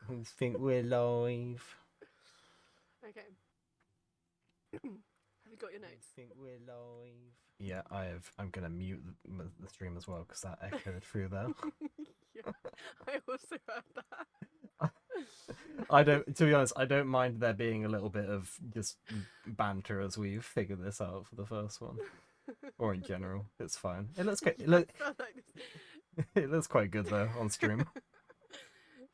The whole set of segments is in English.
I think we're live. Okay. Have you got your I notes? think we're live. Yeah, I have. I'm gonna mute the stream as well because that echoed through there. Yeah, I also heard that. I don't. To be honest, I don't mind there being a little bit of just banter as we figure this out for the first one, or in general. It's fine. It looks good. Yeah, I felt like this. It looks quite good though on stream.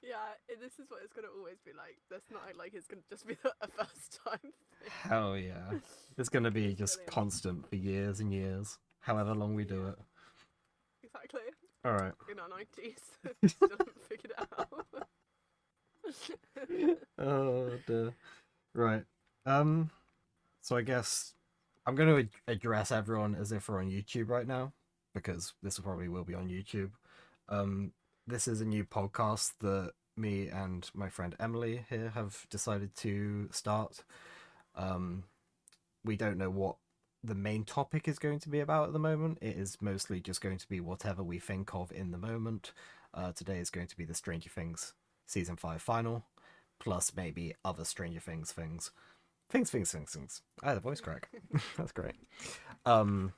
Yeah, this is what it's gonna always be like. Let's not act like it's gonna just be a first time thing. Hell yeah. It's gonna be just Brilliant. constant for years and years, however long we do Yeah, it. exactly. All right. In our 90s, still haven't figured it out. Oh dear. Right. Um. So I guess I'm going to address everyone as if we're on YouTube right now because this probably will be on YouTube. Um. This is a new podcast that me and my friend Emily here have decided to start. Um. We don't know what the main topic is going to be about at the moment. It is mostly just going to be whatever we think of in the moment. Today is going to be the Stranger Things season 5 final, plus maybe other Stranger Things things. Things. I had a voice crack. That's great. Um,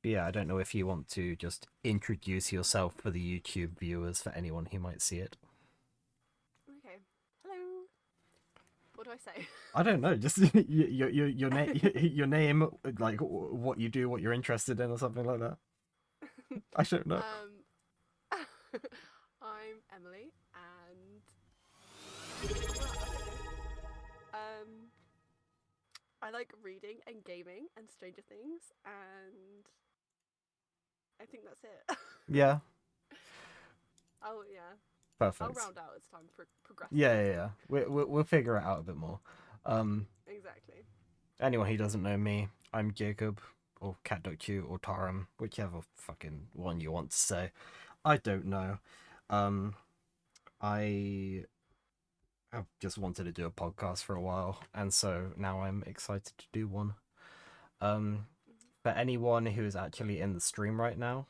yeah, I don't know if you want to just introduce yourself for the YouTube viewers for anyone who might see it. Okay. Hello. What do I say? I don't know, just your name, your name, like what you do, what you're interested in, or something like that. I don't know. um, I'm Emily, and well, I don't know. I like reading and gaming and Stranger Things, and I think that's it. Yeah, Oh yeah, I'll perfect. round out as time progresses. Yeah. We'll figure it out a bit more. Um, Exactly. anyone who doesn't know me, I'm Jacob, or Cat.Q, or Taram, whichever fucking one you want to say. I don't know. Um, I have just wanted to do a podcast for a while, and so now I'm excited to do one. Um, Mm-hmm. for anyone who is actually in the stream right now,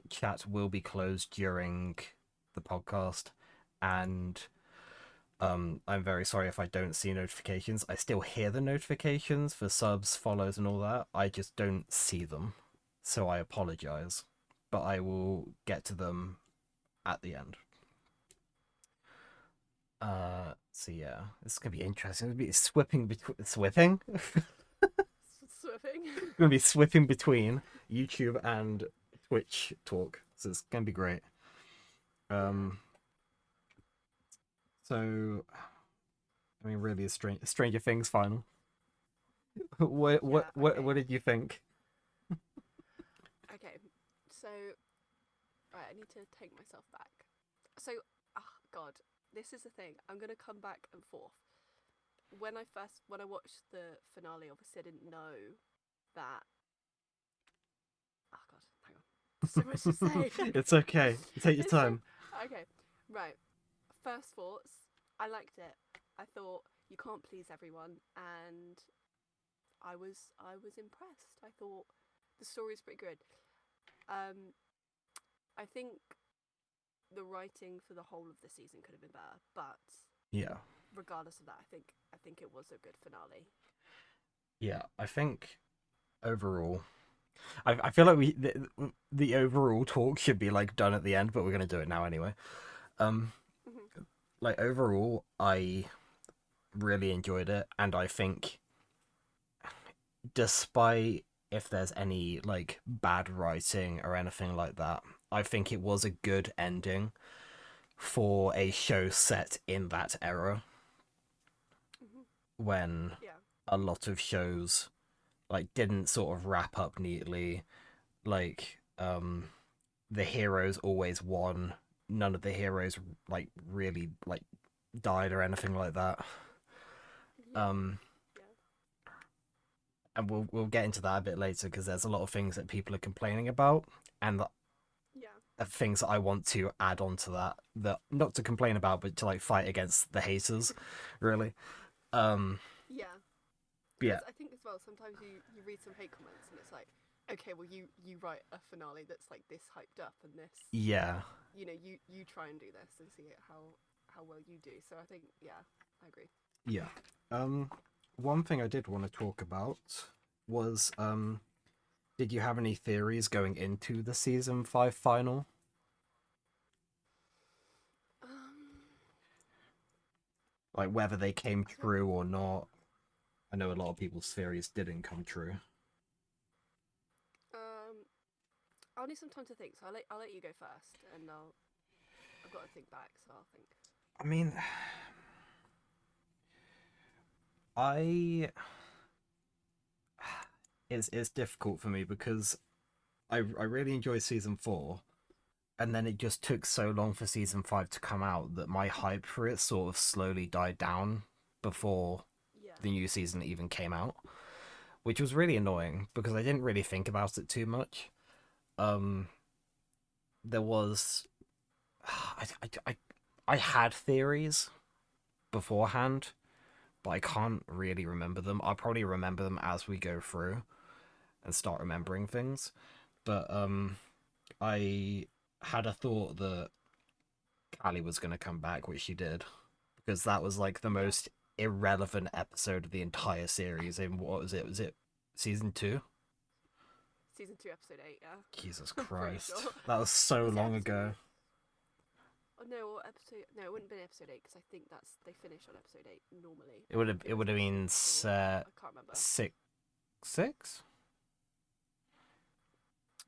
chat will be closed during the podcast, and I'm very sorry if I don't see notifications. I still hear the notifications for subs, follows, and all that. I just don't see them, so I apologize, but I will get to them at the end. So yeah, this is gonna be interesting. It'll be swipping between swipping. Swimming. Gonna be swipping between YouTube and Twitch talk. So it's gonna be great. Yeah. Um, so I mean, really, a Stranger Things final. what what Yeah. what Okay. what did you think? Okay. So, right, I need to take myself back. So, oh God, this is the thing. I'm gonna come back and forth. When I watched the finale, obviously I didn't know that. Oh God, hang on. There's so much to say. It's okay. Take your It's so time. okay. Right. First thoughts. I liked it. I thought you can't please everyone, and I was impressed. I thought the story is pretty good. Um, I think the writing for the whole of the season could have been better, but Yeah, regardless of that, I think it was a good finale. yeah. I think overall, I feel like the overall talk should be like done at the end, but we're gonna do it now anyway. Um, Mm-hmm. like overall, I really enjoyed it, and I think despite if there's any like bad writing or anything like that, I think it was a good ending for a show set in that era Mm-hmm. when Yeah. a lot of shows like didn't sort of wrap up neatly. Like the heroes always won. None of the heroes like really like died or anything like that. Yeah. Um Yeah. and we'll get into that a bit later because there's a lot of things that people are complaining about, and Yeah. things that I want to add on to that, that not to complain about but to like fight against the haters, really. Um Yeah. yeah, Because I think as well, sometimes you read some hate comments and it's like, okay, well you write a finale that's like this hyped up and this, yeah, you try and do this and see how how well you do. So I think, yeah, I agree. Yeah. Um, One thing I did want to talk about was did you have any theories going into the season 5 final? Um, Like whether they came I don't. true or not? I know a lot of people's theories didn't come true. Um, I'll need some time to think, so I'll let you go first, and I've got to think back, so I'll think. I mean, I it's difficult for me because I really enjoyed season 4, and then it just took so long for season 5 to come out that my hype for it sort of slowly died down before Yeah, the new season even came out, which was really annoying because I didn't really think about it too much. Um, there was I had theories beforehand, but I can't really remember them. I'll probably remember them as we go through and start remembering things. But I had a thought that Callie was going to come back, which she did, because that was like the yeah. most irrelevant episode of the entire series. In what was it? Was it season 2? Season 2, episode 8. Yeah, Jesus I'm pretty Christ, sure. that was so Was it long episode? ago. Oh no, or episode? No, it wouldn't have been episode 8 because I think they finish on episode 8 normally. It would have It was been episode 4. I can't remember. six six.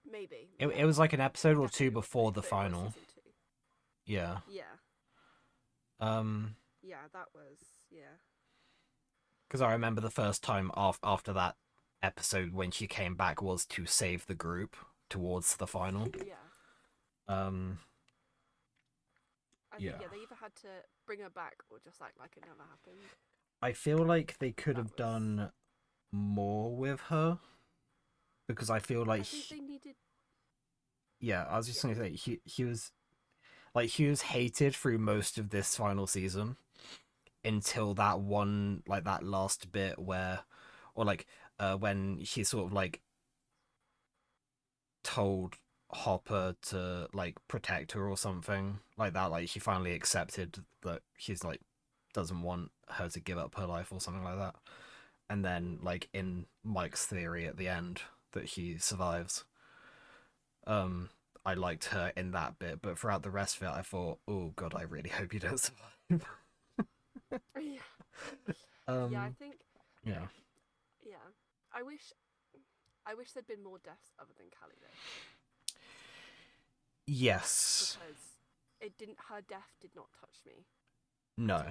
Maybe. It Yeah. was like an episode or two Definitely wasn't before 8, the but it was final. season 2. Yeah. Yeah. Um, Yeah, that was. Yeah. because I remember the first time after that episode when she came back was to save the group towards the final. Yeah. Um, I think, yeah. yeah, they either had to bring her back or just act like it never happened. I feel like they could That have was. done more with her because I feel like I think they needed. yeah, I was just Yeah. gonna say he was hated through most of this final season until that one like that last bit where or like when she sort of like told Hopper to like protect her or something like that. Like she finally accepted that she's like doesn't want her to give up her life or something like that. And then like in Mike's theory at the end that she survives. Um I liked her in that bit, but throughout the rest of it I thought, oh god, I really hope you don't survive. Yeah. Yeah, I um think. yeah. Yeah. I wish. I wish there'd been more deaths other than Callie though, Yes. because it didn't. Her death did not touch me No.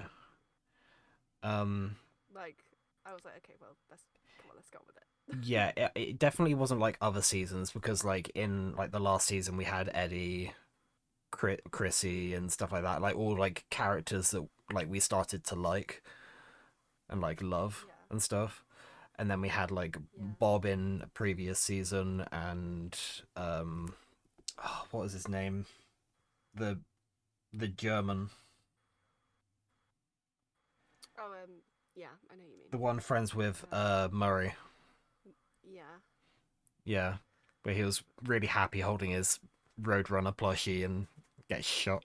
at all. Um Like I was like, okay, well, let's go with it. yeah, it definitely wasn't like other seasons because like in like the last season we had Eddie, Chrissy and stuff like that, like all like characters that like we started to like and like love Yeah. and stuff. And then we had like Yeah. Bob in a previous season and what was his name? The German, Oh, yeah, I know what you mean. the one friends with Um, Murray. yeah. Yeah, where he was really happy holding his Roadrunner plushie and gets shot.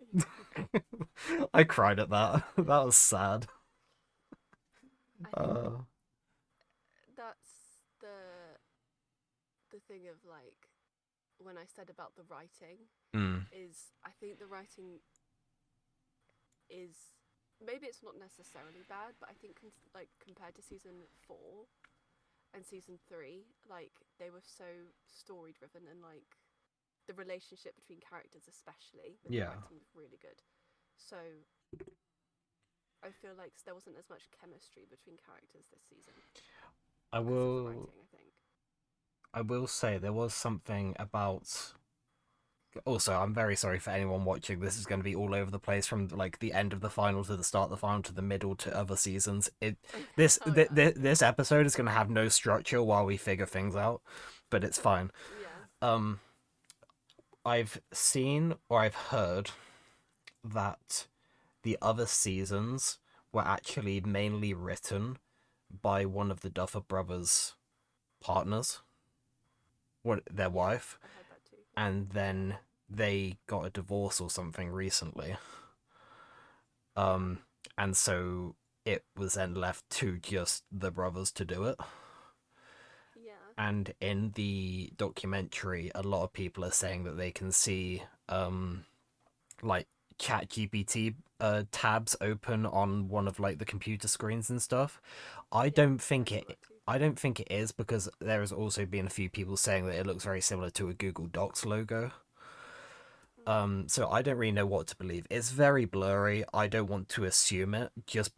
I cried at that. That was sad. I think Uh, that's the thing of like when I said about the writing mm, is I think the writing is maybe it's not necessarily bad, but I think like compared to season 4 and season 3, like they were so story driven and like the relationship between characters especially with the yeah, writing was really good. So I feel like there wasn't as much chemistry between characters this season I because of the will. writing, I think. I will say there was something about. Also, I'm very sorry for anyone watching. This is going to be all over the place from like the end of the final to the start of the final to the middle to other seasons. Oh yeah. This episode is going to have no structure while we figure things out, but it's fine. Yeah. Um, I've seen or I've heard that the other seasons were actually mainly written by one of the Duffer brothers' partners, what their Yeah. wife, I heard that too. Yeah. and then they got a divorce or something recently. Yeah. Um, and so it was then left to just the brothers to do it. Yeah. And in the documentary, a lot of people are saying that they can see like chat GPT tabs open on one of like the computer screens and stuff. I Yeah. don't I think saw it that too. I don't think it is, because there has also been a few people saying that it looks very similar to a Google Docs logo. So I don't really know what to believe. It's very blurry. I don't want to assume it. Just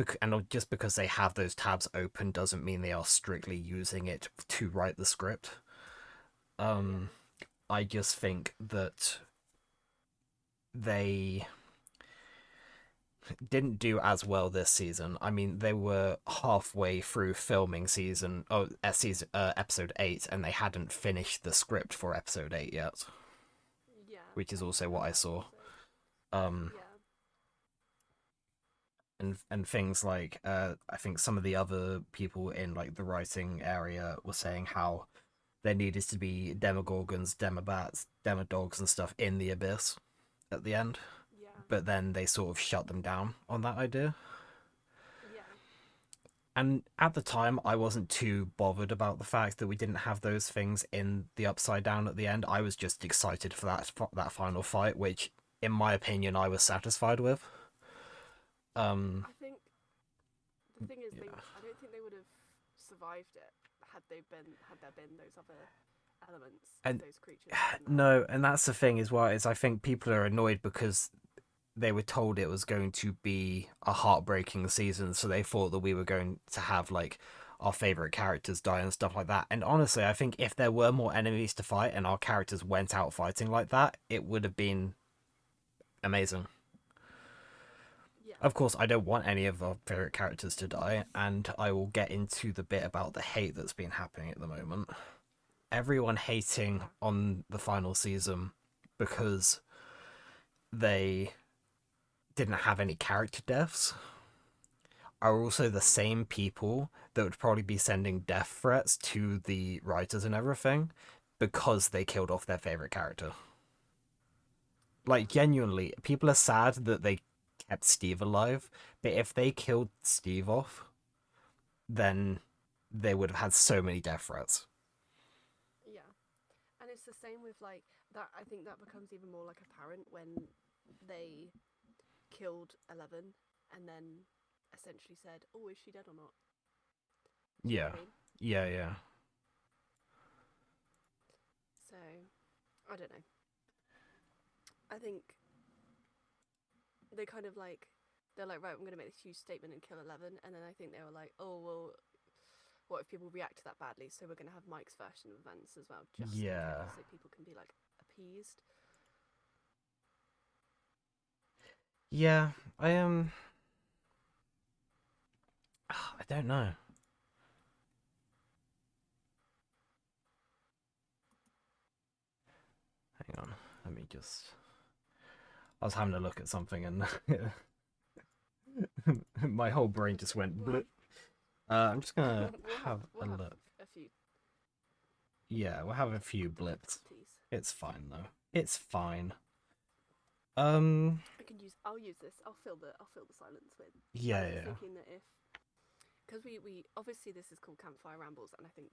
because they have those tabs open doesn't mean they are strictly using it to write the script. Yeah. Um, I just think that they didn't do as well this season. I mean, they were halfway through filming episode 8, and they hadn't finished the script for episode 8 yet, Yeah. which is I also what heard I that saw. also. Um, Yeah. and things like I think some of the other people in like the writing area were saying how there needed to be demogorgons, demobats, demodogs, and stuff in the abyss at the end, Yeah. but then they sort of shut them down on that idea. Yeah. And at the time, I wasn't too bothered about the fact that we didn't have those things in the Upside Down at the end. I was just excited for that final fight, which, in my opinion, I was satisfied with. Um, I think the thing is, they yeah. I don't think they would have survived it had there been those other elements of And those creatures in there. no, and that's the thing as well, is I think people are annoyed because they were told it was going to be a heartbreaking season, so they thought that we were going to have like our favorite characters die and stuff like that. And honestly, I think if there were more enemies to fight and our characters went out fighting like that, it would have been amazing. Yeah. Of course, I don't want any of our favorite characters to die, and I will get into the bit about the hate that's been happening at the moment. Everyone hating Yeah. on the final season because they didn't have any character deaths are also the Mm. same people that would probably be sending death threats to the writers and everything because they killed off their favorite character. Like, Yeah. genuinely, people are sad that they kept Steve alive, but if they killed Steve off, then they would have had so many death threats. Yeah. And it's the same with like that. I think that becomes even more like apparent when they killed 11 and then essentially said, "Oh, is she dead or not?" Do you know Yeah, what I mean? yeah. So I don't know. I think they kind of like they're like, right, I'm gonna make this huge statement and kill 11, and then I think they were like, oh well, what if people react to that badly? So we're gonna have Mike's version of events as well, just in Yeah. case, so people can be like appeased. Yeah, I am. I don't know. Hang on. Let me just. I was having a look at something and my whole brain just went We'll blip. have I'm just gonna we'll have have a we'll have look. a few Yeah, we'll have a few blips. difficulties. It's fine though. It's fine. Um, I'll use this. I'll fill the silence with. I yeah, was yeah, thinking that if because we obviously this is called Campfire Rambles, and I think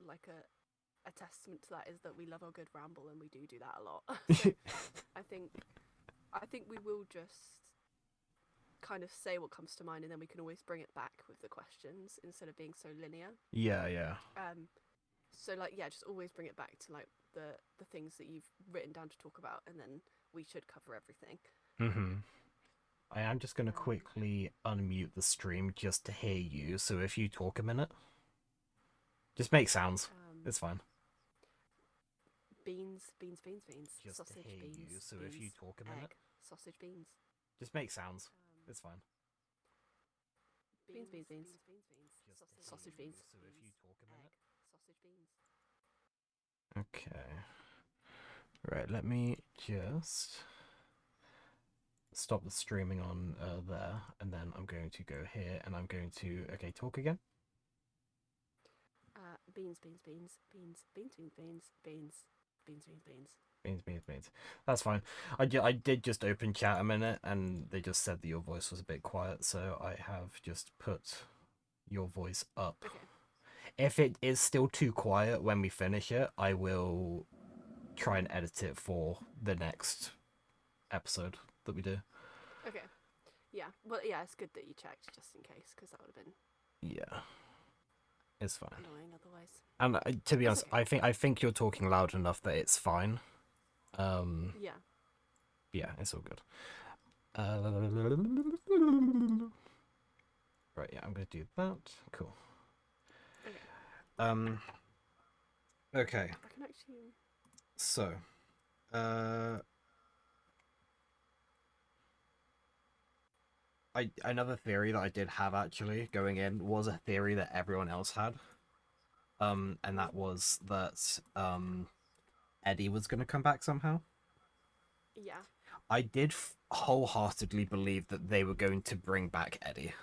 like a testament to that is that we love our good ramble and we do that a lot. So I think I think we will just kind of say what comes to mind, and then we can always bring it back with the questions instead of being so linear. yeah. So like yeah, just always bring it back to like the things that you've written down to talk about, and then we should cover everything. Mm-hmm. I am just gonna Um, quickly unmute the stream just to hear you. So if you talk a minute, just make sounds. um, It's fine. beans, Just to sausage, hear you. So if you beans, talk a minute, egg, sausage, beans, just make sounds. um, It's fine. sausage, beans, So if you talk a minute. egg, sausage, beans. Okay. Right, let me just stop the streaming on there, and then I'm going to go here, and I'm going to, okay, talk again. Beans, beans, beans, beans, beans, beans, beans, beans, beans, beans, beans. Beans. That's fine. I did just open chat a minute, and they just said that your voice was a bit quiet, so I have just put your voice up. Okay. If it is still too quiet when we finish it, I will try and edit it for the next episode that we do. Okay. Yeah. Well, yeah, it's good that you checked just in case, because that would have been Yeah, it's fine. annoying otherwise. And to be It's honest, okay. I think you're talking loud enough that it's fine. Yeah. Yeah, it's all good. Right, yeah, I'm gonna do that. Cool. Okay. Um. Okay. I can actually. So, uh, another theory that I did have actually going in was a theory that everyone else had. And that was that Eddie was gonna come back somehow. Yeah. I did wholeheartedly believe that they were going to bring back Eddie,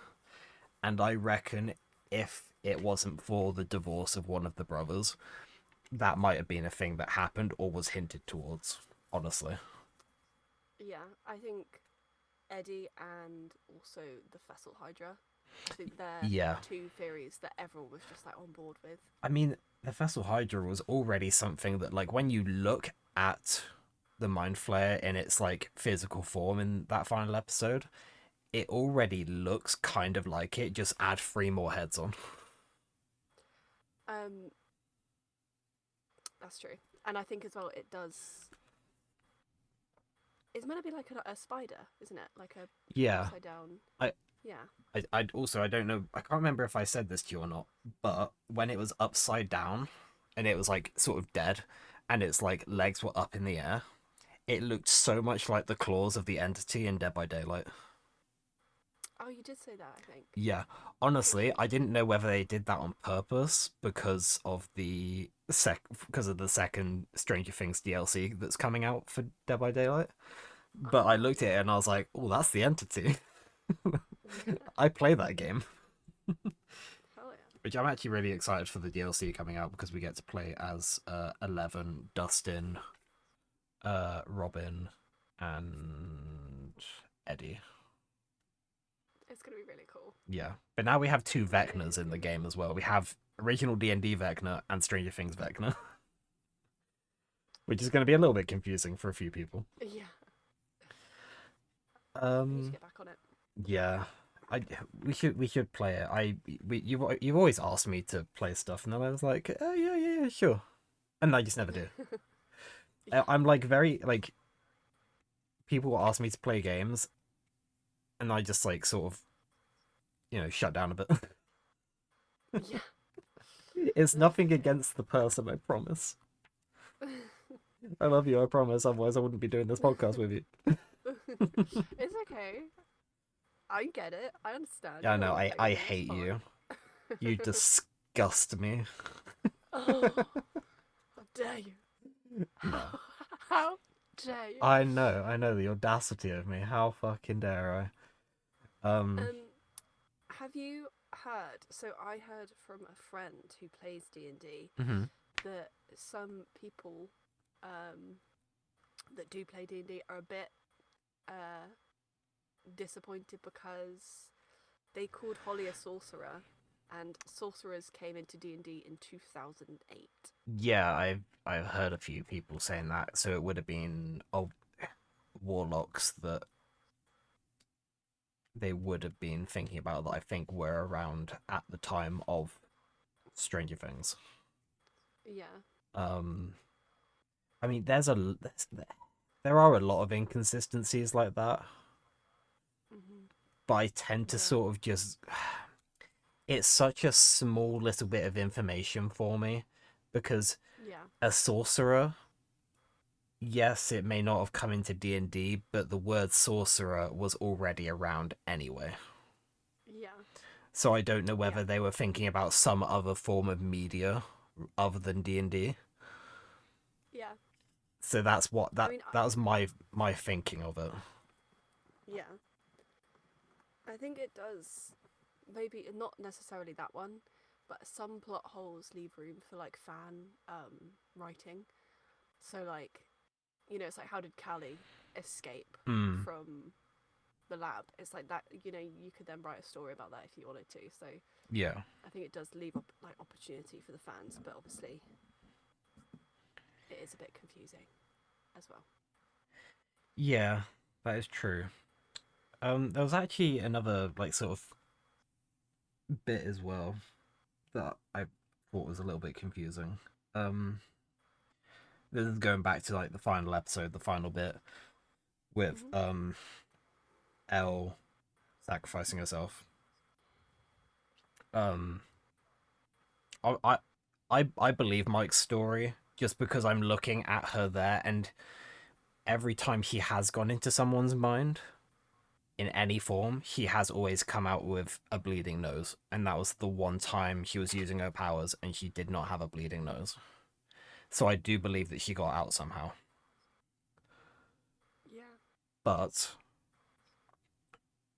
and I reckon if it wasn't for the divorce of one of the brothers, that might have been a thing that happened or was hinted towards. Honestly. Yeah. I think Eddie and also the Fessel Hydra. I think they're Yeah. two theories that everyone was just like on board with. I mean, the Fessel Hydra was already something that, like, when you look at the Mind Flayer in its like physical form in that final episode, it already looks kind of like it. Just add 3 more heads on. Um, that's true, and I think as well it does. It's meant to be like a spider, isn't it? Like a Yeah. upside down. I Yeah. I also I don't know, I can't remember if I said this to you or not, but when it was upside down and it was like sort of dead and its like legs were up in the air, it looked so much like the claws of the entity in Dead by Daylight. Oh, you did say that, I think. Yeah, honestly, I didn't know whether they did that on purpose because of the second Stranger Things DLC that's coming out for Dead by Daylight. But I looked at it and I was like, "Oh, that's the entity." Yeah. I play that game, Hell yeah. which I'm actually really excited for the DLC coming out because we get to play as 11, Dustin, Robin, and Eddie. It's gonna be really cool. Yeah, but now we have 2 It Vecnas is in the gonna be game cool. as well. We have original D&D Vecna and Stranger Things Vecna, which is going to be a little bit confusing for a few people. Yeah. I need to Um, get back on it. yeah, I we should play it. You've always asked me to play stuff, and then I was like, oh yeah, sure, and I just never do. Yeah. I'm like very like people will ask me to play games, and I just like sort of shut down a bit. Yeah. It's nothing against the person, I promise. I love you, I promise. Otherwise, I wouldn't be doing this podcast with you. It's okay. I get it. I understand. Yeah, You don't no, want to play I with me. It's hate you. fine. You disgust me. Oh, how dare you? No. How dare you? I know the audacity of me. How fucking dare I? Um, have you heard? So I heard from a friend who plays D&D Mhm. that some people that do play D&D are a bit uh, disappointed because they called Holly a sorcerer, and sorcerers came into D&D in 2008. Yeah, I've heard a few people saying that. So it would have been warlocks that they would have been thinking about that I think were around at the time of Stranger Things. Yeah. Um, I mean, there are a lot of inconsistencies like that, Hmm. but I tend to Yeah. sort of just it's such a small little bit of information for me because Yeah. a sorcerer, yes, it may not have come into D&D, but the word sorcerer was already around anyway. Yeah. So I don't know Yeah. whether they were thinking about some other form of media other than D&D. Yeah. So that's what I that mean, that was my thinking of it. yeah. I think it does. Maybe not necessarily that one, but some plot holes leave room for like fan writing. So like it's like how did Callie escape Mm, from the lab? It's like that. You could then write a story about that if you wanted to. So yeah. I think it does leave up like opportunity for the fans, but obviously it is a bit confusing as well. Yeah, that is true. There was actually another like sort of bit as well that I thought was a little bit confusing. Um, this is going back to like the final episode, the final bit with Hmm. Elle sacrificing herself. Um, I I I believe Mike's story just because I'm looking at her there, and every time he has gone into someone's mind in any form, he has always come out with a bleeding nose, and that was the one time she was using her powers, and she did not have a bleeding nose. So I do believe that she got out somehow. Yeah. But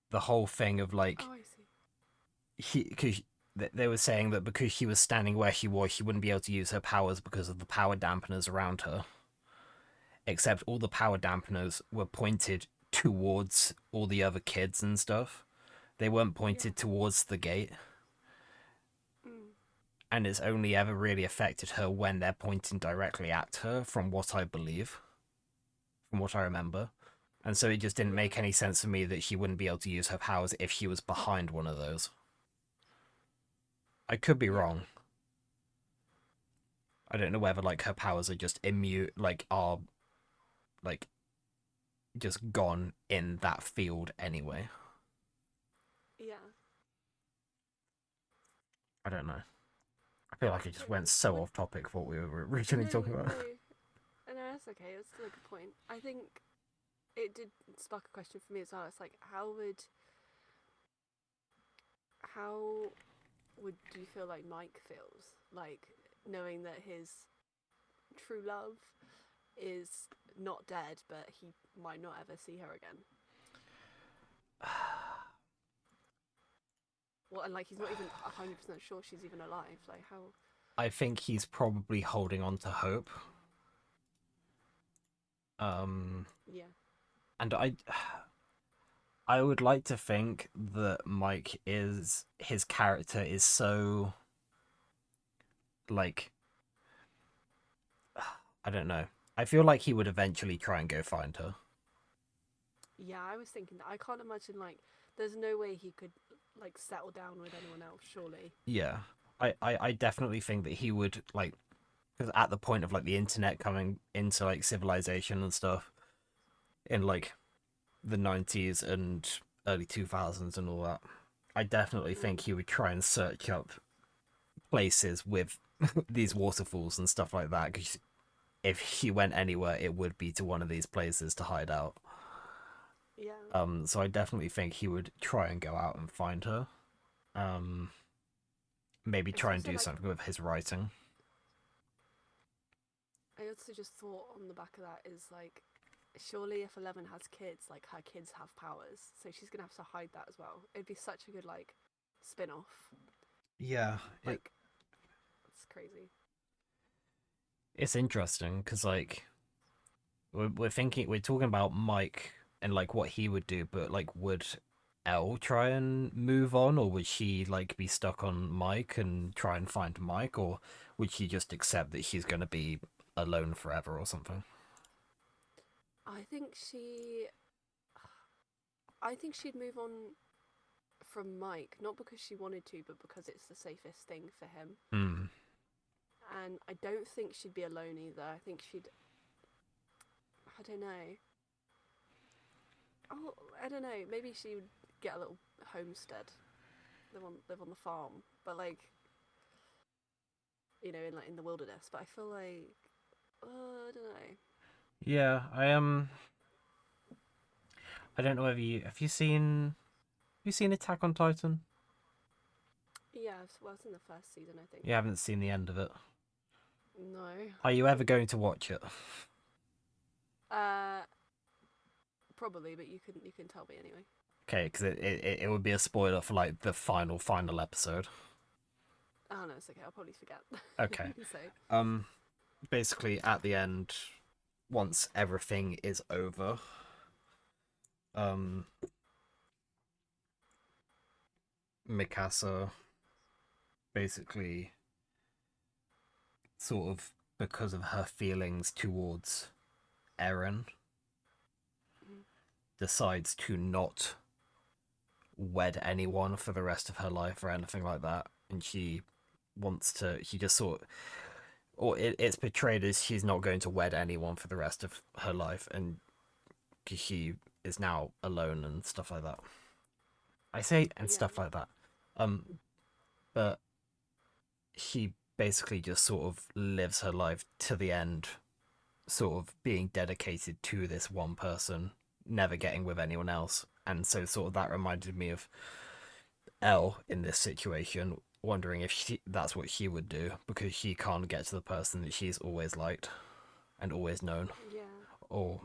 the whole thing of like Oh, I see. he, because they were saying that because she was standing where she was, she wouldn't be able to use her powers because of the power dampeners around her. Except all the power dampeners were pointed towards all the other kids and stuff. They weren't Yeah. pointed towards the gate. Mm. And it's only ever really affected her when they're pointing directly at her, from what I believe, from what I remember. And so it just didn't Yeah. make any sense to me that she wouldn't be able to use her powers if she was behind one of those. I could be Yeah. wrong. I don't know whether like her powers are just immune, like are like just gone in that field anyway. Yeah. I don't know. I feel like it just went Totally. so When off topic for what we were originally no, talking about. no, no, that's okay. It's still a good point. I think it did spark a question for me as well. It's like, how would do you feel like Mike feels like knowing that his true love is not dead, but he might not ever see her again? Well, and like he's not even 100% sure she's even alive. Like how? I think he's probably holding on to hope. Um, Yeah. and I would like to think that Mike is his character is so like I don't know. I feel like he would eventually try and go find her. Yeah, I was thinking that. I can't imagine like there's no way he could like settle down with anyone else. Surely. Yeah. I definitely think that he would like because at the point of like the internet coming into like civilization and stuff in like the 90s and early 2000s and all that, I definitely think Mm. he would try and search up places with these waterfalls and stuff like that because if he went anywhere it would be to one of these places to hide out. Yeah. So I definitely think he would try and go out and find her. um Maybe It's try and also do like something with his writing. I also just thought on the back of that is like surely if 11 has kids, like her kids have powers, so she's gonna have to hide that as well. It'd be such a good like spin off. Yeah, Like it's crazy. it's interesting because like we're talking about Mike and like what he would do, but like would Elle try and move on, or would she like be stuck on Mike and try and find Mike, or would she just accept that she's gonna be alone forever or something? I think she I think she'd move on from Mike, not because she wanted to, but because it's the safest thing for him. Hmm. And I don't think she'd be alone either. I think she'd I don't know. Oh, I don't know. Maybe she would get a little homestead, live on the farm, but like in like in the wilderness. But I feel like I don't know. Yeah, I don't know whether you have you seen Attack on Titan? Yeah, well, it's in the first season, I think. You haven't seen the end of it. No. Are you ever going to watch it? Uh, probably, but you can tell me anyway. Okay, because it would be a spoiler for like the final episode. Oh no, it's okay. I'll probably forget. Okay. so Um, basically at the end, once everything is over, um, Mikasa basically sort of because of her feelings towards Eren Mm. decides to not wed anyone for the rest of her life or anything like that, and she just sort or it's portrayed as she's not going to wed anyone for the rest of her life, and she is now alone and stuff like that. I say and Yeah. stuff like that, but she basically just sort of lives her life to the end, sort of being dedicated to this one person, never getting with anyone else. And so, sort of, that reminded me of Elle in this situation, wondering if that's what she would do because she can't get to the person that she's always liked and always known. Yeah. Or,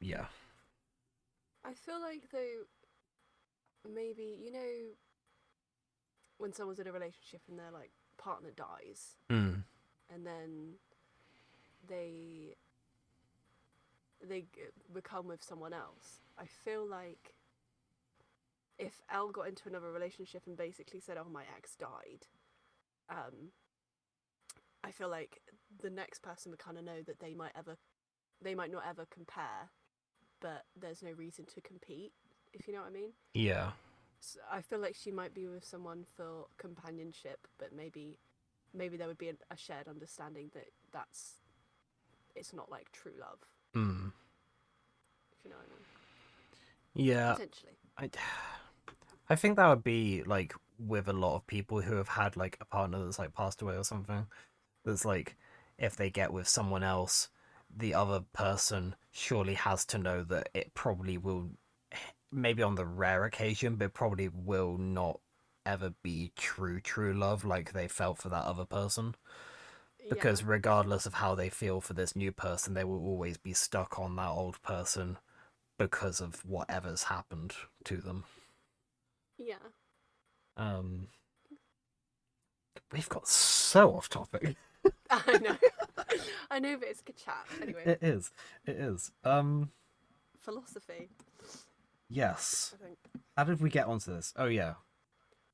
yeah. I feel like though maybe when someone's in a relationship and their like partner dies Mm. and then they become with someone else. I feel like if Elle got into another relationship and basically said, "Oh, my ex died," um, I feel like the next person would kind of know that they might not ever compare, but there's no reason to compete. If you know what I mean. Yeah. So I feel like she might be with someone for companionship, but maybe there would be a shared understanding that it's not like true love. Mm. If you know what I mean. Yeah. Potentially. I, I think that would be like with a lot of people who have had like a partner that's like passed away or something. That's like if they get with someone else, the other person surely has to know that it probably will, maybe on the rare occasion, but probably will not ever be true love like they felt for that other person. Yeah. Because regardless of how they feel for this new person, they will always be stuck on that old person because of whatever's happened to them. Yeah. Um, we've got so off topic. I know. I know, but it's a good chat. Anyway, It is. It is. philosophy. Yes. I think. How did we get onto this? Oh yeah,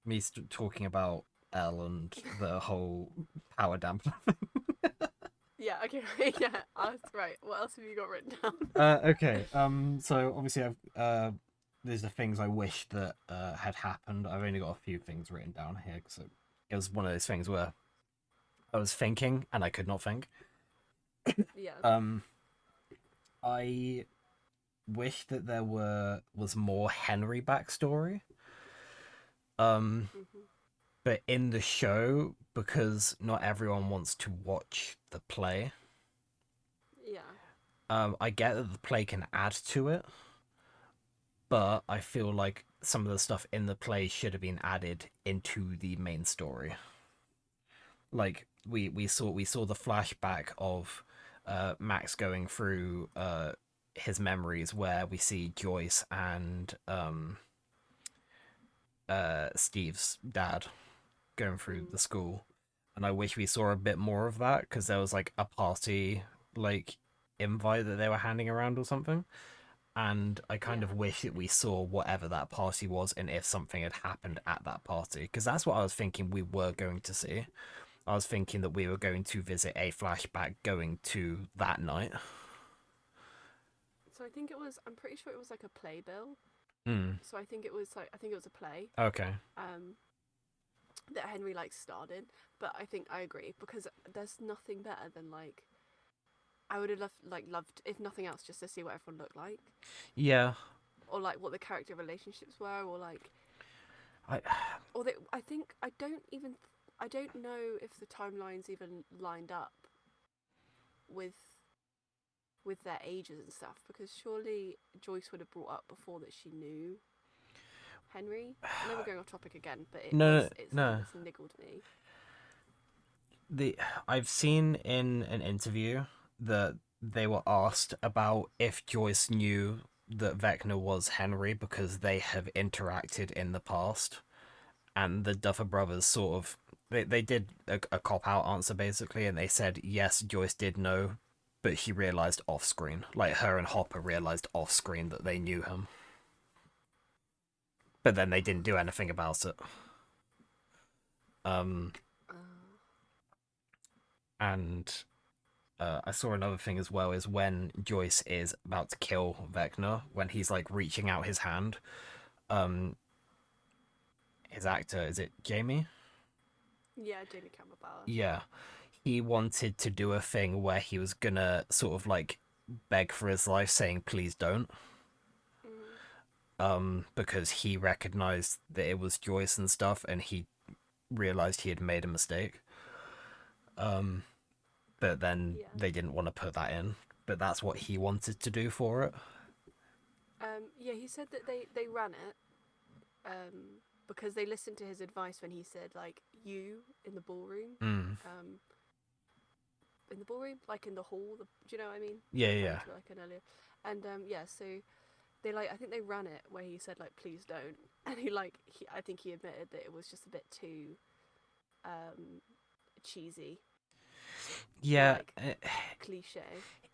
me talking about Elle and the whole power damper. Yeah. Okay. Yeah. That's right. What else have you got written down? Okay. So obviously, there's the things I wish that had happened. I've only got a few things written down here because it was one of those things where I was thinking and I could not think. Yeah. Um, I wish that there was more Henry backstory. Um, Mhm. but in the show, because not everyone wants to watch the play, Yeah. I get that the play can add to it, but I feel like some of the stuff in the play should have been added into the main story. Like we saw the flashback of Max going through his memories where we see Joyce and Steve's dad going through Mm. the school, and I wish we saw a bit more of that because there was like a party like invite that they were handing around or something, and I kind of Yeah. wish that we saw whatever that party was and if something had happened at that party because that's what I was thinking we were going to see. I was thinking that we were going to visit a flashback going to that night. So I think it was. I'm pretty sure it was like a playbill. Hmm. So I think it was a play. Okay. Um, that Henry like starred in. But I think I agree because there's nothing better than like I would have loved if nothing else just to see what everyone looked like Yeah. or like what the character relationships were or like I. or they, I don't know if the timelines even lined up with their ages and stuff because surely Joyce would have brought up before that she knew Henry. I know we're going off topic again, but No. it's something No. that's niggled me. The I've seen in an interview that they were asked about if Joyce knew that Vecna was Henry because they have interacted in the past, and the Duffer Brothers sort of they did a cop out answer basically, and they said yes, Joyce did know but he realized off screen. Like her and Hopper realized off screen that they knew him, but then they didn't do anything about it. Um, Uh, and I saw another thing as well is when Joyce is about to kill Vecna, when he's like reaching out his hand. Um, his actor, is it Jamie? yeah, Jamie Campbell Bower. Yeah, he wanted to do a thing where he was gonna sort of like beg for his life, saying please don't. Mm, Because he recognized that it was Joyce and stuff, and he realized he had made a mistake. Um, but then yeah. they didn't want to put that in. But that's what he wanted to do for it. Yeah, he said that they ran it because they listened to his advice when he said like you in the ballroom, Mm. um, in the ballroom, like in the hall. Do you know what I mean? Yeah, Referring yeah, to like an earlier, and yeah, so they like I think they ran it where he said like please don't, and I think he admitted that it was just a bit too cheesy or yeah. like cliche.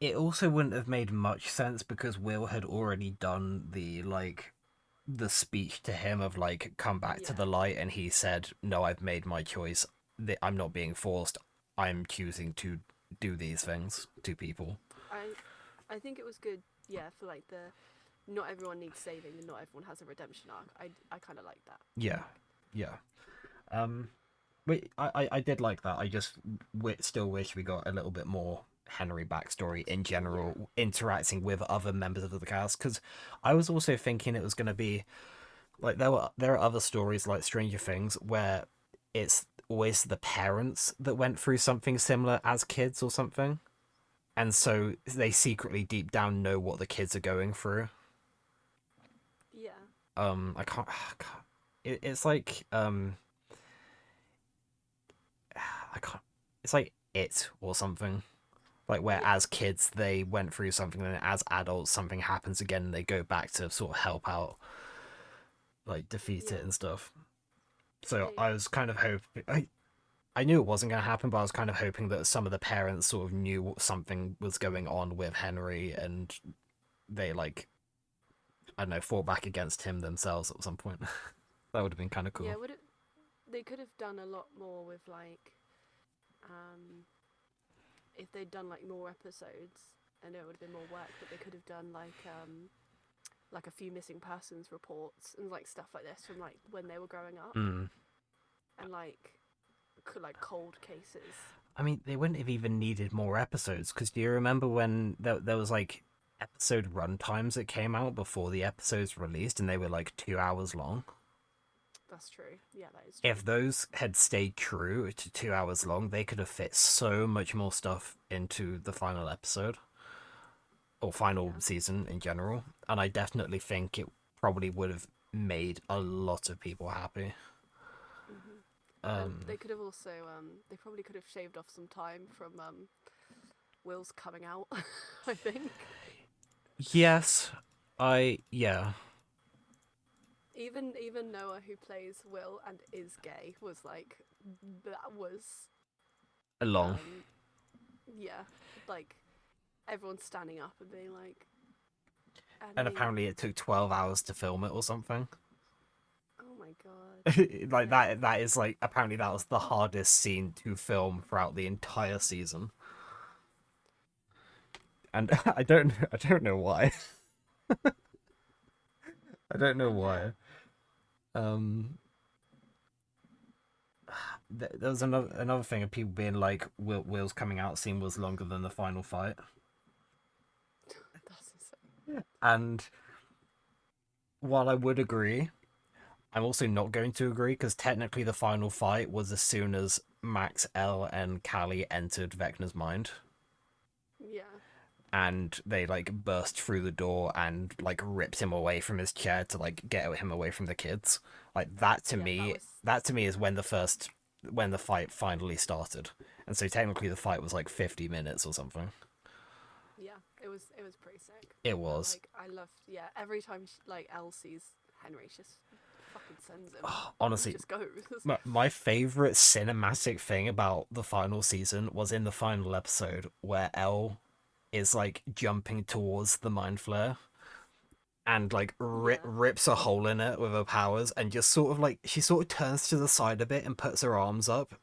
It also wouldn't have made much sense because Will had already done the speech to him of like come back to Yeah, the light, and he said no, I've made my choice. I'm not being forced. I'm choosing to do these things to people. I I think it was good. Yeah, for like the not everyone needs saving and not everyone has a redemption arc. I kind of like that. Yeah, yeah. Um, but I did like that. I just still wish we got a little bit more Henry backstory in Yeah, general, interacting with other members of the cast. Because I was also thinking it was going to be like there are other stories like Stranger Things where it's always the parents that went through something similar as kids or something, and so they secretly deep down know what the kids are going through. yeah, I can't. It's like I can't. It's like it or something. Like where yeah, as kids they went through something, and as adults something happens again, and they go back to sort of help out, like defeat it yeah, and stuff. So yeah, I was kind of hoping. I knew it wasn't going to happen, but I was kind of hoping that some of the parents sort of knew something was going on with Henry, and they like I don't know fought back against him themselves at some point. That would have been kind of yeah. cool. Would it? They could have done a lot more with like, um, if they'd done like more episodes. I know it would have been more work, but they could have done like a few missing persons reports and like stuff like this from like when they were growing up Mm. and like cold cases. I mean, they wouldn't have even needed more episodes because do you remember when there was like episode run times that came out before the episodes released and they were like 2 hours long? That's true. Yeah, that is true. If those had stayed true to 2 hours long, they could have fit so much more stuff into the final episode or final Yeah. season in general. And I definitely think it probably would have made a lot of people happy. And Um, they could have also they probably could have shaved off some time from Will's coming out. I think yes, yeah, even Noah, who plays Will and is gay, was like that was along. um yeah, like everyone standing up and being like, and And me. apparently it took 12 hours to film it or something. Oh my god. Like Yeah. that is like apparently that was the hardest scene to film throughout the entire season. And I don't know why. I don't know And why. Um there was another thing of people being like Will's coming out scene was longer than the final fight. that's insane. And while I would agree, I'm also not going to agree because technically the final fight was as soon as Max L and Callie entered Vecna's mind. Yeah. And they like burst through the door and like ripped him away from his chair to like get him away from the kids. Like Yeah, that to me is when the fight finally started. And so technically the fight was like 50 minutes or something. yeah, it was pretty sick. It I was. like I loved yeah, every time like Elle sees Henry, she just fucking sends him. He Honestly, just goes. my favorite cinematic thing about the final season was in the final episode where Elle is like jumping towards the mind flare and like Yeah. rips a hole in it with her powers and just sort of like she sort of turns to the side a bit and puts her arms up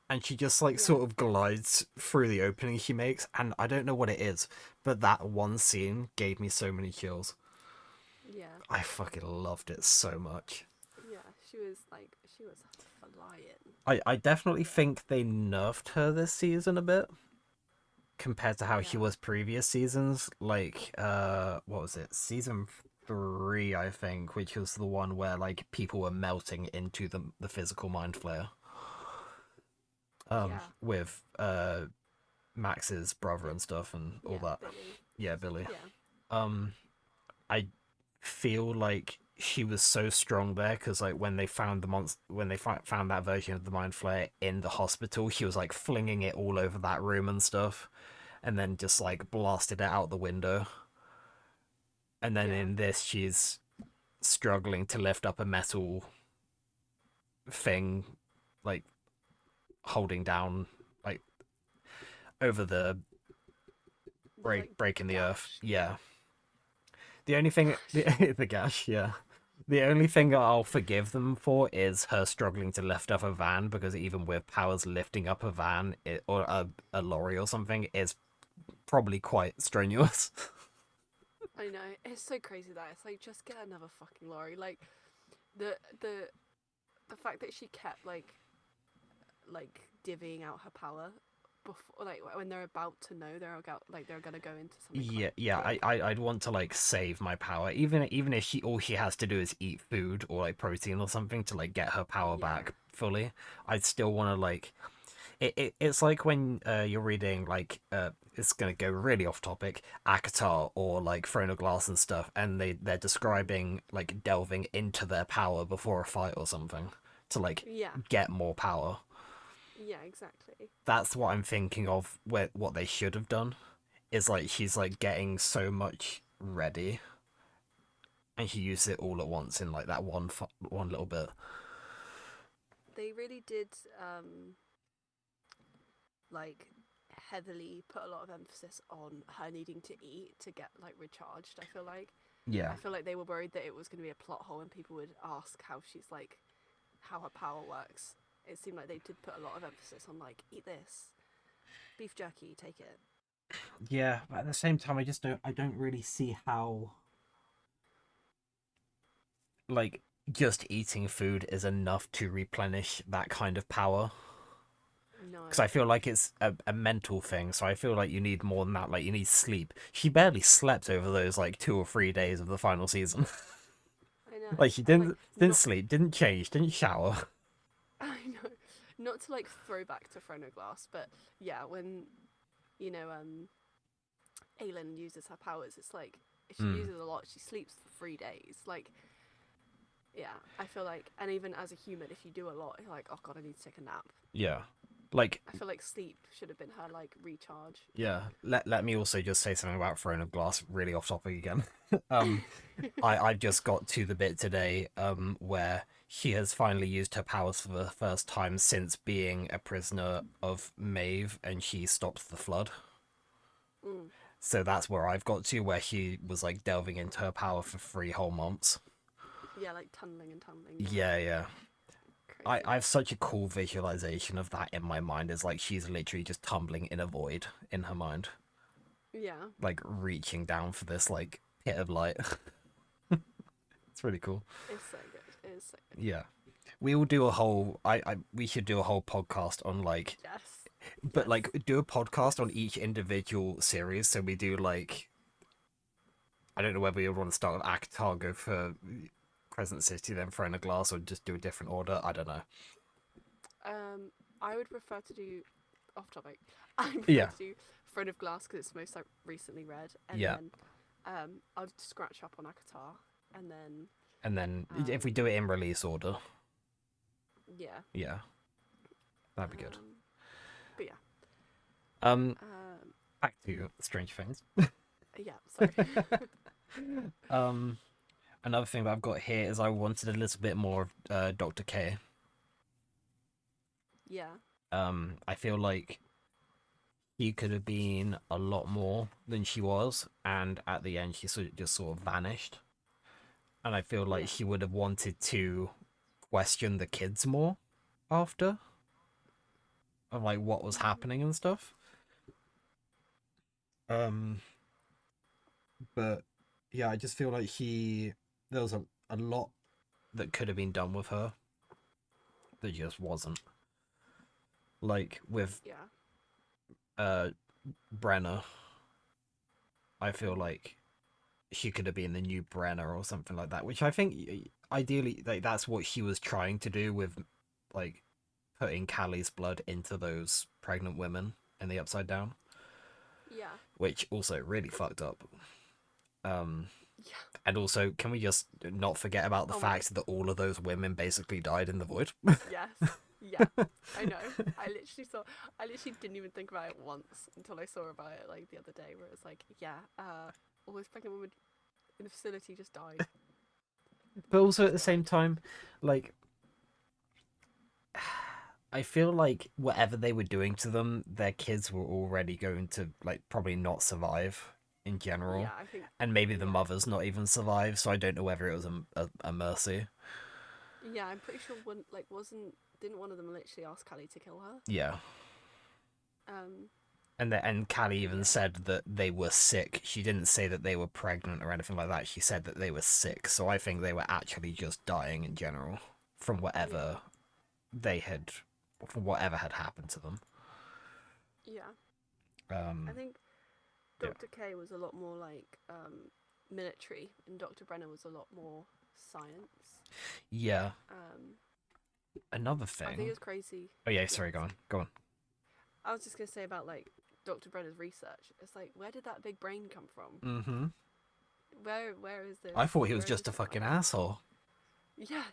and she just like Yeah. sort of glides through the opening she makes and I don't know what it is, but that one scene gave me so many chills. Yeah. I fucking loved it so much. Yeah. She was flying. I definitely think they nerfed her this season a bit compared to how she Yeah. was previous seasons. Like, what was it? Season 3, I think, which was the one where like people were melting into the physical mind flare. Yeah. With Max's brother and stuff and all Yeah. that. Billy. Yeah, Billy. Yeah. Um, I feel like she was so strong there because like when they found the monster when they found that version of the mind flare in the hospital, she was like flinging it all over that room and stuff and then just like blasted it out the window. And then Yeah. in this, she's struggling to lift up a metal thing, like holding down, like over the The like breaking the earth. gash. Yeah. Yeah. The only thing, the gash, yeah. The only thing I'll forgive them for is her struggling to lift up a van because even with powers, lifting up a van or a lorry or something is probably quite strenuous. I know. It's so crazy that it's like just get another fucking lorry. Like the the the fact that she kept like divvying out her power before, like when they're about to know they're gonna go into something quite Yeah, yeah. big. I'd want to like save my power, even if she all she has to do is eat food or like protein or something to like get her power Yeah. back fully. I'd still want to like it's like when you're reading like it's gonna go really off topic, Akatar or like Throne of Glass and stuff, and they're describing like delving into their power before a fight or something to like Yeah. get more power. Yeah. Exactly. That's what I'm thinking of. Where what they should have done is like she's like getting so much ready, and she used it all at once in like that one little bit. They really did like heavily put a lot of emphasis on her needing to eat to get like recharged. Yeah. I feel like they were worried that it was going to be a plot hole and people would ask how she's like how her power works. It seemed like they did put a lot of emphasis on like eat this beef jerky, take it. Yeah, but at the same time, I don't really see how like just eating food is enough to replenish that kind of power. No. Because I feel like it's a mental thing, so I feel like you need more than that. Like you need sleep. She barely slept over those like 2 or 3 days of the final season. I know. Like she And like didn't not sleep, didn't change, didn't shower. I know. Not to like throw back to Phronoglass, but yeah, when you know Aelin uses her powers, it's like if she Mm, uses a lot, she sleeps for 3 days. Like yeah, I feel like, and even as a human, if you do a lot, you're like, oh god, I need to take a nap. yeah. Like I feel like sleep should have been her like recharge. yeah. Let me also just say something about Throne of Glass, really off topic again. um I just got to the bit today where she has finally used her powers for the first time since being a prisoner of Maeve and she stops the flood. Mm. So that's where I've got to where she was like delving into her power for 3 whole months. Yeah, like tunneling and tunneling. Yeah, Yeah, yeah. I crazy. have such a cool visualization of that in my mind. It's like she's literally just tumbling in a void in her mind, Yeah, like reaching down for this like pit of light. It's really cool. it's so good. It's so good. Yeah. We will do a whole we should do a whole podcast on like Yes, but yes, like do a podcast on yes. each individual series. So we do like I don't know whether you want to start with Akatar, go for Crescent City, then Throne of Glass, or just do a different order. I don't know. I would prefer to do off topic. I prefer Yeah. to do Throne of Glass because it's the most like recently read, and Yeah. then I'll scratch up on Akatar, and then And then if we um, do it in release order, yeah, yeah, that'd be good. um, but yeah, Um um, back to Strange Things. yeah. Sorry. um another thing that I've got here is I wanted a little bit more of Dr. K. Yeah, I feel like he could have been a lot more than she was, and at the end she just sort of vanished. And I feel like Yeah. she would have wanted to question the kids more after, of like what was Mm, happening and stuff. Um, but yeah, I just feel like there was a lot that could have been done with her that just wasn't. Like with yeah. uh Brenna, I feel Mm, like she could have been the new Brenna or something like that, which I think ideally like that's what she was trying to do with like putting Callie's blood into those pregnant women in the Upside Down, yeah. which also really fucked up. Um, Yeah. and also, can we just not forget about the Oh my. fact that all of those women basically died in the void? Yes. Yeah. I know. I literally didn't even think about it once until I saw about it like the other day, where it's like, yeah, all those pregnant women in the facility just died. But also at Just the same died. time, like I feel like whatever they were doing to them, their kids were already going to like probably not survive in general, Yeah, I think. and maybe the Yeah. mothers not even survive. So I don't know whether it was a mercy. Yeah, I'm pretty sure one like wasn't didn't one of them literally ask Callie to kill her? Yeah, Um. and Callie even Yeah. said that they were sick. She didn't say that they were pregnant or anything like that. She said that they were sick. So I think they were actually just dying in general from Yeah. whatever they had, from whatever had happened to them. Yeah. I Um, think yeah, Dr. K was a lot more like military, and Dr. Brenner was a lot more science. yeah. Um, Another I think thing. it's crazy. Oh yeah, Yeah, sorry, go on. I was just gonna say about like Dr. Brenner's research. It's like, where did that big brain come from? Mm-hmm. Where is this? I thought he was Where is just this a coming fucking from? asshole. Yeah,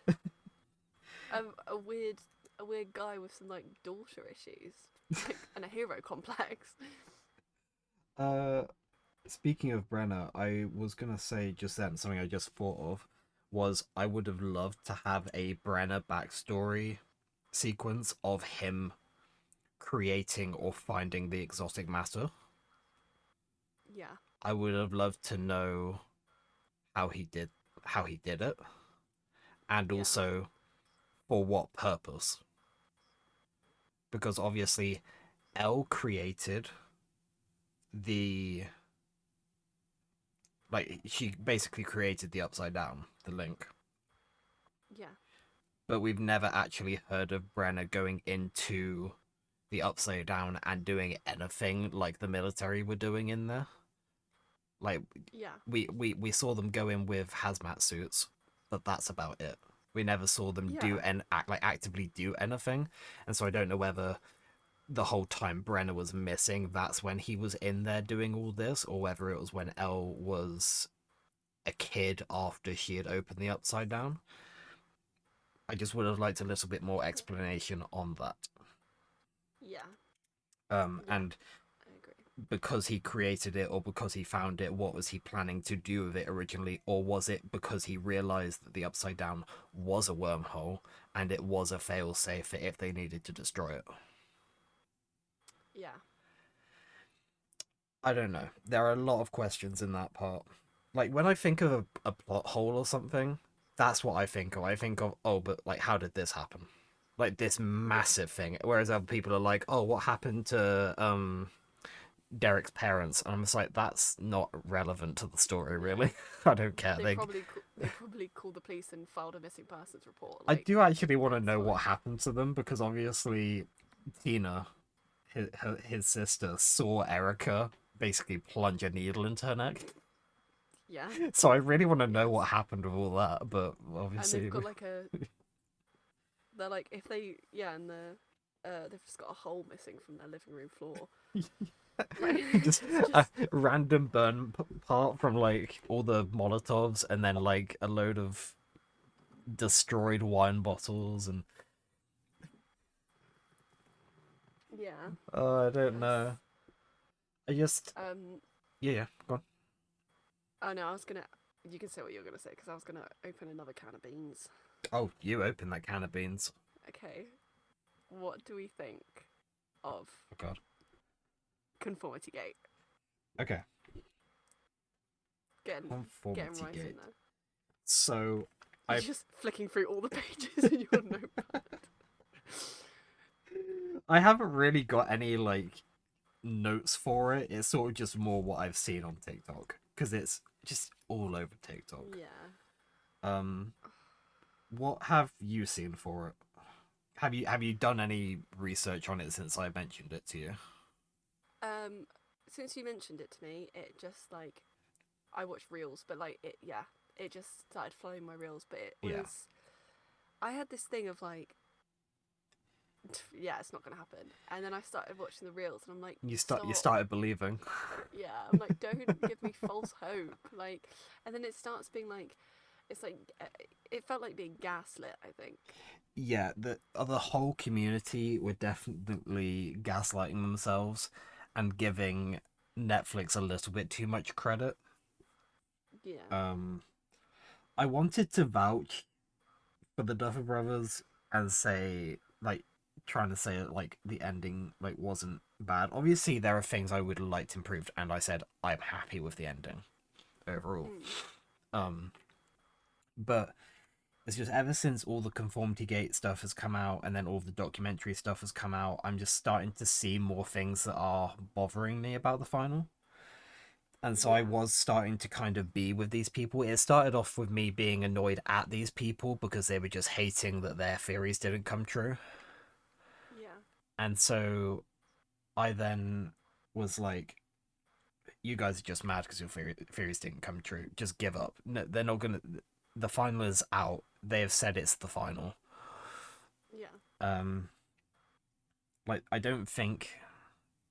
a weird guy with some like daughter issues, like and a hero complex. Uh, Speaking of Brenner, I was gonna say just then something I just thought of was I would have loved to have a Brenner backstory sequence of him creating or finding the exotic matter. Yeah, I would have loved to know how he did it, and yeah, also for what purpose. Because obviously, L created the like she basically created the upside down, the link. yeah, But we've never actually heard of Brenner going into the upside down and doing anything like the military were doing in there. Like yeah, we saw them go in with hazmat suits, but that's about it. We never saw them do yeah, and act like actively do anything, and so I don't know whether the whole time Brenner was missing, that's when he was in there doing all this, or whether it was when Elle was a kid after she had opened the upside down. I just would have liked a little bit more explanation on that. yeah, yeah. And I agree. because he created it or because he found it, what was he planning to do with it originally? Or was it because he realized that the Upside Down was a wormhole and it was a failsafe for if they needed to destroy it? Yeah, I don't know. There are a lot of questions in that part. Like when I think of a plot hole or something, that's what I think of. I think of, oh, but like, how did this happen? Like this yeah. massive thing. Whereas other people are like, oh, what happened to Derek's parents? And I'm just like, that's not relevant to the story, No, really. I don't care. they probably called the police and filed a missing persons report. I Like, do actually want to it's know what fine. happened to them because obviously Tina, his sister, saw Erica basically plunge a needle into her neck. Yeah. So I really want to know Yes. what happened with all that, but And they've obviously, got like a they're like if they yeah, and they've just got a hole missing from their living room floor. Like just it's a just random burn part from like all the Molotovs, and then like a load of destroyed wine bottles, and yeah. I don't Yes. know. I just Um yeah, go on. oh no, I was gonna you can say what you're gonna say because I was gonna open another can of beans. Oh, you open that can of beans. Okay. What do we think of Oh God. Conformity Gate. Okay, Getting conformity right in gate. there. So You're I just flicking through all the pages in your notepad. I haven't really got any like notes for it. It's sort of just more what I've seen on TikTok because it's just all over TikTok. Yeah. Um, what have you seen for it? Have you done any research on it since I mentioned it to you? Um, since you mentioned it to me, it just like I watch reels, but like it, yeah, it just started following my reels. But it Yeah, was, I had this thing of like, yeah, it's not gonna happen. And then I started watching the reels, and I'm like, you stop. started believing. Yeah, I'm like, don't give me false hope. Like, and then it starts being like, it's like, it felt like being gaslit. I think. Yeah, the whole community were definitely gaslighting themselves and giving Netflix a little bit too much credit. Yeah. Um, I wanted to vouch for the Duffer Brothers and say like trying to say like the ending like wasn't bad. Obviously, there are things I would have liked improved, and I said I'm happy with the ending overall. Mm. Um, but it's just ever since all the conformity gate stuff has come out and then all the documentary stuff has come out, I'm just starting to see more things that are bothering me about the final. And so I Yeah. was starting to kind of be with these people. It started off with me being annoyed at these people because they were just hating that their theories didn't come true. Yeah. And so I then was like, you guys are just mad because your theories didn't come true. Just give up. No, they're not going to. The final is out. They have said it's the final. Yeah. Um, like I don't think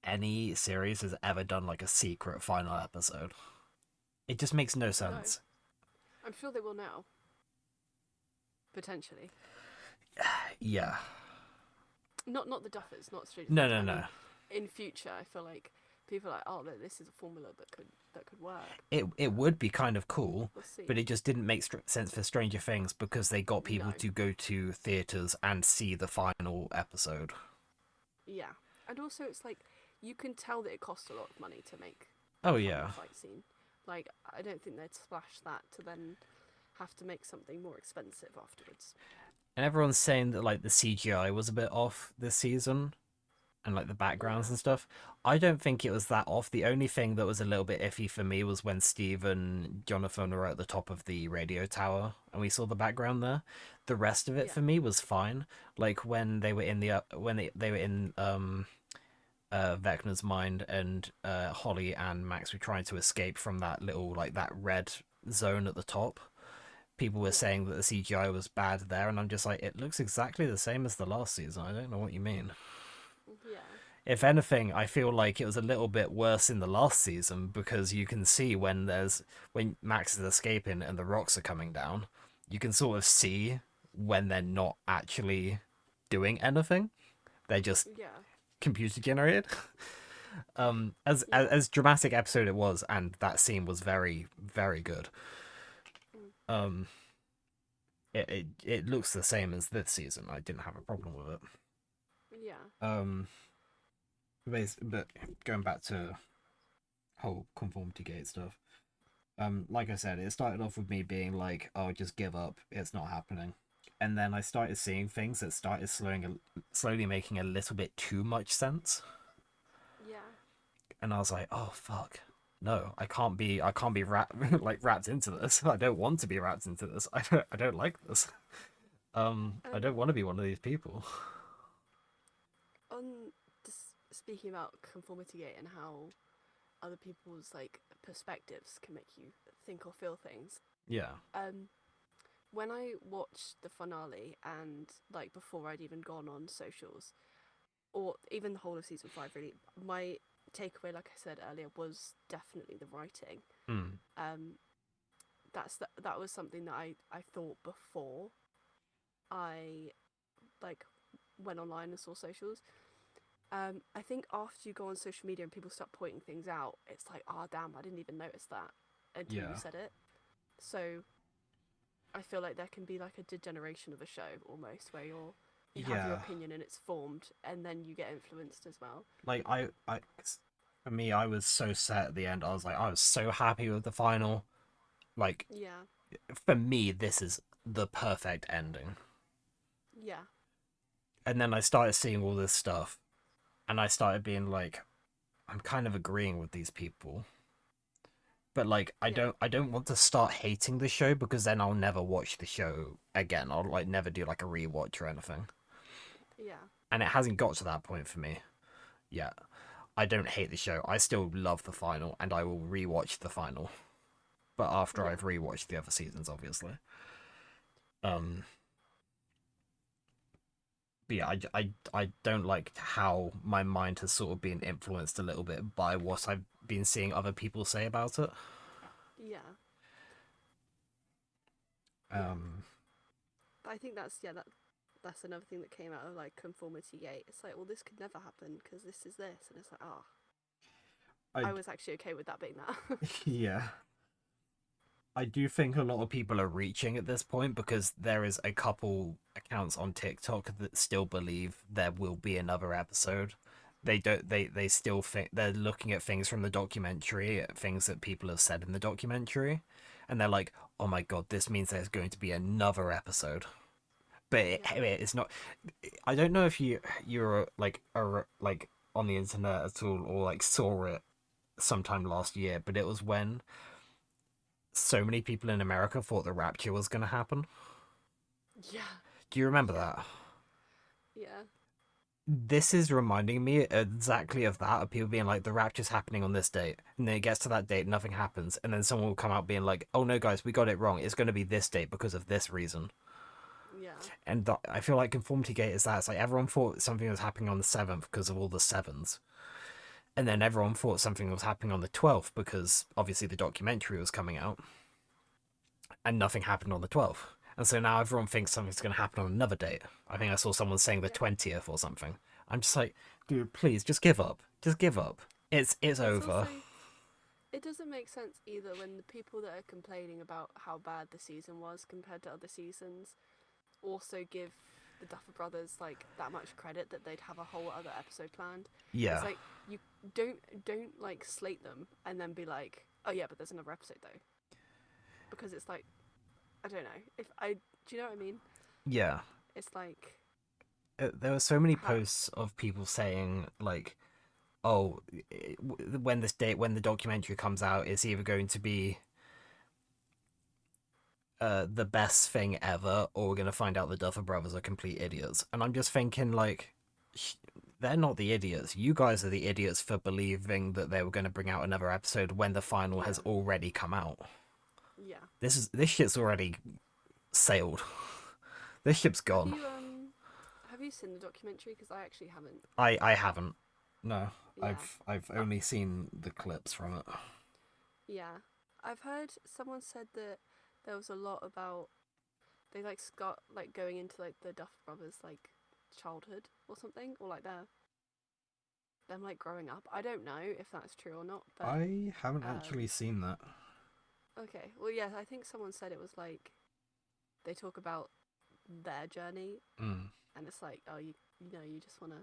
any series has ever done like a secret final episode. It just makes no No, sense. I'm sure they will now. Potentially. Yeah. Not the Duffers, not Stranger No, Things, no, but I mean, no. in future, I feel like people are like, oh, this is a formula that could work. It But would be kind of cool, we'll but see. it just didn't make sense for Stranger Things because they got No. people to go to theaters and see the final episode. Yeah, and also it's like you can tell that it cost a lot of money to make Oh that final yeah. fight scene. Like I don't think they'd splash that to then have to make something more expensive afterwards. And everyone's saying that like the CGI was a bit off this season and like the backgrounds Yeah. and stuff. I don't think it was that off. The only thing that was a little bit iffy for me was when Steve and Jonathan were at the top of the radio tower and we saw the background there. The rest of it Yeah. for me was fine. Like when they were in the when they were in Vecna's mind and Holly and Max were trying to escape from that little like that red zone at the top. People were Yeah. saying that the CGI was bad there, and I'm just like, it looks exactly the same as the last season. I don't know what you mean. Yeah. If anything, I feel like it was a little bit worse in the last season because you can see when Max is escaping and the rocks are coming down, you can sort of see when they're not actually doing anything. They're just Yeah. computer generated. Yeah. As dramatic episode it was, and that scene was very very good. Mm. Um, it looks the same as this season. I didn't have a problem with it. Yeah. Um, but going back to whole conformity gate stuff. Like I said, it started off with me being like, "Oh, just give up. It's not happening." And then I started seeing things that started slowly making a little bit too much sense. Yeah. And I was like, "Oh fuck, no, I can't be wrapped into this. I don't want to be wrapped into this. I don't like this. I don't want to be one of these people." On speaking about conformity gate and how other people's like perspectives can make you think or feel things. Yeah, Um, when I watched the finale and like before I'd even gone on socials or even the whole of season 5 really, my takeaway, like I said earlier, was definitely the writing. mm. Um, that was something that I thought before I like went online and saw socials. I think after you go on social media and people start pointing things out, it's like, oh damn, I didn't even notice that until you Yeah, said it. So I feel like there can be like a degeneration of a show almost, where you have your yeah. opinion and it's formed, and then you get influenced as well. Like For me, I was so set at the end. I was so happy with the final. Like, Yeah, for me, this is the perfect ending. yeah, And then I started seeing all this stuff, and I started being like, I'm kind of agreeing with these people. But like, yeah, I don't want to start hating the show because then I'll never watch the show again. I'll like never do like a rewatch or anything. yeah, And it hasn't got to that point for me yet. I don't hate the show. I still love the final, and I will rewatch the final. But after yeah, I've rewatched the other seasons, obviously. Um, but yeah, I don't like how my mind has sort of been influenced a little bit by what I've been seeing other people say about it. yeah, yeah. Um, But I think that's that's another thing that came out of like conformity gate. It's like, well, this could never happen because this is this, and it's like, ah, I I was actually okay with that being that. yeah, I do think a lot of people are reaching at this point because there is a couple accounts on TikTok that still believe there will be another episode. They don't they still think they're looking at things from the documentary, at things that people have said in the documentary, and they're like, "Oh my god, this means there's going to be another episode." But Yeah, it's not. I don't know if you're like like on the internet at all or like saw it sometime last year, but it was when so many people in America thought the rapture was going to happen. yeah, Do you remember yeah, that? yeah, This is reminding me exactly of that, of people being like, the rapture's happening on this date. And then it gets to that date, nothing happens. And then someone will come out being like, oh no, guys, we got it wrong. It's going to be this date because of this reason. yeah, And I feel like Conformity Gate is that. It's like everyone thought something was happening on the 7th because of all the sevens. And then everyone thought something was happening on the 12th because obviously the documentary was coming out. And nothing happened on the 12th. And so now everyone thinks something's going to happen on another date. I think I saw someone saying the yeah. 20th or something. I'm just like, dude, please, just give up. Just give up. It's It's over. also it doesn't make sense either when the people that are complaining about how bad the season was compared to other seasons also give the Duffer Brothers like that much credit that they'd have a whole other episode planned. It's Yeah. like you don't like slate them and then be like, oh yeah, but there's another episode though, because it's like I don't know if I do you know what I mean? Yeah. It's like There were so many how posts of people saying, like, oh, when this date, when the documentary comes out, it's either going to be the best thing ever, or we're going to find out the Duffer Brothers are complete idiots. And I'm just thinking, like, they're not the idiots. You guys are the idiots for believing that they were going to bring out another episode when the final has yeah already come out. yeah. This shit's already sailed. This ship's Have gone. you have you seen the documentary? Because I actually haven't. I haven't. No, Yeah. I've Uh, only seen the clips from it. yeah. I've heard someone said that there was a lot about they like got like going into like the Duff brothers like childhood or something or like their them like growing up. I don't know if that's true or not, but I haven't actually um seen that. okay. Well, yeah, I think someone said it was like they talk about their journey Mm. and it's like oh you know you just want to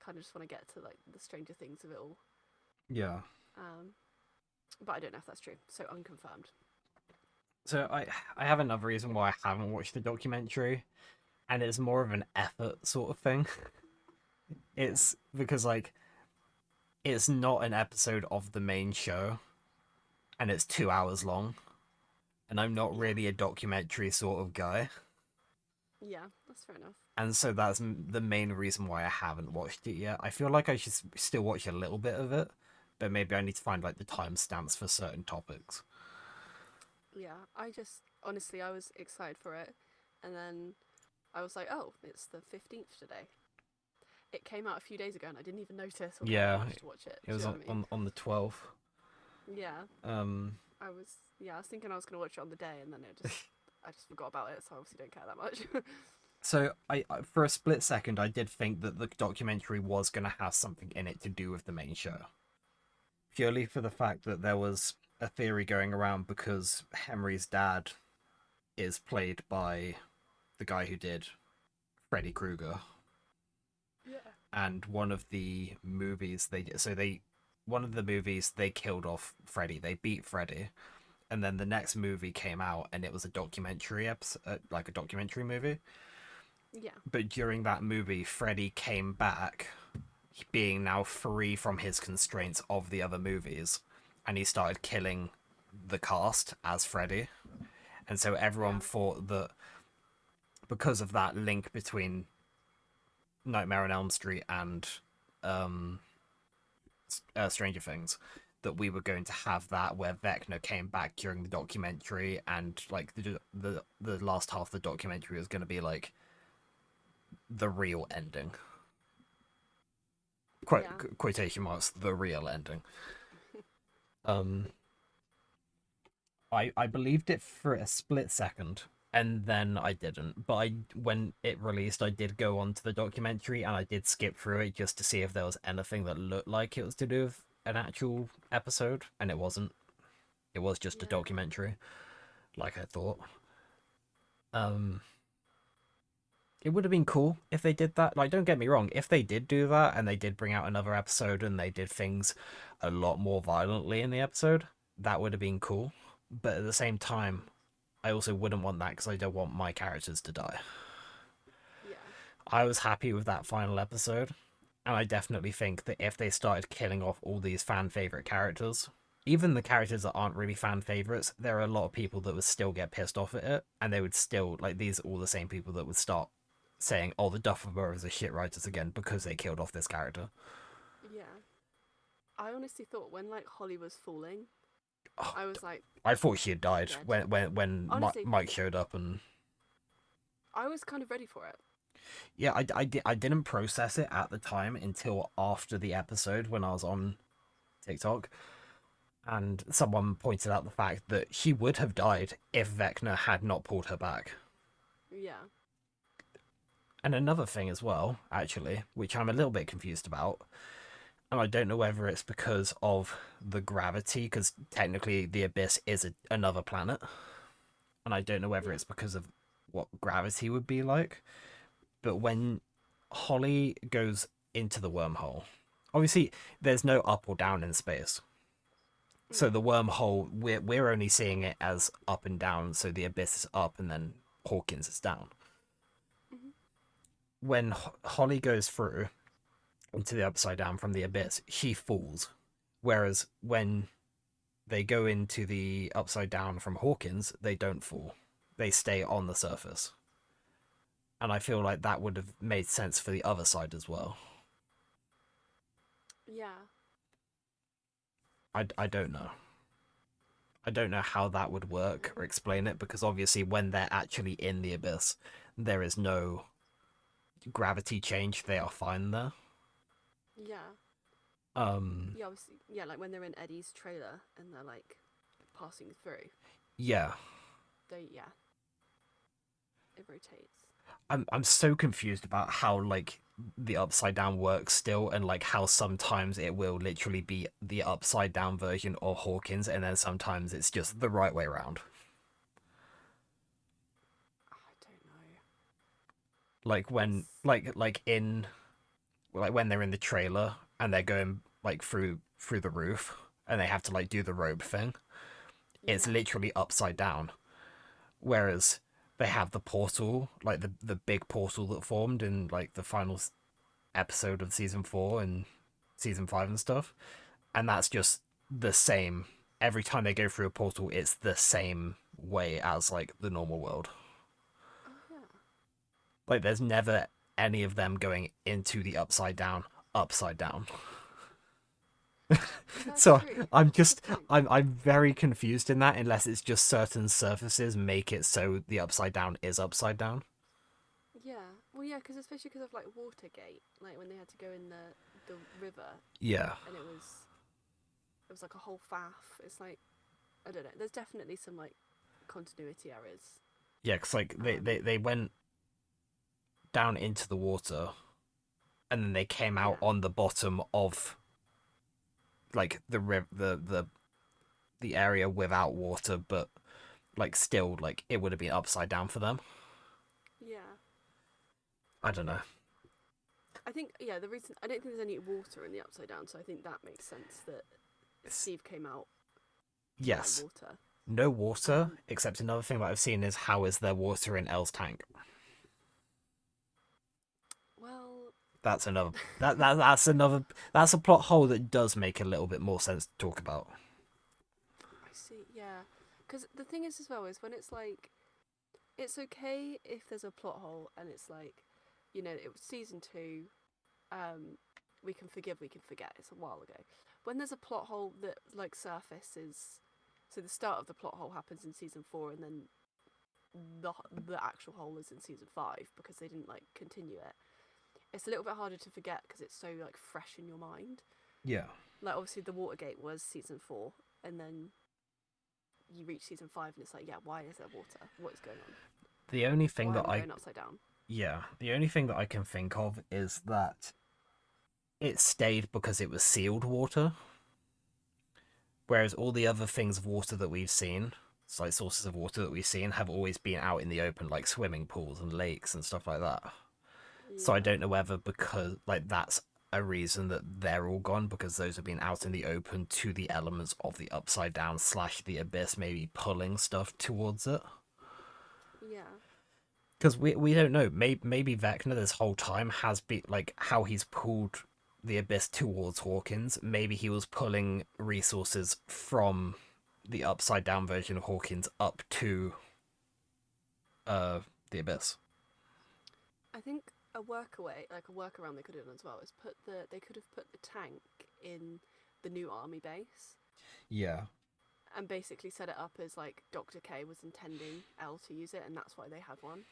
kind of just want to get to like the stranger things of it all. Yeah. Um but I don't know if that's true. So unconfirmed. So I have another reason why I haven't watched the documentary, and it's more of an effort sort of thing. Yeah. It's because like it's not an episode of the main show, and it's 2 hours long, and I'm not Yeah. really a documentary sort of guy, Yeah, that's fair enough. and so that's the main reason why I haven't watched it yet. I feel like I should still watch a little bit of it, but maybe I need to find like the timestamps for certain topics. Yeah, I just honestly I was excited for it, and then I was like, oh, it's the 15th today. It came out a few days ago, and I didn't even notice or care that Yeah, much to watch it. it Do was you know what I mean? on the 12th. Yeah, Um, I was. Yeah, I was thinking I was gonna watch it on the day, and then I just forgot about it. So I obviously don't care that much. so for a split second I did think that the documentary was going to have something in it to do with the main show, purely for the fact that there was a theory going around because Henry's dad is played by the guy who did Freddy Krueger, yeah. and one of the movies they one of the movies they killed off Freddy. They beat Freddy, and then the next movie came out, and it was a documentary episode, like a documentary movie. Yeah. But during that movie, Freddy came back, being now free from his constraints of the other movies, and he started killing the cast as Freddy. And so everyone Yeah. thought that because of that link between Nightmare on Elm Street and um, Stranger Things, that we were going to have that where Vecna came back during the documentary, and like the last half of the documentary was going to be like the real ending. Yeah. Quotation marks, the real ending. Um, I believed it for a split second, and then I didn't. But when it released, I did go on to the documentary and I did skip through it just to see if there was anything that looked like it was to do with an actual episode, and it wasn't. It was just a Yeah. documentary, like I thought. Um, it would have been cool if they did that. Like, don't get me wrong, if they did do that and they did bring out another episode and they did things a lot more violently in the episode, that would have been cool. But at the same time, I also wouldn't want that because I don't want my characters to die. Yeah. I was happy with that final episode, and I definitely think that if they started killing off all these fan favorite characters, even the characters that aren't really fan favorites, there are a lot of people that would still get pissed off at it, and they would still like these are all the same people that would start saying, "Oh, the Duffer Brothers are shit writers again because they killed off this character." Yeah. I honestly thought when like Holly was falling, Oh, I was like, I thought she had she's died dead. when Honestly, Mike showed up, and I was kind of ready for it. yeah, I didn't process it at the time until after the episode when I was on TikTok, and someone pointed out the fact that she would have died if Vecna had not pulled her back. Yeah. And another thing as well, actually, which I'm a little bit confused about, and I don't know whether it's because of the gravity, because technically the Abyss is another planet, and I don't know whether Yeah. it's because of what gravity would be like, but when Holly goes into the wormhole, obviously there's no up or down in space. So Mm. the wormhole, we're only seeing it as up and down. So the Abyss is up, and then Hawkins is down. Hmm. When Holly goes through into the upside down from the Abyss, she falls. Whereas when they go into the upside down from Hawkins, they don't fall. They stay on the surface. And I feel like that would have made sense for the other side as well. Yeah. I don't know. I don't know how that would work or explain it because obviously when they're actually in the abyss, there is no gravity change. They are fine there. Yeah. Um, Yeah. Obviously, yeah. Like when they're in Eddie's trailer and they're like passing through, yeah, they yeah, it rotates. I'm so confused about how like the upside down works still, and like how sometimes it will literally be the upside down version of Hawkins, and then sometimes it's just the right way around. I don't know. Like when It's like when they're in the trailer and they're going like through the roof and they have to like do the rope thing. It's yeah. literally upside down. Whereas they have the portal, like the big portal that formed in like the final episode of season 4 and season 5 and stuff, and that's just the same every time they go through a portal. It's the same way as like the normal world. Oh yeah. Like there's never any of them going into the upside down. That's So true. I'm That's a good just point. I'm very confused in that unless it's just certain surfaces make it so the upside down is upside down. Yeah. Well, yeah, because especially because of like Watergate, like when they had to go in the river Yeah. and it was like a whole faff. It's like I don't know. There's definitely some like continuity errors. Yeah, cuz like Um. they went down into the water and then they came out Yeah. on the bottom of like the area without water, but like still like it would have been upside down for them. Yeah. I don't know. I think the reason I don't think there's any water in the Upside Down, so I think that makes sense that Steve came out without Yes, water. no water. Um, Except another thing that I've seen is how is there water in Elle's tank? well, That's another. That's another. That's a plot hole that does make a little bit more sense to talk about. I see. Yeah, because the thing is as well is when it's like it's okay if there's a plot hole and it's like, it was season two. Um, we can forgive, we can forget. It's a while ago. When there's a plot hole that like surfaces, so the start of the plot hole happens in season four, and then the the actual hole is in season five because they didn't like continue it. It's a little bit harder to forget because it's so like fresh in your mind. Yeah. Like obviously the Watergate was season four, and then you reach season five, and it's like, yeah, why is there water? What is going on? The only thing Why are that we I going upside down? yeah, the only thing that I can think of is that it stayed because it was sealed water, whereas all the other things of water that we've seen, so like sources of water that we've seen, have always been out in the open, like swimming pools and lakes and stuff like that. So I Yeah, don't know whether because like that's a reason that they're all gone because those have been out in the open to the elements of the upside down slash the abyss, maybe pulling stuff towards it. yeah, Because we don't know. Maybe Vecna this whole time has been like how he's pulled the abyss towards Hawkins. Maybe he was pulling resources from the upside down version of Hawkins up to uh the abyss. I think a workaway, like a workaround they could have done as well, is they could have put the tank in the new army base Yeah. and basically set it up as like Dr. K was intending Elle to use it, and that's why they had one.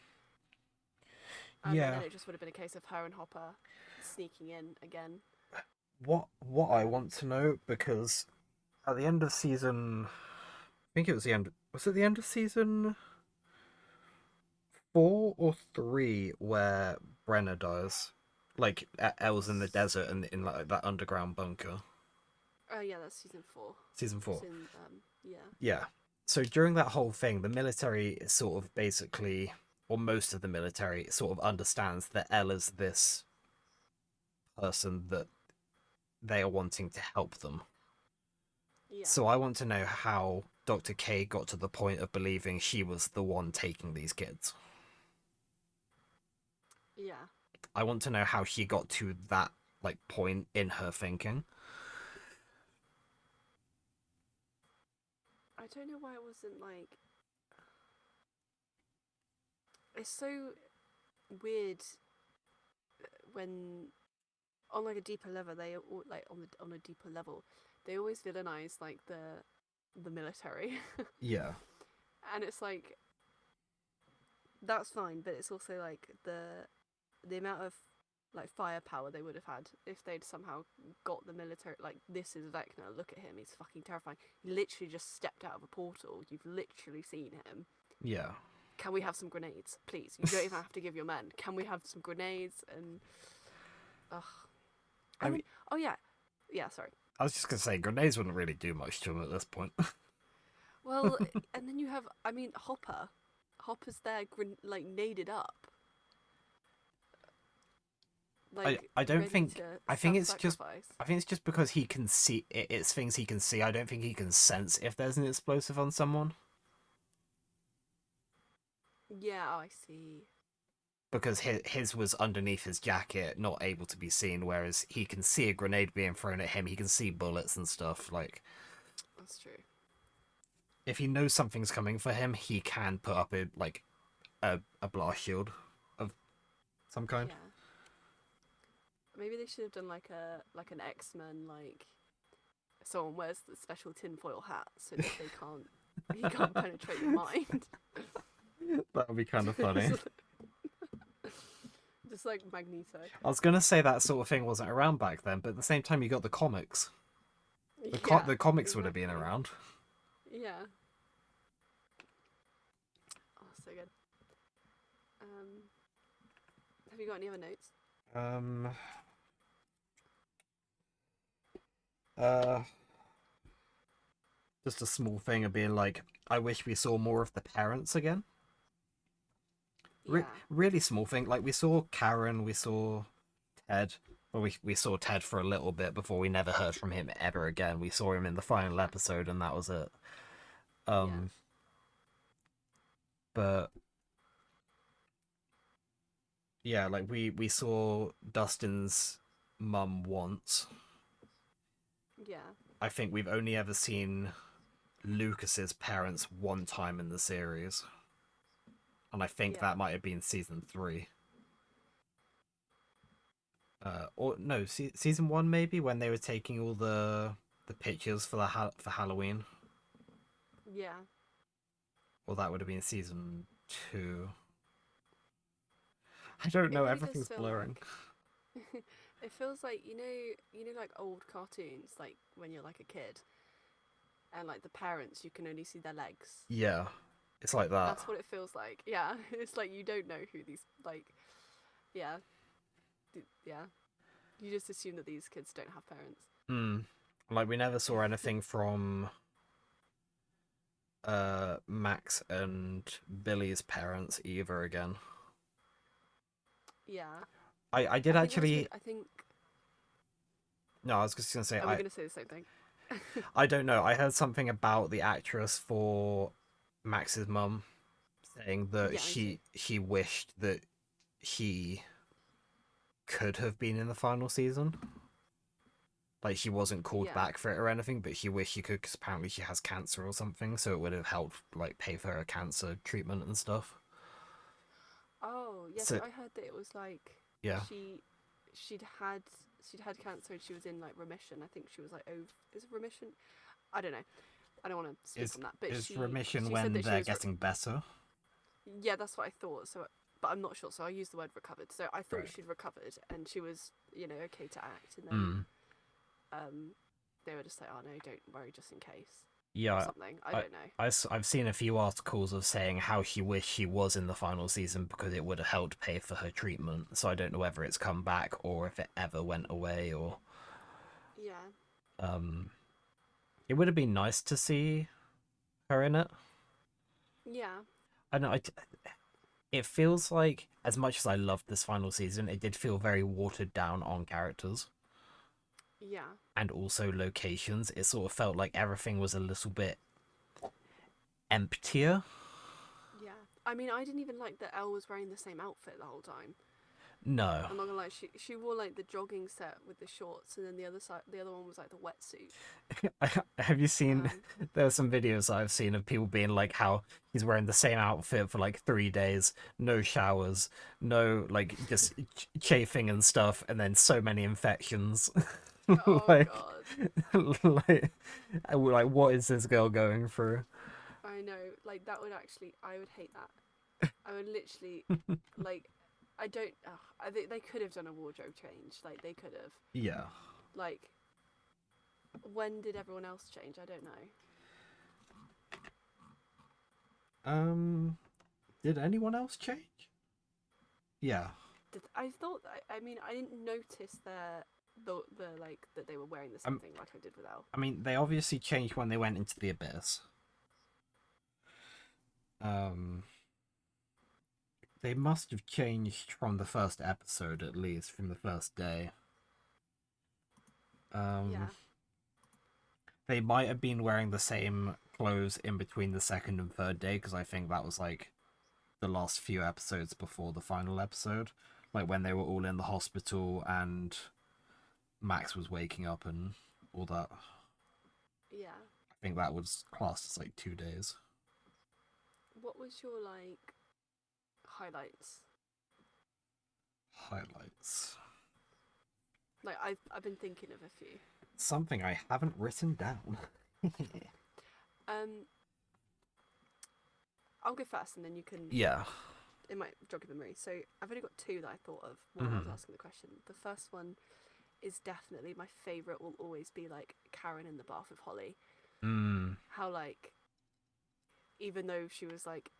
And Yeah. then it just would have been a case of her and Hopper sneaking in again. What I want to know because at the end of season, I think it was the end. Was it the end of season 4 or 3 where Brenner dies? Like Elle's in the desert and in like that underground bunker. Oh yeah, that's season four. Season It's 4. in yeah, Yeah. So during that whole thing, the military sort of basically, or most of the military, sort of understands that Elle is this person that they are wanting to help them. yeah, So I want to know how Dr. K got to the point of believing she was the one taking these kids. yeah. I want to know how she got to that like point in her thinking. I don't know why it wasn't like. It's so weird when on like a deeper level like on a deeper level they always villainize like the military. Yeah. And it's like that's fine, but it's also like the amount of like firepower they would have had if they'd somehow got the military. Like, this is Vecna, look at him, he's fucking terrifying, he literally just stepped out of a portal, you've literally seen him. Yeah. Can we have some grenades, please? You don't even have to give your men. Can we have some grenades? And ugh. I And mean, then, oh yeah, yeah. Sorry. I was just gonna say grenades wouldn't really do much to him at this point. Well, and then you have, I mean, Hopper. Hopper's there, like naded up, like I don't ready think to I think it's just self-sacrifice. I think it's just because he can see it's things he can see. I don't think he can sense if there's an explosive on someone Yeah, oh, I see. because his was underneath his jacket, not able to be seen. Whereas he can see a grenade being thrown at him. He can see bullets and stuff. Like That's true. if he knows something's coming for him, he can put up a blast shield of some kind. Yeah. Maybe they should have done like an X-Men, like someone wears the special tinfoil hat so that he can't penetrate your mind. That would be kind of funny. Just like Magneto. I was gonna say that sort of thing wasn't around back then, but at the same time, you got the comics. Yeah, The comics would have been exactly. around. Yeah. Oh, so good. Um, have you got any other notes? Um. Uh. Just a small thing of being like, I wish we saw more of the parents again. Yeah. Really small thing. Like we saw Karen, we saw Ted. Well, we saw Ted for a little bit before we never heard from him ever again. We saw him in the final episode, and that was it. Yeah. Um, but yeah, like we saw Dustin's mum once. Yeah. I think we've only ever seen Lucas's parents one time in the series, and I think Yeah. that might have been season 3. Or no, season 1 maybe, when they were taking all the pictures for for Halloween, Yeah. or that would have been season 2. I don't It know. really does Everything's feel blurring. like it feels like like old cartoons, like when you're like a kid, and like the parents, you can only see their legs. Yeah, it's like that. That's what it feels like. Yeah, it's like you don't know who these like. Yeah, yeah. You just assume that these kids don't have parents. Hmm. Like we never saw anything from Max and Billy's parents either again. Yeah, I did I think that's really. actually. I think. No, I was just gonna say Are we gonna say the same thing? I don't know. I heard something about the actress for Max's mum saying that Yeah, me too. she wished that he could have been in the final season. Like she wasn't called Yeah. back for it or anything, but she wished she could because apparently she has cancer or something, so it would have helped like pay for her cancer treatment and stuff. Oh, yeah. See, So I heard that it was like yeah, she, she'd had she'd had cancer and she was in like remission. I think she was like over. Is it remission? I don't know. I don't want to speak is on that, but is remission she said when that she they're was. getting better? Yeah, that's what I thought. So, but I'm not sure. So I used the word recovered. So I thought Right. she'd recovered and she was, okay to act. And then, Mm. um, they were just like, "Oh no, don't worry, just in case," or Yeah, something. I don't know. I've seen a few articles of saying how she wished she was in the final season because it would have helped pay for her treatment. So I don't know whether it's come back or if it ever went away or Yeah. um. It would have been nice to see her in it. Yeah. I know. It feels like as much as I loved this final season, it did feel very watered down on characters Yeah. and also locations. It sort of felt like everything was a little bit emptier. Yeah. I mean, I didn't even like that Elle was wearing the same outfit the whole time. No. I'm not gonna lie, she wore like the jogging set with the shorts, and then the other one was like the wetsuit. Have you seen? Um, There are some videos I've seen of people being like how he's wearing the same outfit for like 3 days, no showers, no like just chafing and stuff, and then so many infections. oh like, god, like, what is this girl going through? I know. Like that would actually, I would hate that. I would literally, like, I don't. I think they could have done a wardrobe change. Like they could have. Yeah. Like, when did everyone else change? I don't know. Um. Did anyone else change? Yeah. I thought. I mean, I didn't notice the like that they were wearing the same Um. thing like I did with Elle. I mean, they obviously changed when they went into the abyss. Um. They must have changed from the first episode, at least from the first day. Um. Yeah. They might have been wearing the same clothes in between the second and third day because I think that was like the last few episodes before the final episode, like when they were all in the hospital and Max was waking up and all that. Yeah. I think that was classed as like 2 days. What was your like highlights? Highlights. Like I've been thinking of a few. Something I haven't written down. Um, I'll go first, and then you can. Yeah. It might jog your memory. So I've only got two that I thought of while I was asking the question. The first one is definitely my favorite. Will always be like Karen in the bath with Holly. Mm. How like, even though she was like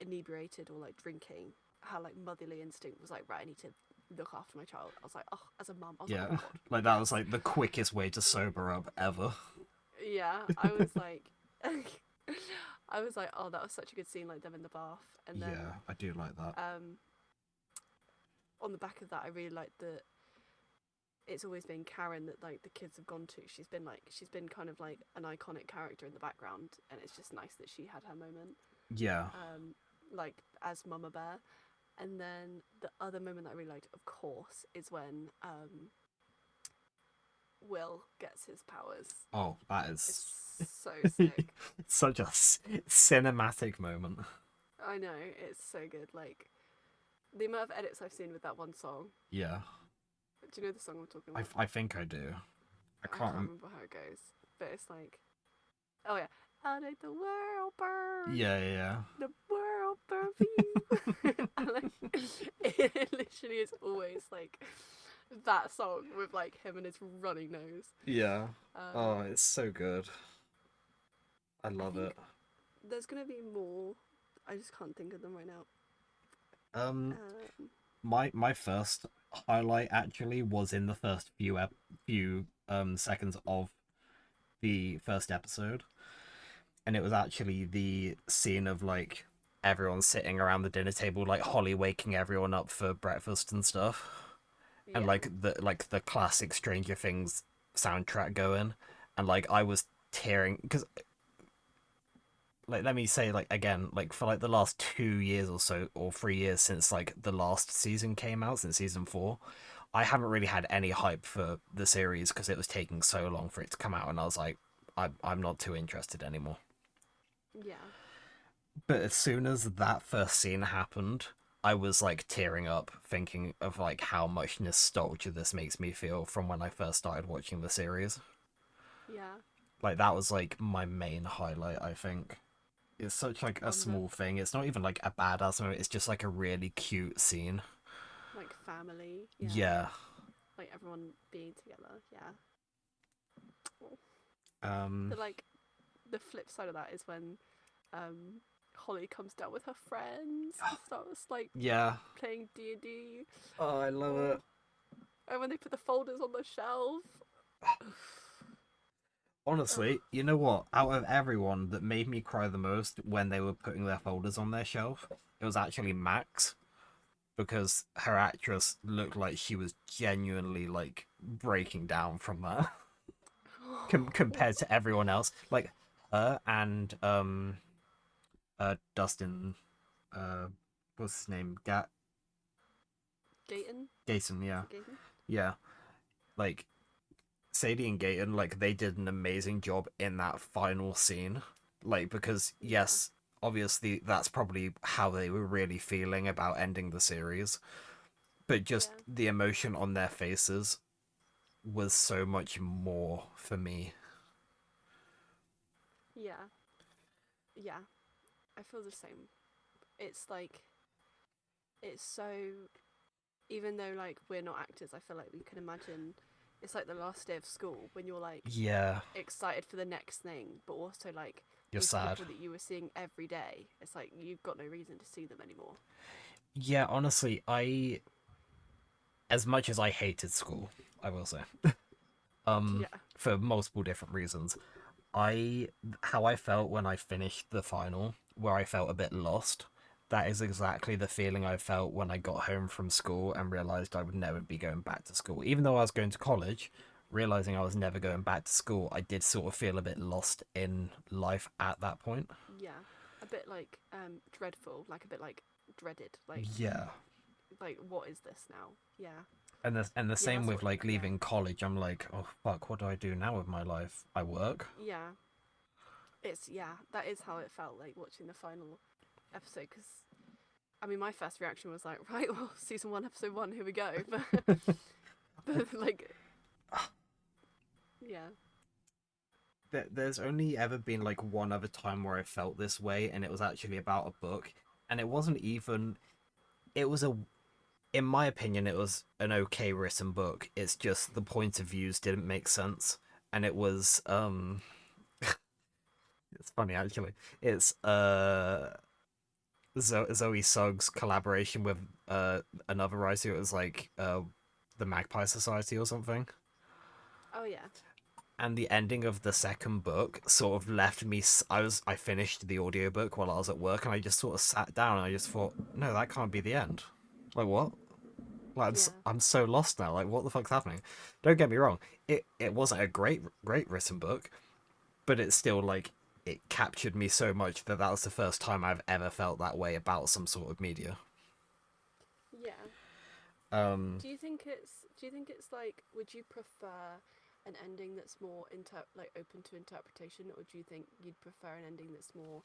inebriated or like drinking, how like motherly instinct was like, right, I need to look after my child. I was like, oh, as a mum, I was like, Yeah. oh my god. Like that was like the quickest way to sober up ever. Yeah, I was like, I was like, oh, that was such a good scene, like them in the bath, and then Yeah, I do like that. on the back of that, I really liked that it's always been Karen that like the kids have gone to. She's been kind of like an iconic character in the background, and it's just nice that she had her moment, Yeah. like as Mama Bear. And then the other moment that I really liked, of course, is when Will gets his powers. Oh, that is It's so sick. such a cinematic moment. I know, it's so good. Like the amount of edits I've seen with that one song. Yeah. Do you know the song I'm talking about? I think I do. I I can't can't remember how it goes, but it's like, oh yeah, I'll make the world burn, Yeah, yeah. the world burn for you. And, like, it literally is always like that song with like him and his running nose. Yeah. Oh, Um, it's so good. I I love it. think there's gonna be more. I just can't think of them right now. Um, Um, my first highlight actually was in the first few seconds of the first episode, and it was actually the scene of like everyone sitting around the dinner table, like Holly waking everyone up for breakfast and stuff, and yeah, like the classic Stranger Things soundtrack going, and like I was tearing because like let me say like again like for like the last 2 years or so or 3 years since like the last season came out since season 4, I haven't really had any hype for the series because it was taking so long for it to come out, and I was like, I'm not too interested anymore. yeah, But as soon as that first scene happened, I was like tearing up thinking of like how much nostalgia this makes me feel from when I first started watching the series. yeah. Like that was like my main highlight, I think. It's such like a On the small thing. It's not even like a badass moment. It's just like a really cute scene. like family, yeah, Yeah. like everyone being together, yeah. Um. But like the flip side of that is when Holly comes down with her friends and starts like Yeah. playing D&D. Oh, I love Oh, it. and when they put the folders on the shelf. Oh, Honestly, you know what? Out of everyone that made me cry the most when they were putting their folders on their shelf, it was actually Max because her actress looked like she was genuinely like breaking down from that compared to everyone else. Like her and Dustin what's his name? Gayton? Gason, Is yeah. it Gayton? Yeah. Like Sadie and Gayton, like they did an amazing job in that final scene. Like because Yeah, yes, obviously that's probably how they were really feeling about ending the series, but just yeah, the emotion on their faces was so much more for me. yeah, yeah. I feel the same. It's like, it's so. Even though, like, we're not actors, I feel like we can imagine it's like the last day of school when you're like Yeah, excited for the next thing, but also like you're these sad. people that you were seeing every day. It's like you've got no reason to see them anymore. Yeah, honestly, I as much as I hated school, I will say, Yeah, for multiple different reasons. I how I felt when I finished the final, where I felt a bit lost. That is exactly the feeling I felt when I got home from school and realized I would never be going back to school. Even though I was going to college, realizing I was never going back to school, I did sort of feel a bit lost in life at that point. yeah. A bit like dreadful, like a bit like dreaded, Yeah. like what is this now? Yeah, And the yeah. same That's with what. like Yeah, leaving college. I'm like, oh fuck, what do I do now with my life? I work. yeah. It's yeah. That is how it felt like watching the final episode. Because I mean, my first reaction was like, right, well, season one, episode one, here we go. But like, yeah, There's only ever been like one other time where I felt this way, and it was actually about a book, and it wasn't even. It was a, in my opinion, it was an okay written book. It's just the point of views didn't make sense, and it was It's funny actually. It's Zoe Suggs collaboration with another writer. It was like the Magpie Society or something. oh yeah, And the ending of the second book sort of left me. I finished the audiobook while I was at work, and I just sort of sat down and I just thought, no, that can't be the end. Like what? Like Yeah. I'm so lost now. Like what the fuck's happening? Don't get me wrong. It wasn't a great written book, but it's still like it captured me so much that was the first time I've ever felt that way about some sort of media. Yeah. Um, Do you think it's like, would you prefer an ending that's more like open to interpretation, or do you think you'd prefer an ending that's more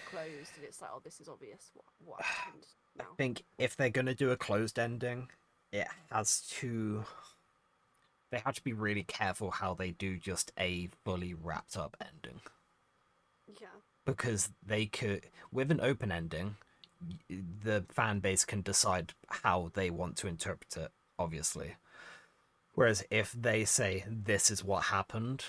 closed and it's like, oh, this is obvious what happened I now? think if they're gonna do a closed ending, it has to. They have to be really careful how they do just a fully wrapped up ending, Yeah. because they could, with an open ending, the fan base can decide how they want to interpret it, obviously. Whereas if they say this is what happened,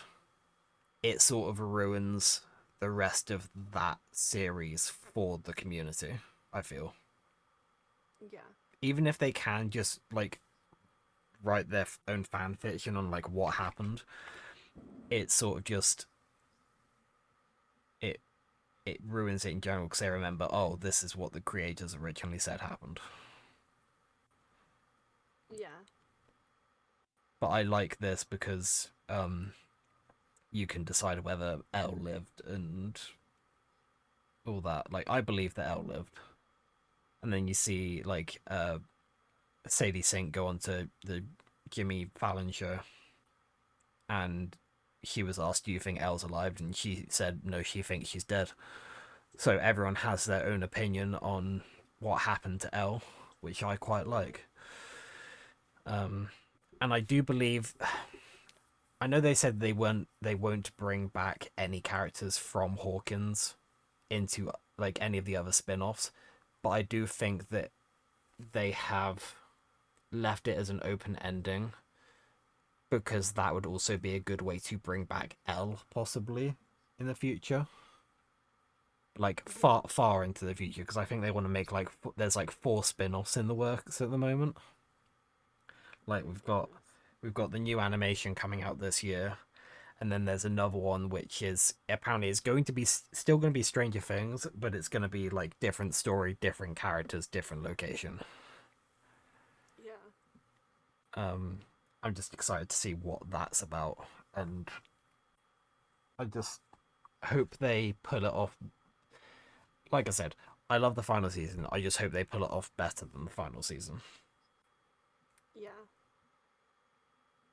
it sort of ruins the rest of that series for the community, I feel. Yeah. Even if they can just like write their own fan fiction on like what happened, it sort of just it it ruins it in general because they remember, oh, this is what the creators originally said happened. Yeah. But I like this because you can decide whether Elle lived and all that. Like I believe that Elle lived, and then you see like Sadie Sink go on to the Jimmy Fallon show, and she was asked, "Do you think Elle's alive?" And she said, "No, she thinks she's dead." So everyone has their own opinion on what happened to Elle, which I quite Right. like. And I do believe. I know they said they won't bring back any characters from Hawkins into like any of the other spin-offs, but I do think that they have left it as an open ending because that would also be a good way to bring back Elle possibly in the future, like Yeah. far into the future, because I think they want to make like there's like 4 spin-offs in the works at the moment. Like Oh goodness. we've got the new animation coming out this year, and then there's another one which is apparently is going to be still going to be Stranger Things, but it's going to be like different story, different characters, different location. Yeah. um I'm just excited to see what that's about, and I just hope they pull it off. Like I said, I love the final season. I just hope they pull it off better than the final season. Yeah.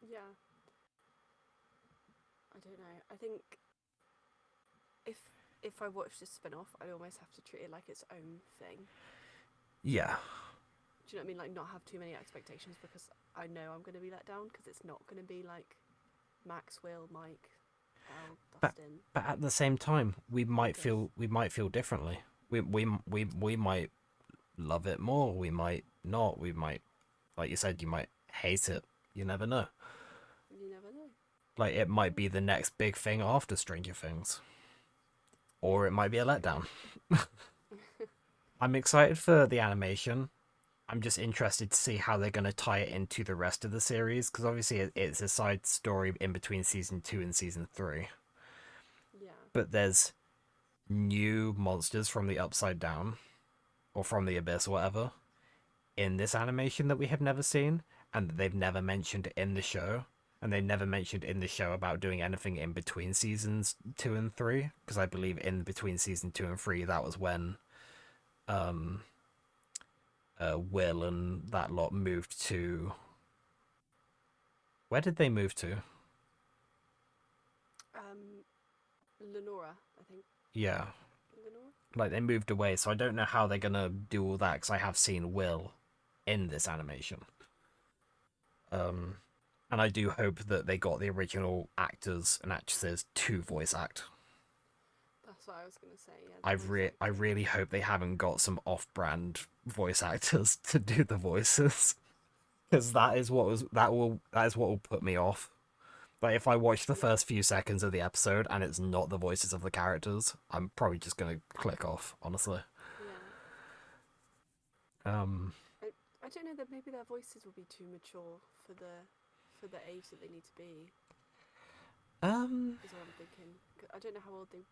Yeah. I don't know. I think if if I watch this spin-off, I'd almost have to treat it like its own thing. Yeah, Do you know what I mean? Like, not have too many expectations, because I know I'm going to be let down, because it's not going to be like Max, Will, Mike, Elle, but Dustin, at the same time, Marcus. we might feel differently. We might love it more. We might not. We might, like you said, you might hate it. You never know. You never know. Like it might be the next big thing after Stranger Things, or it might be a True. letdown. I'm excited for the animation. I'm just interested to see how they're going to tie it into the rest of the series, because obviously it's a side story in between season 2 and season 3. Yeah. But there's new monsters from the Upside Down or from the Abyss or whatever in this animation that we have never seen, and that they've never mentioned in the show. And they never mentioned in the show about doing anything in between seasons 2 and 3, because I believe in between season 2 and 3 that was when um Will and that lot moved to. Where did they move to? Um, Lenora, I think. Yeah, Lenora? like they moved away, so I don't know how they're gonna do all that because I have seen Will in this animation. Um, and I do hope that they got the original actors and actresses to voice act. That's what I was going to say. Yeah, they're most I likely. really hope they haven't got some off-brand voice actors to do the voices, because that is what will put me off. Like if I watch the Yeah. first few seconds of the episode and it's not the voices of the characters, I'm probably just gonna click off, honestly. Yeah. Um, I, I don't know, that maybe their voices will be too mature for the age that they need to be, um, is all I'm thinking. I don't know how old they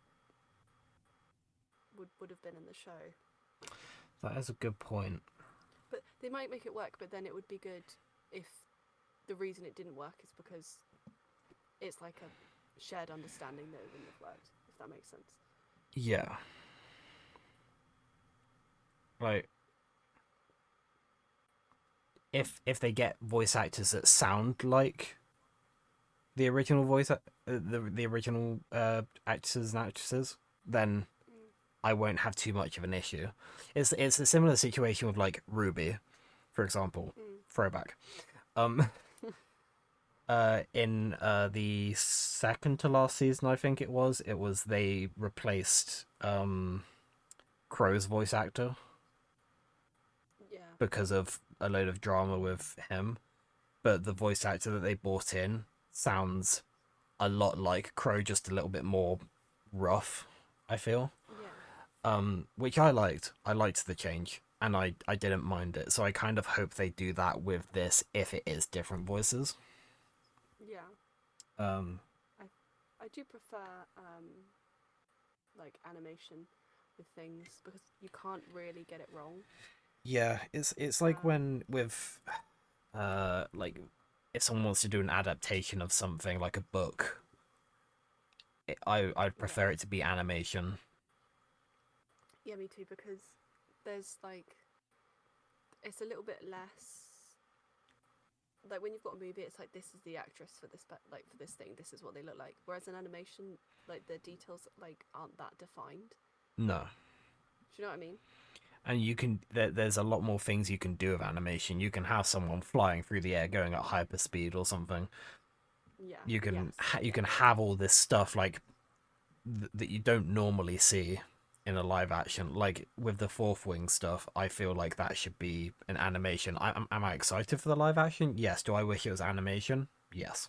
would have been in the show. that is a good point. But they might make it work, but then it would be good if the reason it didn't work is because it's like a shared understanding that it wouldn't have worked, if that makes sense. Yeah. Like if they get voice actors that sound like the original the original actors and actresses, then Mm. I won't have too much of an issue. It's a similar situation with like Ruby, for example, throwback. Um, in the second to last season, I think it was they replaced Crow's voice actor Yeah. because of a load of drama with him, but the voice actor that they brought in sounds a lot like Crow, just a little bit more rough, I feel. Yeah. Which I liked. I liked the change, and I didn't mind it. So I kind of hope they do that with this if it is different voices. Yeah. Um, I I do prefer like animation with things because you can't really get it wrong. yeah, it's like Um, when with like if someone wants to do an adaptation of something like a book, I'd yeah. prefer it to be animation. Yeah, me too, because there's like it's a little bit less like when you've got a movie, it's like this is the actress for this, like for this thing, this is what they look like. Whereas in animation, like the details like aren't that defined. No. Do you know what I mean? And there's a lot more things you can do with animation. You can have someone flying through the air going at hyperspeed or something. Yeah. Yes. You Yeah. can Yeah. have all this stuff like that you don't normally see in a live action. Like with the Fourth Wing stuff, I feel like that should be an animation. Am I excited for the live action? Yes. Do I wish it was animation? Yes.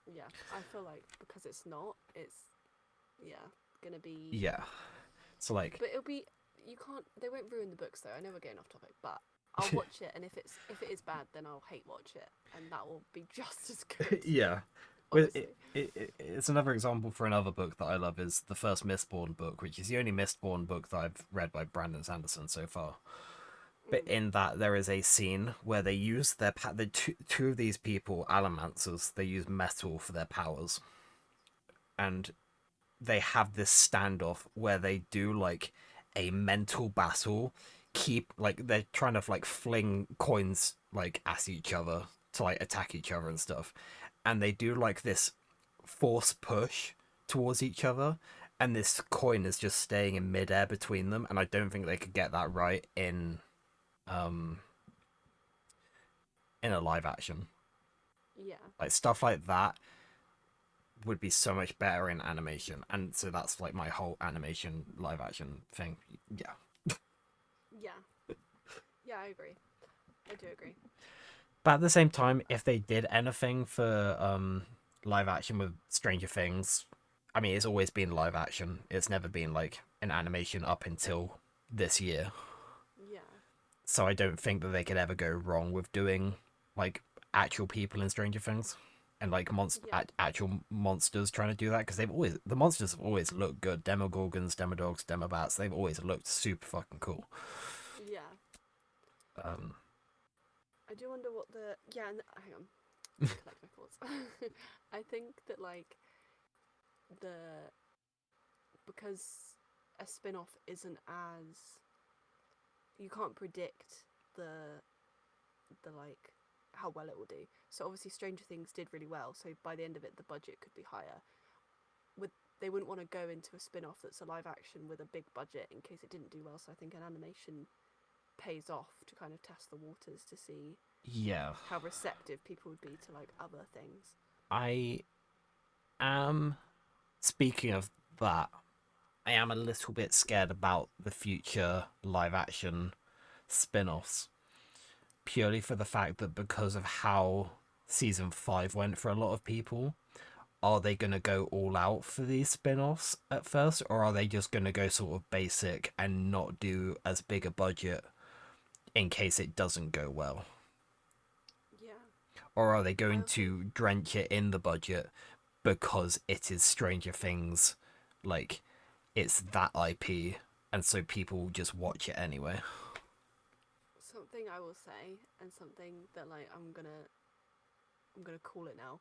Yeah. I feel like because it's not, it's yeah gonna be. Yeah. So like, But it'll be you can't. They won't ruin the books though. I know we're getting off topic, but I'll watch it, and if it is bad, then I'll hate watch it, and that will be just as good. yeah. But Honestly. it's another example for another book that I love is the first Mistborn book, which is the only Mistborn book that I've read by Brandon Sanderson so far. But Mm. in that, there is a scene where they use the two of these people, Allomancers, they use metal for their powers, and they have this standoff where they do like a mental battle. Keep like they're trying to like fling coins like at each other to like attack each other and stuff, and they do like this force push towards each other, and this coin is just staying in midair between them, and I don't think they could get that right um in a live action. Yeah. Like stuff like that would be so much better in animation, and so that's like my whole animation live action thing. Yeah. Yeah. Yeah. I agree. I do agree. But at the same time, if they did anything for live action with Stranger Things, I mean, it's always been live action. It's never been like an animation up until this year. Yeah. So I don't think that they could ever go wrong with doing like actual people in Stranger Things and like Yeah. actual monsters trying to do that because the monsters have always looked good. Demogorgons, Demodogs, Demobats, they've always looked super fucking cool. Yeah. Um, I do wonder what the yeah. Hang on. Let me collect my thoughts. I think that like the because a spin-off isn't as you can't predict the like how well it will do. So obviously Stranger Things did really well, so by the end of it the budget could be higher. With they wouldn't want to go into a spin-off that's a live action with a big budget in case it didn't do well, so I think an animation pays off to kind of test the waters to see yeah, how receptive people would be to like other things. I am. Speaking of that, I am a little bit scared about the future live action spin offs, purely for the fact that because of how season 5 went for a lot of people, are they going to go all out for these spin offs at first, or are they just going to go sort of basic and not do as big a budget in case it doesn't go well? Yeah. Or are they I going also to drench it in the budget because it is Stranger Things, like it's that IP, and so people just watch it anyway. something I will say, and something that like I'm gonna call it now.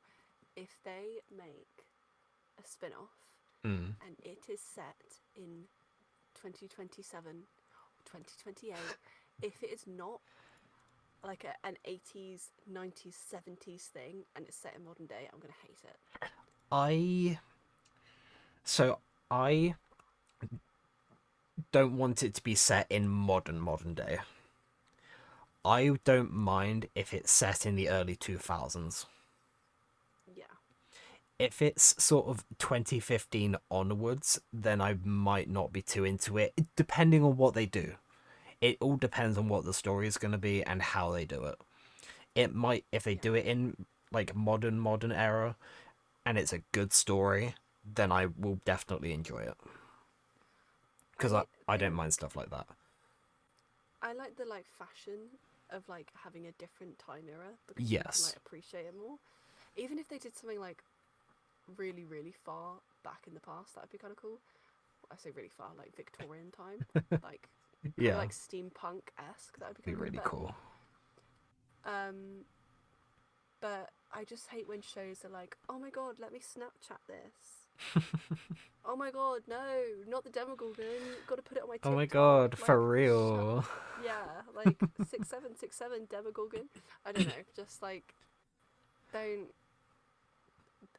If they make a spin-off Mm. and it is set in 2027, 2028, if it is not like an 80s, 90s, 70s thing and it's set in modern day, I'm gonna hate it. I so I don't want it to be set in modern day. I don't mind if it's set in the early 2000s. Yeah. If it's sort of 2015 onwards, then I might not be too into it, depending on what they do. It all depends on what the story is going to be and how they do it. It might, if they Yeah. do it in like modern era and it's a good story, then I will definitely enjoy it. Because I I don't think mind stuff like that. I like the like fashion of like having a different time era because then you can like Yes. appreciate it more. Even if they did something like really really far back in the past, that'd be kind of cool. I say really far, like Victorian time, like kind of Yeah. like steampunk esque. That would be Be kind of really really better. cool. But I just hate when shows are like, oh my god, let me Snapchat this. Oh my god, no, not the Demogorgon. Got to put it on my Oh my TikTok. god, Like, for shut. real. Yeah, like 6767 Demogorgon. I don't know. Just like, don't.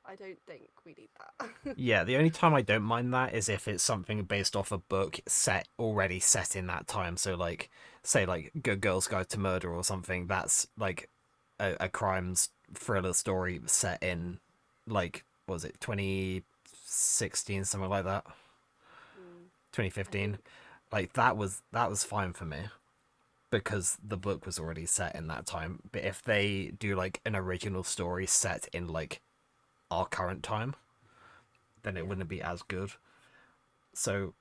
I don't think we need that. Yeah, the only time I don't mind that is if it's something based off a book already set in that time. So like, say like Good Girls Guide to Murder or something. That's like a crimes thriller story set in like, what was it 2016, something like that, mm, I 2015. think. Like that was fine for me because the book was already set in that time. But if they do like an original story set in like our current time, then it Yeah. wouldn't be as good. So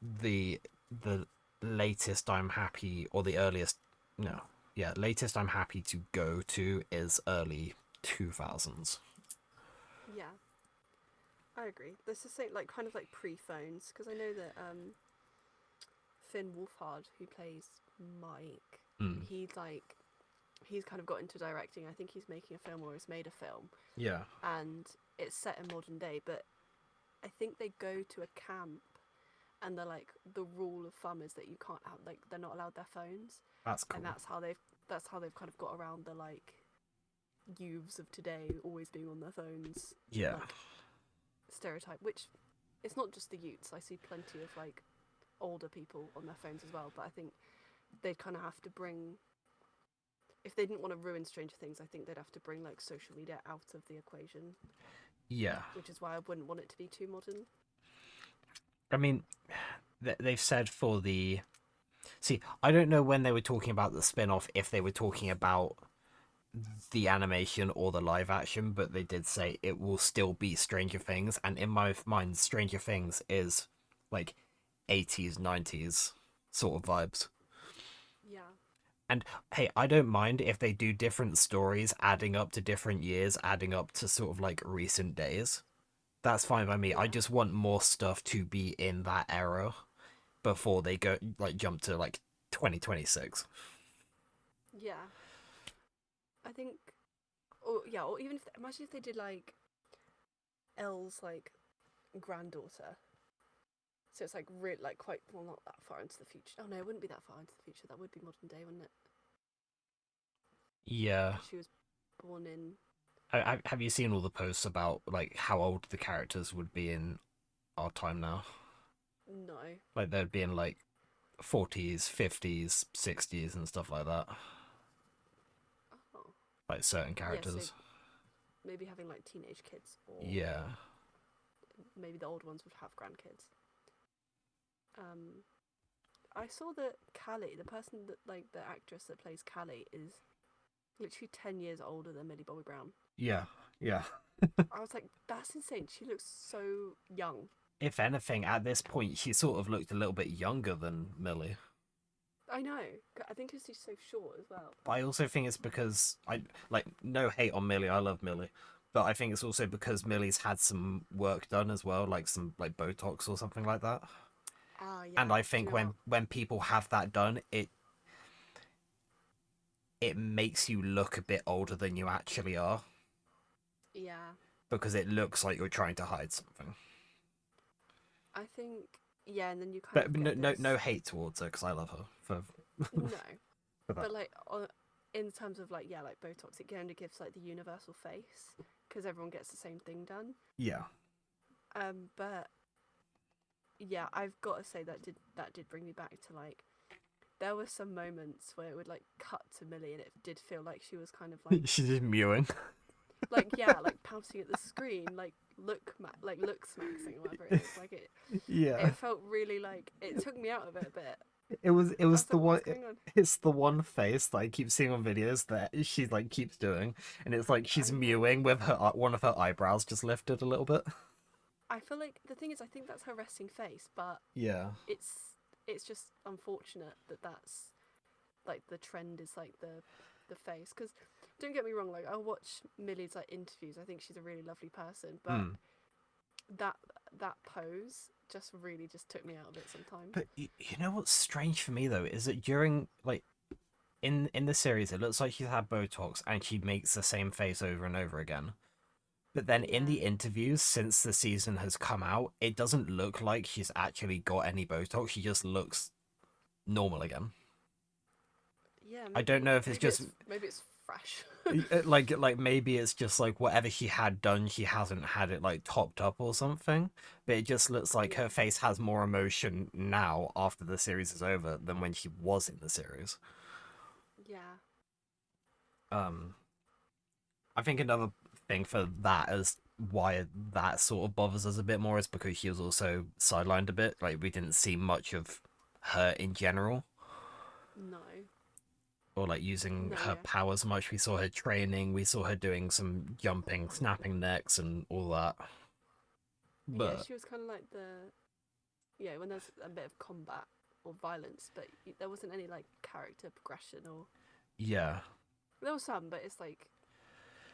the the latest I'm happy, or the earliest, no, yeah, latest I'm happy to go to is early 2000s. Yeah. I agree. This is like kind of like pre-phones because I know that Finn Wolfhard, who plays Mike, Mm. he's like he's kind of got into directing. I think he's making a film or has made a film, Yeah, and it's set in modern day. But I think they go to a camp, and they're like the rule of thumb is that you can't have like they're not allowed their phones, that's and cool. that's how they've kind of got around the like youths of today always being on their phones, Yeah, like stereotype. Which it's not just the youths. I see plenty of like older people on their phones as well. But I think they'd kind of have to bring if they didn't want to ruin Stranger Things, I think they'd have to bring like social media out of the equation, yeah. which is why I wouldn't want it to be too modern. I mean, they've said for the. See, I don't know when they were talking about the spin off, if they were talking about the animation or the live action, but they did say it will still be Stranger Things. And in my mind, Stranger Things is like 80s, 90s sort of vibes. Yeah, And hey, I don't mind if they do different stories adding up to different years, adding up to sort of like recent days. That's fine by me. I yeah, just want more stuff to be in that era before they go like jump to like 2026. yeah. I think, or yeah, or even if imagine if they did like Elle's like granddaughter. So it's like really like quite well not that far into the future. Oh no, it wouldn't be that far into the future. That would be modern day, wouldn't it? Yeah. Because she was born in. Have you seen all the posts about like how old the characters would be in our time now? No. Like they'd be in like 40s, 50s, 60s, and stuff like that. Oh. Like certain Yeah. So characters. maybe having like teenage kids, or Yeah. maybe the old ones would have grandkids. Um, I saw that Callie, the person that like the actress that plays Callie, is literally 10 years older than Millie Bobby Brown. Yeah. Yeah. I was like, that's insane. She looks so young. If anything, at this point, she sort of looked a little bit younger than Millie. I know. I think because she's so short as well. But I also think it's because I like no hate on Millie. I love Millie, but I think it's also because Millie's had some work done as well, like some like Botox or something like that. Ah, And yeah. I Do you think know what? when people have that done, it makes you look a bit older than you actually are Yeah. because it looks like you're trying to hide something. I think, yeah, and then you kind But of no, get no, this. no hate towards her because I love her for No, for that. but like in terms of like yeah, like Botox, it kind of gives like the universal face because everyone gets the same thing done. Yeah. But yeah, I've got to say that did bring me back to like there were some moments where it would like cut to Millie and it did feel like she was kind of She's just mewing. like yeah, like pouting at the screen, like look smaxing or whatever it is. Like Yeah. it felt really like it took me out of it a bit. I It was was the like, one what's going on? it's the one face that I keep seeing on videos that she like keeps doing, and it's like I she's know. mewing with her one of her eyebrows just lifted a little bit. I feel like the thing is, I think that's her resting face, but Yeah. it's it's just unfortunate that that's like the trend is like the face. Because don't get me wrong, like I'll watch Millie's like interviews. I think she's a really lovely person, but Mm. that that pose just really just took me out of it sometimes. But you know what's strange for me though is that during like in the series it looks like she's had Botox and she makes the same face over and over again. But then in Yeah, the interviews since the season has come out, it doesn't look like she's actually got any Botox. She just looks normal again. yeah. I don't know if it's just Maybe it's fresh. like maybe it's just like whatever she had done, she hasn't had it like topped up or something. But it just looks like Yeah, her face has more emotion now after the series is over than when she was in the series. yeah, Um, I think another thing for that is why that sort of bothers us a bit more is because she was also sidelined a bit. Like we didn't see much of her in general, no, or like using no, her yeah, powers much. We saw her training, we saw her doing some jumping, snapping necks, and all that. yeah. But She was kind of like the yeah when there's a bit of combat or violence, but there wasn't any like character progression or yeah, there was some, but it's like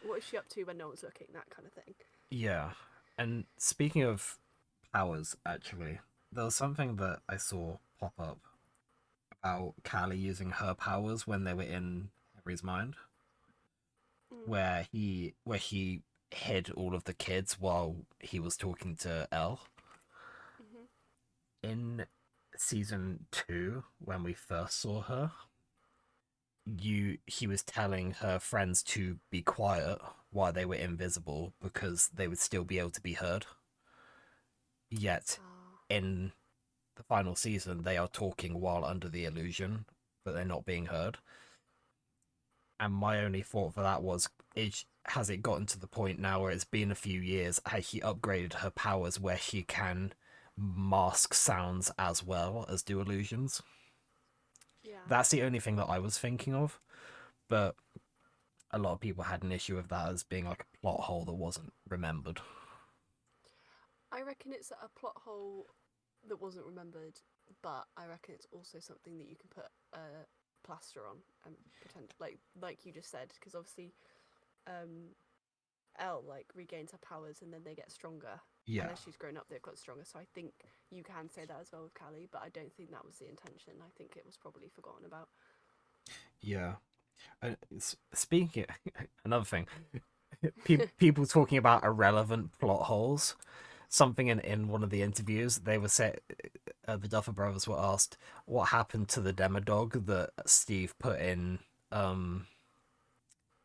what is she up to when no one's looking? That kind of thing. yeah. And speaking of powers, actually, there was something that I saw pop up about Callie using her powers when they were in Henry's mind, Mm. where he hid all of the kids while he was talking to Elle. Mhm. In season 2, when we first saw her, you he was telling her friends to be quiet while they were invisible because they would still be able to be heard. Yet Oh. in the final season, they are talking while under the illusion, but they're not being heard. And my only thought for that was, has it gotten to the point now where it's been a few years? Has she upgraded her powers where she can mask sounds as well as do illusions? Yeah. That's the only thing that I was thinking of, but a lot of people had an issue with that as being like a plot hole that wasn't remembered. I reckon it's a plot hole that wasn't remembered, but I reckon it's also something that you can put a plaster on and pretend like you just said, because obviously, um, Elle like regains her powers and then they get stronger. And Yeah, as she's grown up, they've got stronger. So I think you can say that as well with Callie, but I don't think that was the intention. I think it was probably forgotten about. yeah. Speaking, another thing, people talking about irrelevant plot holes. Something in one of the interviews, they were say the Duffer Brothers were asked what happened to the Demodog that Steve put in.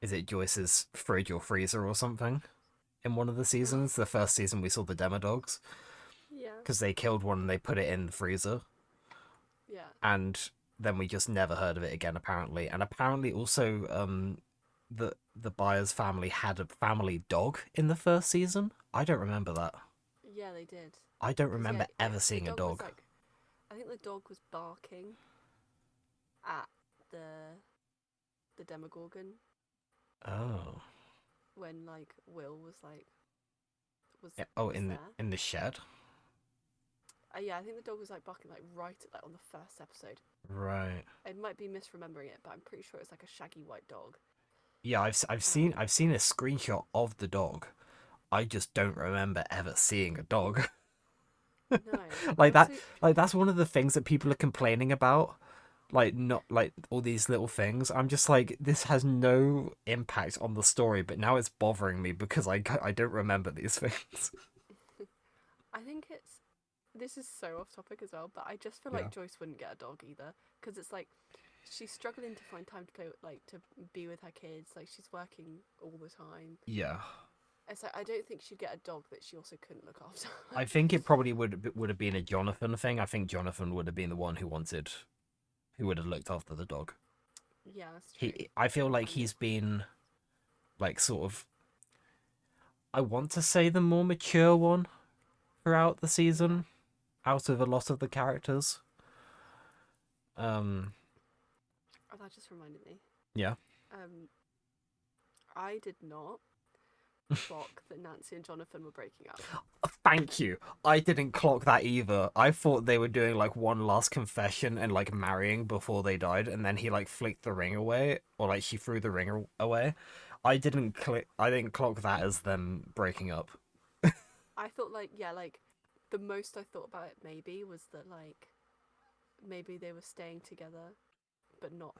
Is it Joyce's fridge or freezer or something? In one of the seasons, the first season we saw the Demodogs Yeah, because they killed one and they put it in the freezer, yeah. and then we just never heard of it again. Apparently, and apparently also, the Byers family had a family dog in the first season. I don't remember that. Yeah, they did. I don't Because yeah, remember ever the seeing a dog was dog. like, I think the dog was barking at the Demogorgon Oh, when like Will was like was yeah. Oh, was in there. the shed. Yeah, I think the dog was like barking like right at like on the first episode. Right. I might be misremembering it, but I'm pretty sure it's like a shaggy white dog. Yeah, I've seen Um, I've seen a screenshot of the dog. I just don't remember ever seeing a dog. no, I Like that also like that's one of the things that people are complaining about like not like all these little things. I'm just like, this has no impact on the story, but now it's bothering me because I don't remember these things. I think it's this is so off topic as well, but I just feel Yeah. like Joyce wouldn't get a dog either because it's like she's struggling to find time to play, like to be with her kids. Like she's working all the time. Yeah. It's like I don't think she'd get a dog that she also couldn't look after. I think it probably would have been a Jonathan thing. I think Jonathan would have been the one who would have looked after the dog. Yeah, that's true. I feel like And he's been like sort of, I want to say, the more mature one throughout the yeah, season out of a lot of the characters. Um oh, that just reminded me. yeah. Um, I did not clock that Nancy and Jonathan were breaking up. Thank you. I didn't clock that either. I thought they were doing like one last confession and like marrying before they died, and then he like flicked the ring away, or like she threw the ring away. I didn't clock that as them breaking up. I thought like yeah, like the most I thought about it maybe was that like maybe they were staying together but not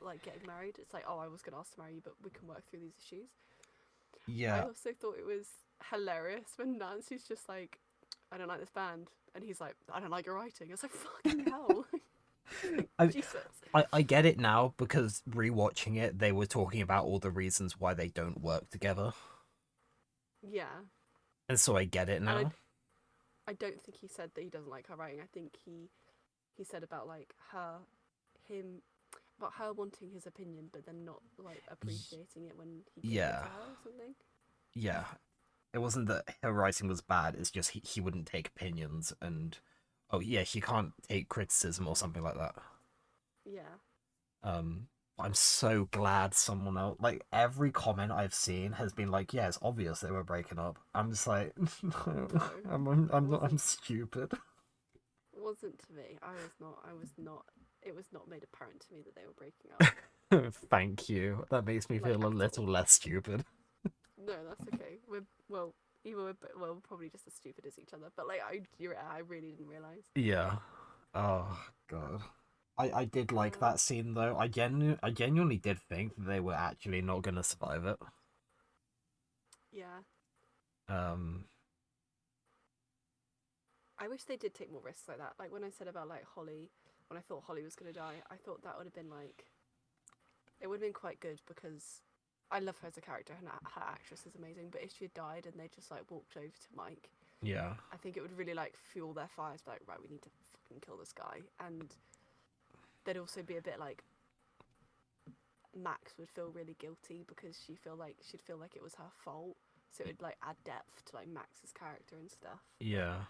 like getting married. It's like, oh, I was gonna ask to marry you, but we can work through these issues. I Yeah. also thought it was hilarious when Nancy's just like, I don't like this band, and he's like, I don't like your writing. It's like fucking hell, like, I, Jesus. I get it now because rewatching it, they were talking about all the reasons why they don't work together, Yeah, and so I get it and now. I don't think he said that he doesn't like her writing. I think he said about like him about her wanting his opinion, but then not like Y- appreciating it when he gave it to Yeah, her or something. yeah. It wasn't that her writing was bad. It's just he wouldn't take opinions, and oh yeah, she can't take criticism or something like that. Yeah. Um, I'm so glad someone else, like every comment I've seen has been like, yeah, it's obvious they were breaking up. I'm just like, no, No, I'm not, I'm wasn't stupid. wasn't to me. I was not. I was not. It was not made apparent to me that they were breaking up, Thank you. That makes me like feel a at little all. less stupid. No, that's okay. We're well, either we're probably just as stupid as each other. But like I really didn't realize. Yeah. Oh god. I did like Um, that scene though. I genuinely did think that they were actually not gonna survive it. yeah. Um, I wish they did take more risks like that. Like when I said about like Holly, when I thought Holly was gonna die, I thought that would have been like it would have been quite good because I love her as a character and her actress is amazing. But if she had died and they just like walked over to Mike, yeah. I think it would really like fuel their fires. Like right, we need to fucking kill this guy, and they'd also be a bit like Max would feel really guilty because she'd feel like it was her fault. So it would like add depth to like Max's character and stuff. Yeah.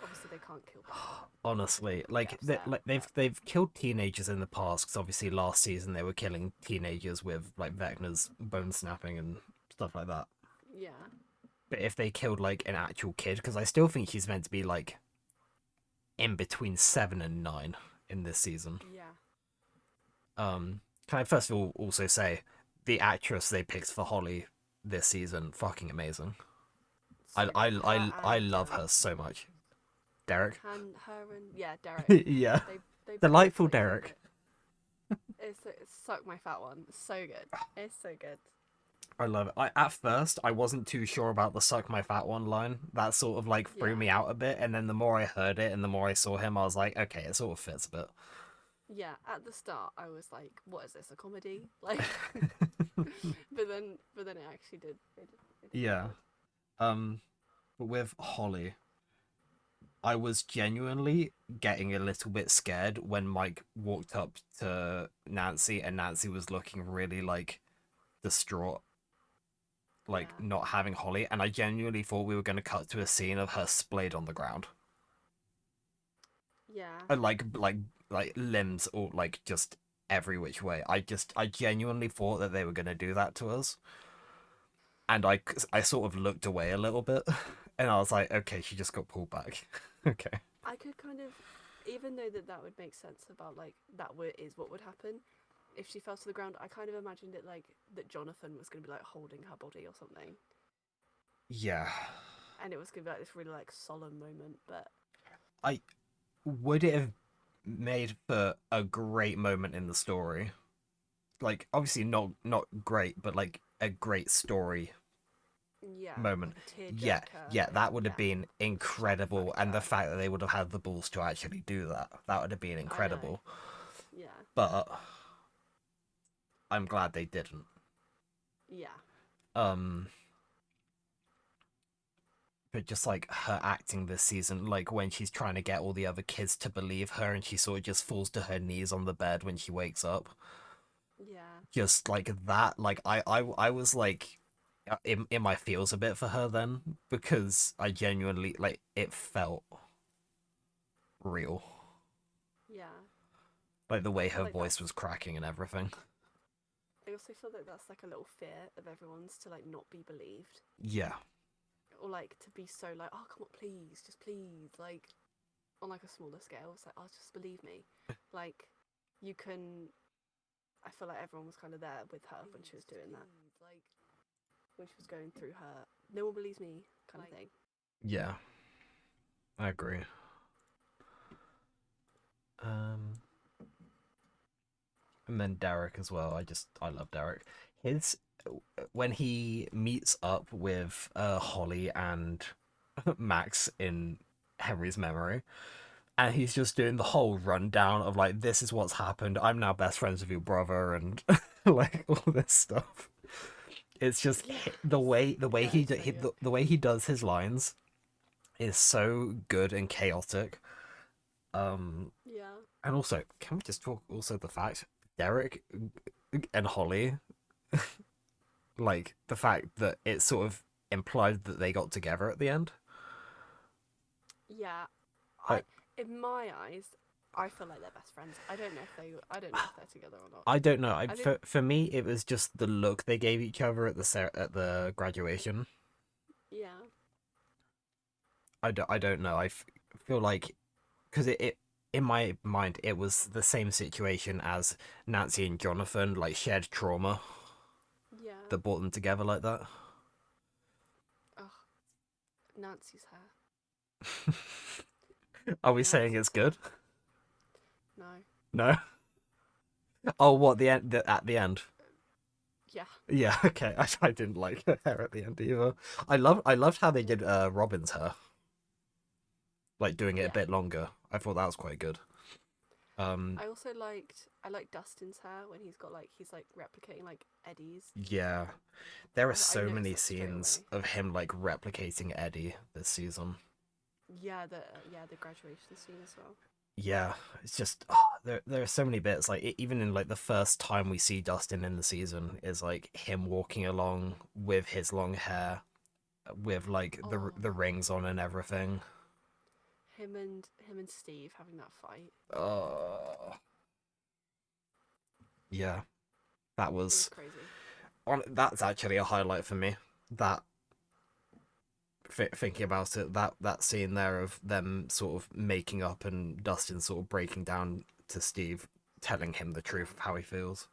Obviously, they can't kill people. Honestly, People get upset, like but they've killed teenagers in the past because obviously last season they were killing teenagers with like Vecna's bone snapping and stuff like that. yeah, But if they killed like an actual kid, because I still think she's meant to be like in between 7 and 9 in this season. yeah, Can I first of all also say the actress they picked for Holly this season, fucking amazing. so good. Her I and love her so much. Derek. her and yeah, Derek. Yeah. They both Delightful play so Derek. good. It's suck my fat one. It's so good. It's so good. I love it. At first I wasn't too sure about the suck my fat one line. That sort of like threw Yeah, me out a bit, and then the more I heard it and the more I saw him, I was like, okay, it sort of fits a bit. yeah. At the start, I was like, "What is this? A comedy?" Like, but then it actually did. It did really Yeah. good. But with Holly, I was genuinely getting a little bit scared when Mike walked up to Nancy and Nancy was looking really like distraught, like Yeah, not having Holly, and I genuinely thought we were going to cut to a scene of her splayed on the ground. yeah. And like limbs all like just every which way. I genuinely thought that they were going to do that to us. And I sort of looked away a little bit and I was like, okay, she just got pulled back. Okay. I could kind of, even though that would make sense about like is what would happen if she fell to the ground. I kind of imagined it like that Jonathan was going to be like holding her body or something, Yeah. and it was going to be like this really like solemn moment. But I would it have made for a great moment in the story. Like obviously not great, but like a great story Yeah, moment. like a Yeah, tearjerker. yeah, Like, that would have yeah, been shock incredible, and the factor. fact that they would have had the balls to actually do that, that would have been I know. incredible. Yeah, But I'm glad they didn't. yeah, Um, but just like her acting this season, like when she's trying to get all the other kids to believe her, and she sort of just falls to her knees on the bed when she wakes up, yeah, just like that. Like I was like in my feels a bit for her then because I genuinely like it felt real. yeah. Like the I way feel her like voice that's. was cracking and everything. I also feel like that's like a little fear of everyone's to like not be believed, Yeah. or like to be so like, oh come on, please, just please, like on like a smaller scale. It's like, oh, just believe me. Like you can. I feel like everyone was kind of there with her when she was doing that. Like when she was going through her, no one believes me kind of thing. Yeah, I agree. Um, and then Derek as well. I love Derek. His when he meets up with Holly and Max in Henry's memory, and he's just doing the whole rundown of like, this is what's happened. I'm now best friends with your brother, and like all this stuff. It's just Yeah, the way yeah, he, it's so good. the way he does his lines is so good and chaotic. Um, Yeah, and also, can we just talk also the fact Derek and Holly, like the fact that it sort of implied that they got together at the end. yeah. I Like, in my eyes, I feel like they're best friends. I don't know if they. I don't know if they're together or not. I don't know. I think. For me, it was just the look they gave each other at at the graduation. Yeah, I don't know. Feel like because it in my mind it was the same situation as Nancy and Jonathan, like shared trauma yeah. that brought them together like that. Ugh, Nancy's hair. Are we saying it's Nancy's hair. good? No. No. Oh, what the end? At the end. Yeah. Yeah, okay. I didn't like her hair at the end either. I loved how they did Robin's hair, like doing it a Yeah. bit longer. I thought that was quite good. Um, I also liked Dustin's hair when he's like replicating like Eddie's. yeah, there are I so noticed many that straight scenes away. of him like replicating Eddie this season. Yeah, the graduation scene as well. Yeah, it's just there are so many bits like even in like the first time we see Dustin in the season is like him walking along with his long hair with like Oh, the rings on and everything. him and Steve having that fight. Oh, yeah, that It was was crazy. on. That's actually a highlight for me. That thinking about it, that scene there of them sort of making up and Dustin sort of breaking down to Steve, telling him the truth of Yeah. how he feels.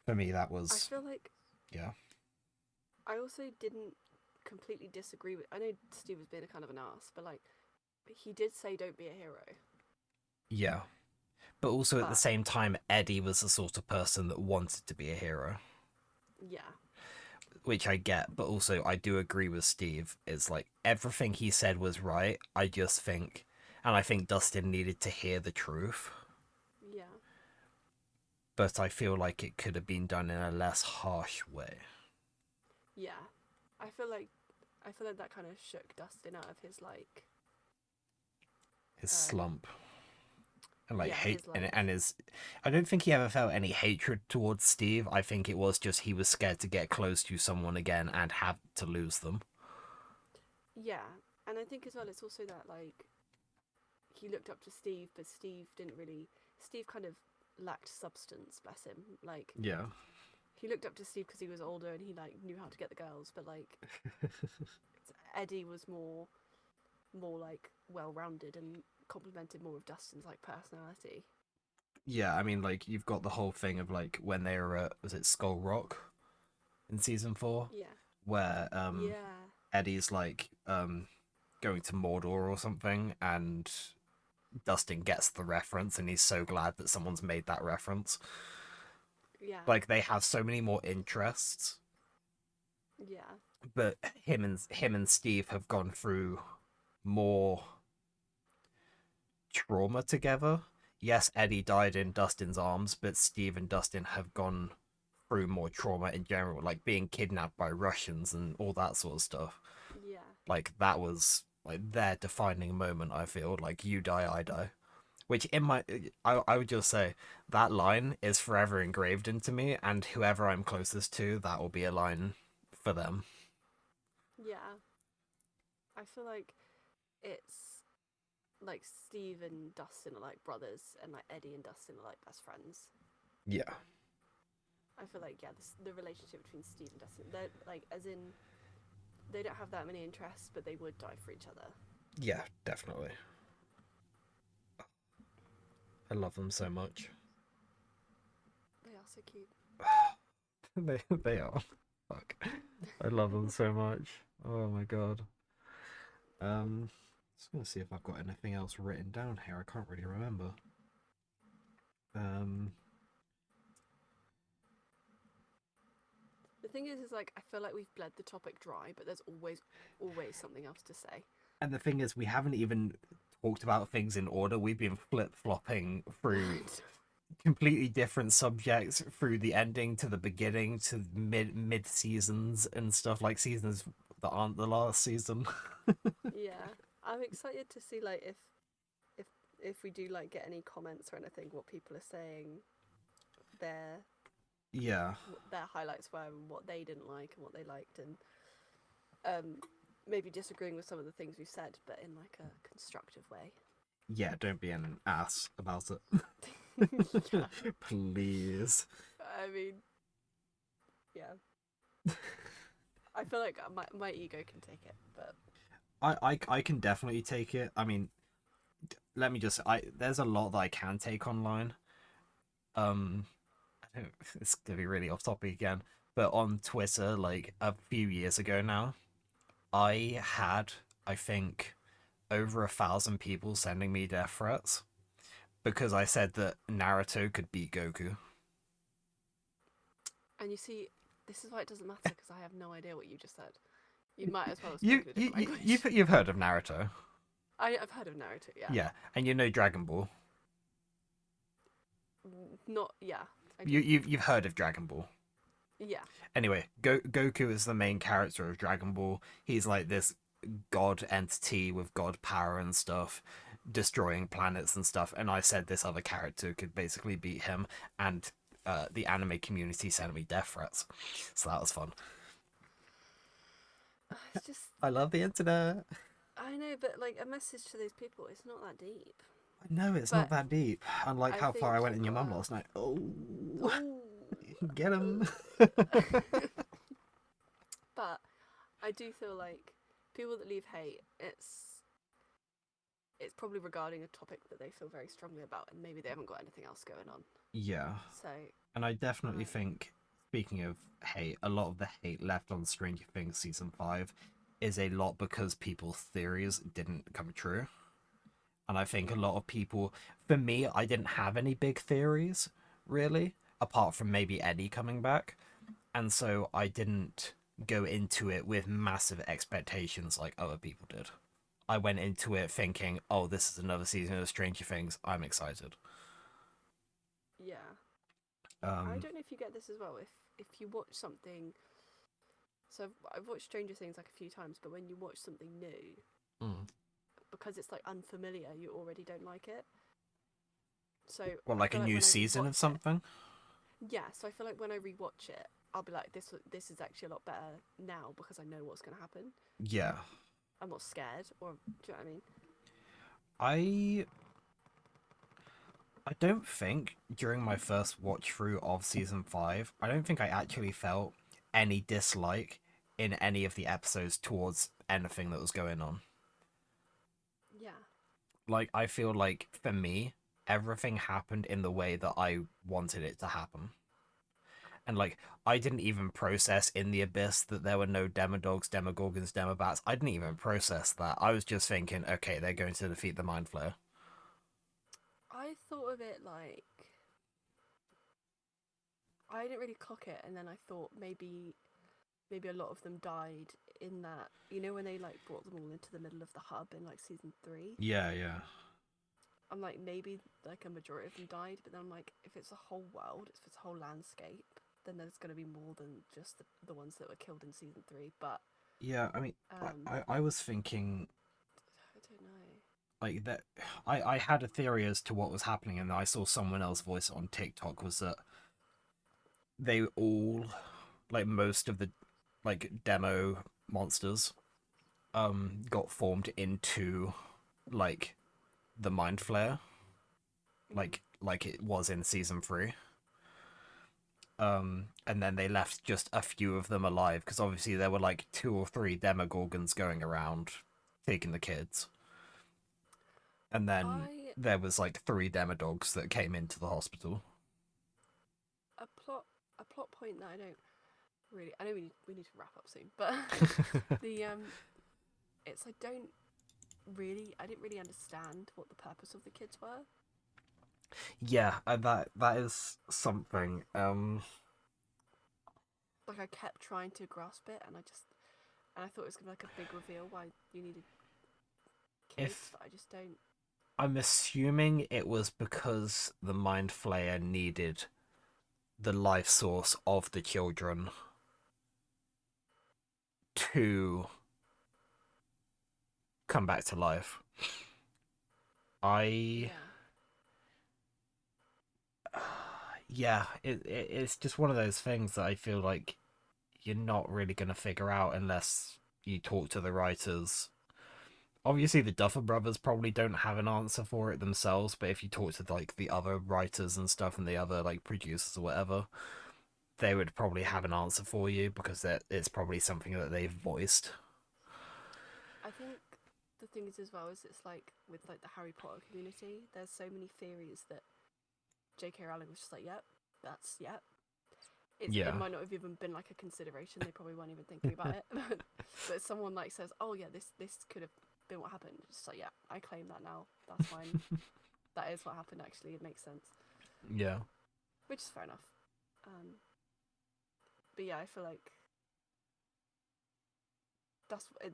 For me, that I was feel like yeah, I also didn't completely disagree with. I know Steve was being a kind of an ass, but like he did say don't be a hero. yeah. But also at the But same time, Eddie was the sort of person that wanted to be a hero, yeah, which I get. But also, I do agree with Steve. Is like everything he said was right. I just think, and I think Dustin needed to hear the truth. yeah, But I feel like it could have been done in a less harsh way. yeah. I feel like I feel like that kind of shook Dustin out of his like His um slump and like yeah, hate his like and his. I don't think he ever felt any hatred towards Steve. I think it was just he was scared to get close to someone again and have to lose them. yeah. And I think as well it's also that like he looked up to Steve, but Steve didn't really. Steve kind of lacked substance. Bless him. Like Yeah. he looked up to Steve because he was older and he like knew how to get the girls, but like Eddie was more like well rounded and complemented more of Dustin's like personality. Yeah, I mean, like you've got the whole thing of like when they were at, was it Skull Rock in season 4, Yeah, where yeah, Eddie's like going to Mordor or something, and Dustin gets the reference and he's so glad that someone's made that reference. Yeah. Like they have so many more interests, Yeah. but him and Steve have gone through more trauma together. Yes, Eddie died in Dustin's arms, but Steve and Dustin have gone through more trauma in general, like being kidnapped by Russians and all that sort of stuff. Yeah. Like that was like their defining moment. I feel like you die, I die. Which in my, I would just say that line is forever engraved into me, and whoever I'm closest to, that will be a line for them. Yeah. I feel like it's like Steve and Dustin are like brothers, and like Eddie and Dustin are like best friends. Yeah, I feel like the relationship between Steve and Dustin, they're like as in they don't have that many interests, but they would die for each other. yeah, definitely. I love them so much. They are so cute. They are. Fuck. I love them so much. Oh my god. Just gonna see if I've got anything else written down here. I can't really remember. Um, The thing is like I feel like we've bled the topic dry, but there's always something else to say. and the thing is, we haven't even talked about things in order. We've been flip flopping through completely different subjects through the ending to the beginning to mid seasons and stuff like seasons that aren't the last season. Yeah, I'm excited to see like if if we do like get any comments or anything, what people are saying, their Yeah, their highlights were and what they didn't like and what they liked, and um maybe disagreeing with some of the things we said, but in like a constructive way. yeah. Don't be an ass about Yeah, it, please. I mean, yeah. I feel like my ego can take it, but I can definitely take it. I mean, let me just. There's a lot that I can take online. Um, I don't, it's gonna be really off topic again, but on Twitter, like a few years ago now, I had, I think, over 1,000 people sending me death threats because I said that Naruto could beat Goku. and you see, this is why it doesn't matter because I have no idea what you just said. You might as well have You spoken a you different you language. you've heard of Naruto, I've heard of Naruto, yeah. yeah, and you know Dragon Ball. Not, yeah, I do. You've heard of Dragon Ball. Yeah, Anyway, Goku is the main character of Dragon Ball. He's like this god entity with god power and stuff, destroying planets and stuff. And I said this other character could basically beat him, and the anime community sent me death threats, so that was fun. it's just I love the internet. I know, but like a message to those people, it's not that deep. I know it's not But that deep. Unlike I how think far I went you in your mum gotta. last night. Oh, Ooh. get him. But I do feel like people that leave hate, it's probably regarding a topic that they feel very strongly about, and maybe they haven't got anything else going on. Yeah. So, And I definitely uh, think, speaking of hate, a lot of the hate left on Stranger Things season 5 is a lot because people's theories didn't come true. And I think a lot of people, for me, I didn't have any big theories, really, apart from maybe Eddie coming back. And so I didn't go into it with massive expectations like other people did. I went into it thinking, oh, this is another season of Stranger Things. I'm excited. yeah. I Um, don't know if you get this as well. If you watch something, so I've watched Stranger Things like a few times, but when you watch something new, mm. because it's like unfamiliar, you already don't like it. So Well, I like a feel like new when I season of rewatch it, something? yeah. So I feel like when I rewatch it, I'll be like, this is actually a lot better now because I know what's going to happen. Yeah. I'm not scared, or do you know what I mean? I I don't think during my first watch through of season 5, I don't think I actually felt any dislike in any of the episodes towards anything that was going on. Yeah, Like I feel like for me, everything happened in the way that I wanted it to happen. And like I didn't even process in the abyss that there were no demodogs, demogorgons, demobats. I didn't even process that. I was just thinking, okay, they're going to defeat the mind flayer. I thought of it like I didn't really clock it, and then I thought maybe a lot of them died in that, when they like brought them all into the middle of the hub in like season 3. Yeah, yeah. I'm like, maybe like a majority of them died, but then I'm like, if it's a whole world, if it's a whole landscape, then there's going to be more than just the ones that were killed in season 3. But Yeah, I mean, um I was thinking I don't know. like that. I had a theory as to what was happening, and I saw someone else voice it on TikTok. Was that they all, like most of the like demo monsters, got formed into like the Mind Flayer, Mm. like it was in season 3. And then they left just a few of them alive because obviously there were like 2 or 3 demogorgons going around taking the kids, and then I there was like 3 demodogs that came into the hospital. a plot a plot point that I don't really. I know we need to wrap up soon, but the it's I didn't really understand what the purpose of the kids were. Yeah, that is something. Like I kept trying to grasp it, and I thought it was gonna be like a big reveal why you needed kids, If but I just don't. I'm assuming it was because the Mind Flayer needed the life source of the children to come back to life. I Yeah, yeah, it's just one of those things that I feel like you're not really gonna figure out unless you talk to the writers. Obviously, the Duffer Brothers probably don't have an answer for it themselves, but if you talk to like the other writers and stuff and the other like producers or whatever, they would probably have an answer for you because it's probably something that they've voiced. I think the thing is as well is it's like with like the Harry Potter community, there's so many theories that J.K. Rowling was just like, yep, yep. It Yeah. might not have even been like a consideration. They probably weren't even thinking about it. But someone like says, "Oh yeah, this could have been what happened." Just like, yeah, I claim that now. That's fine. That is what happened. Actually, it makes sense, Yeah. which is fair enough. Um, but yeah, I feel like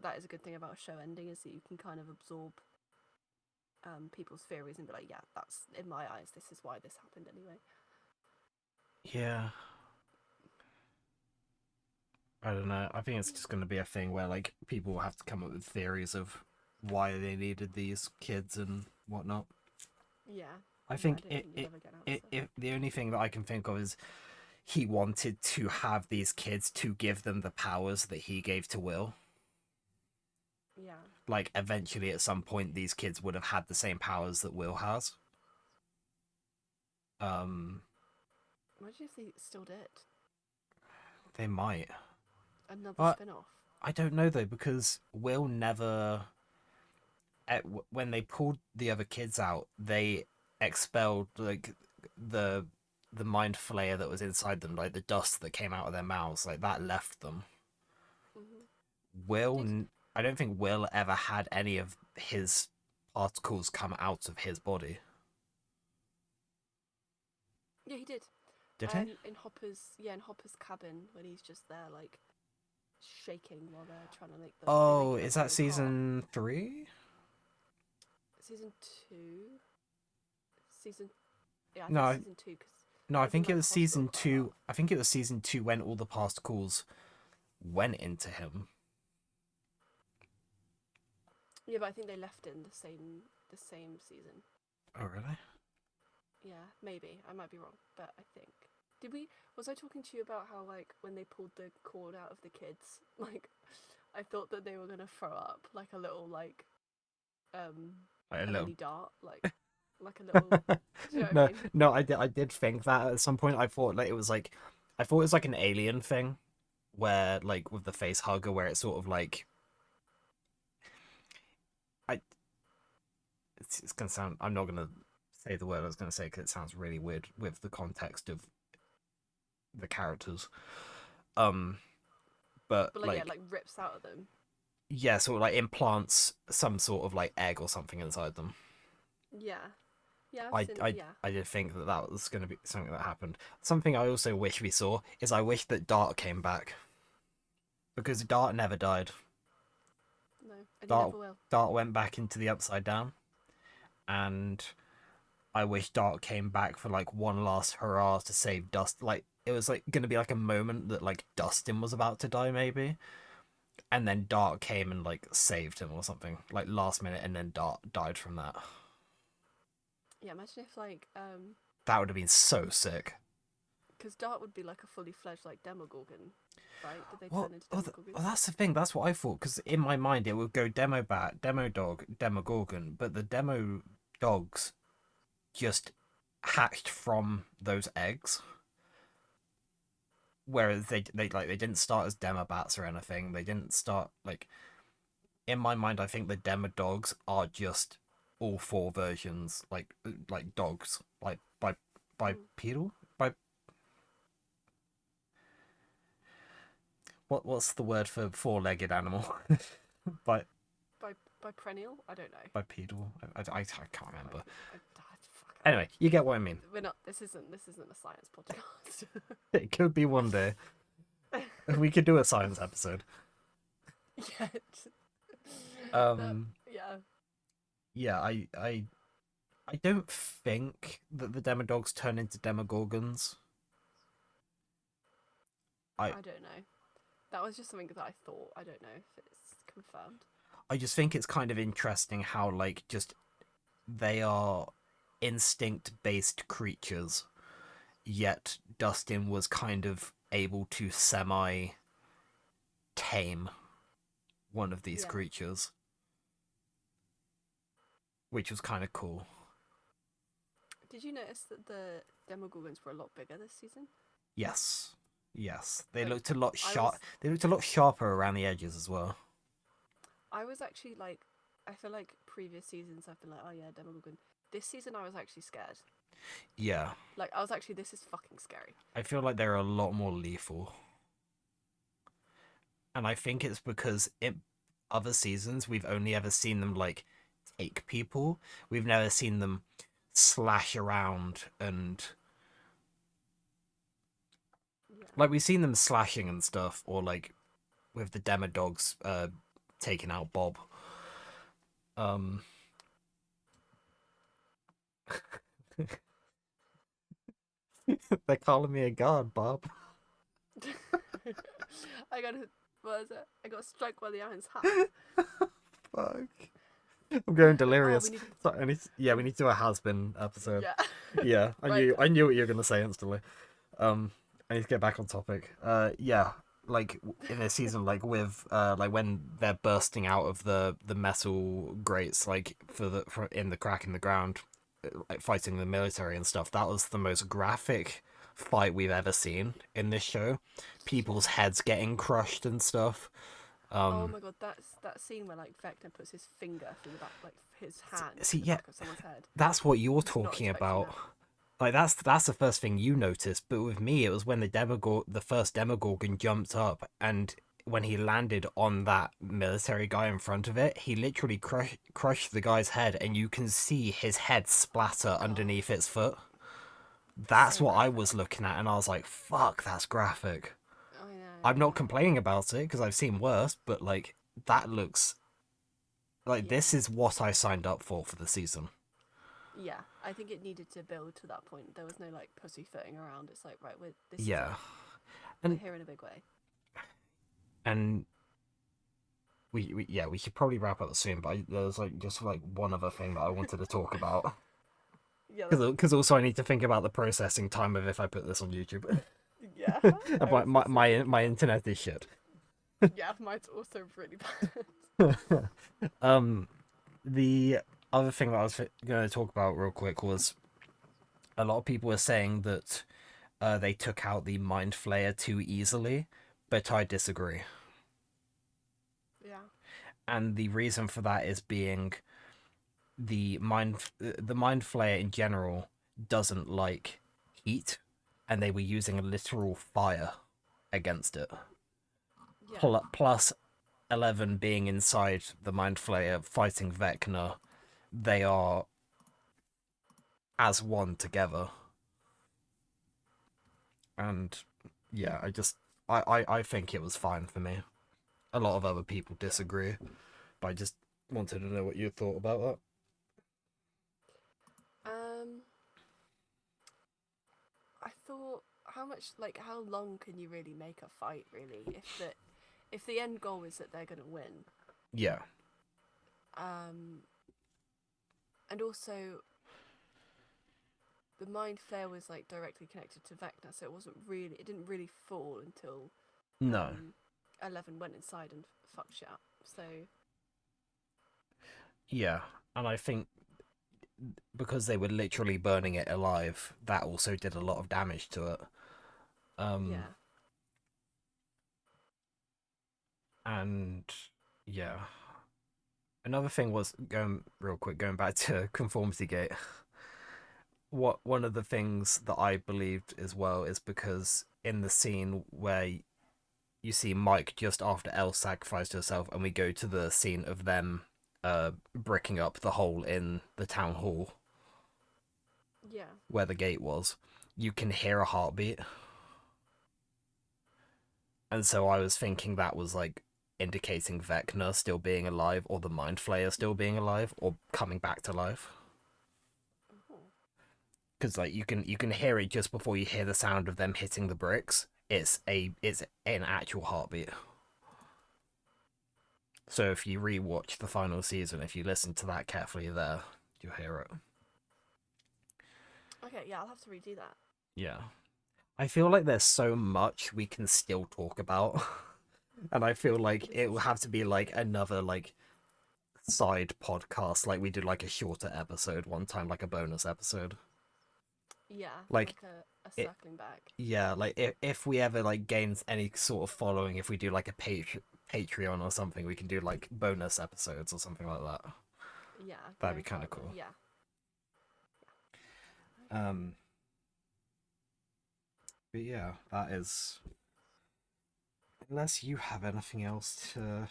that is a good thing about a show ending is that you can kind of absorb people's theories and be like, yeah, that's in my eyes. This is why this happened anyway. Yeah. I don't know. I think it's just going to be a thing where like people will have to come up with theories of why they needed these kids and whatnot. Yeah, I yeah. I think don't think you'll ever get an answer. it the only thing that I can think of is he wanted to have these kids to give them the powers that he gave to Will. Yeah. Like eventually at some point these kids would have had the same powers that Will has. Um Imagine if they still did they might. another But spin-off. I don't know though because Will never when they pulled the other kids out, they expelled like the the mind flayer that was inside them, like the dust that came out of their mouths, like that left them. Hmm. Will, Did I don't think Will ever had any of his particles come out of his body. Yeah, he did. Did he? In Hopper's cabin when he's just there like shaking while they're trying to make they make Oh, him is into that his heart. season 3? Season 2, season yeah, I think No, season 2 because no, I he's in think it like was the hospital season quite a lot. 2. I think it was season 2 when all the particles went into him. Yeah, but I think they left it in the same season. Oh, really? Yeah, maybe I might be wrong, but I think did we was I talking to you about how like when they pulled the cord out of the kids, like I thought that they were gonna throw up like a little um Like a a little. mini dart, like a little. Do you know what I No, mean? no, I did think that at some point. I thought like it was like, I thought it was like an alien thing, where like with the face hugger, where it's sort of like, I. It's gonna sound. I'm not gonna say the word I was gonna say because it sounds really weird with the context of the characters. Um, but But like yeah, like, like rips out of them. yeah, sort of like implants some sort of like egg or something inside them. Yeah, Yeah, I've I, seen. I, Yeah. I did think that that was going to be something that happened. Something I also wish we saw is I wish that Dart came back because Dart never died. No, and he Dart never will. Dart went back into the Upside Down, and I wish Dart came back for like one last hurrah to save Dust. Like it was like going to be like a moment that like Dustin was about to die maybe, and then Dart came and like saved him or something like last minute, and then Dart died from that. Yeah, imagine if like That would have been so sick. because Dart would be like a fully fledged like Demogorgon, right? Did they Well, turn into well, Demogorgons? that's the thing. That's what I thought. Because in my mind, it would go Demo Bat, Demo Dog, Demogorgon, but the Demo Dogs just hatched from those eggs. Whereas they didn't start as Demo Bats or anything. They didn't start like in my mind. I think the Demo Dogs are just all four versions, like dogs, like Mm. bipedal, by what's the word for four-legged animal? by By perennial? I don't know. bipedal. I can't remember. Fuck, Anyway, you get what I mean. we're not. This isn't a science podcast. It could be one day. We could do a science episode. Yeah. That, Um, yeah. yeah, I don't think that the Demodogs turn into Demogorgons. I I don't know. That was just something that I thought. I don't know if it's confirmed. I just think it's kind of interesting how like just they are instinct-based creatures, yet Dustin was kind of able to semi tame one of these Yeah. creatures, which was kind of cool. Did you notice that the Demogorgons were a lot bigger this season? Yes. Yes. They Like, looked a lot I sharp. was They looked a lot sharper around the edges as well. I was actually like, I feel like previous seasons I've been like, oh yeah, Demogorgon. This season I was actually scared. Yeah. Like I was actually, this is fucking scary. I feel like they're a lot more lethal. And I think it's because in other seasons we've only ever seen them like take people. We've never seen them slash around and Yeah. like we've seen them slashing and stuff, or like with the demo dogs taking out Bob. Um they're calling me a god, Bob. I got what was it? I got struck by the iron's hat. Fuck. I'm going Oh, delirious. we need. So yeah, we need to do a has been episode. Yeah. Yeah, Right. I knew what you were gonna say instantly. Um, I need to get back on topic. Yeah, like in a season like with like when they're bursting out of the metal grates, like for in the crack in the ground, like fighting the military and stuff. That was the most graphic fight we've ever seen in this show. People's Yeah. heads getting crushed and stuff. Oh Um, my god, that's that scene where like Vecna puts his finger through the back, like his hand see, in the yeah, back of someone's head. that's what you're Was not talking expecting about. that. Like that's the first thing you noticed, but with me it was when the first Demogorgon jumped up, and when he landed on that military guy in front of it, he literally crushed the guy's head, and you can see his head splatter Oh, underneath its foot. That's so what I was graphic. looking at, and I was like, "Fuck, that's graphic." I I'm know. not complaining about it because I've seen worse, but like that looks like Yeah. this is what I signed up for the season. Yeah. I think it needed to build to that point. There was no like pussyfooting around. It's like, right, this is Yeah, it. We're and here in a big way. and we should probably wrap up soon, but there's like just like one other thing that I wanted to talk about Yeah, because also I need to think about the processing time of if I put this on YouTube. yeah. I my, was my also my thinking my that. internet is shit. Yeah, mine's also really bad. um, the other thing that I was going to talk about real quick was a lot of people were saying that they took out the mind flayer too easily, but I disagree. Yeah. And the reason for that is being the mind flayer in general doesn't like heat, and they were using a literal fire against it. Yeah. Plus 11 being inside the mind flayer fighting Vecna, they are as one together. And yeah, I think it was fine for me. A lot of other people Yeah. disagree, but I just wanted to know what you thought about that. Um, I thought, how long can you really make a fight? Really, if the end goal is that they're gonna win, Yeah. um, and also the mind flare was like directly connected to Vecna, so it didn't really fall until No. um 11 went inside and fucked shit up. So Yeah. And I think because they were literally burning it alive, that also did a lot of damage to it. Um, yeah, and yeah. Another thing was going real quick, going back to Conformity Gate. One of the things that I believed as well is because in the scene where you see Mike just after Elle sacrificed herself, and we go to the scene of them bricking up the hole in the town hall yeah. where the gate was, you can hear a heartbeat. And so I was thinking that was like indicating Vecna still being alive, or the Mind Flayer still being alive, or coming back to life. Oh. Because like you can hear it just before you hear the sound of them hitting the bricks. It's an actual heartbeat. So if you rewatch the final season, if you listen to that carefully, there you'll hear it. Okay, yeah, I'll have to redo that. Yeah, I feel like there's so much we can still talk about, and I feel like This it will is have to be like another like side podcast, like we did like a shorter episode one time, like a bonus episode. yeah, Like like a it, circling back. yeah, like if we ever like gain any sort of following, if we do like a Patreon or something, we can do like bonus episodes or something like that. Yeah, That'd be going kind of further. cool. Yeah. Okay. Um, but yeah, that is. Unless you have anything else to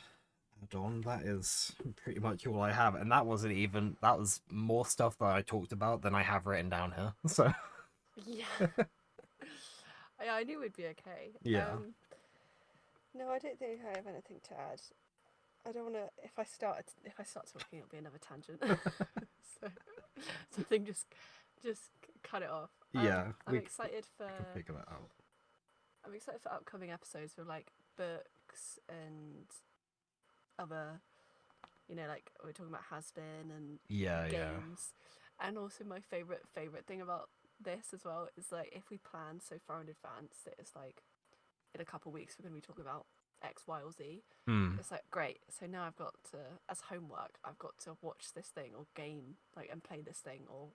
add on, that is pretty much all I have. And that wasn't even. That was more stuff that I talked about than I have written down here. So Yeah. Yeah, I knew we'd be okay. yeah, No, I don't think I have anything to add. I don't want to. If I start talking, it'll be another tangent. so, so I think just cut it off. yeah, I'm we excited for can figure that out. I'm excited for upcoming episodes with like books and other, like we're talking about has been and Yeah, yeah, games, and also my favorite thing about this as well is like if we plan so far in advance that it's like in a couple of weeks we're going to be talking about X, Y, or Z. hmm, It's like great. So now I've got to, as homework, I've got to watch this thing or game like and play this thing or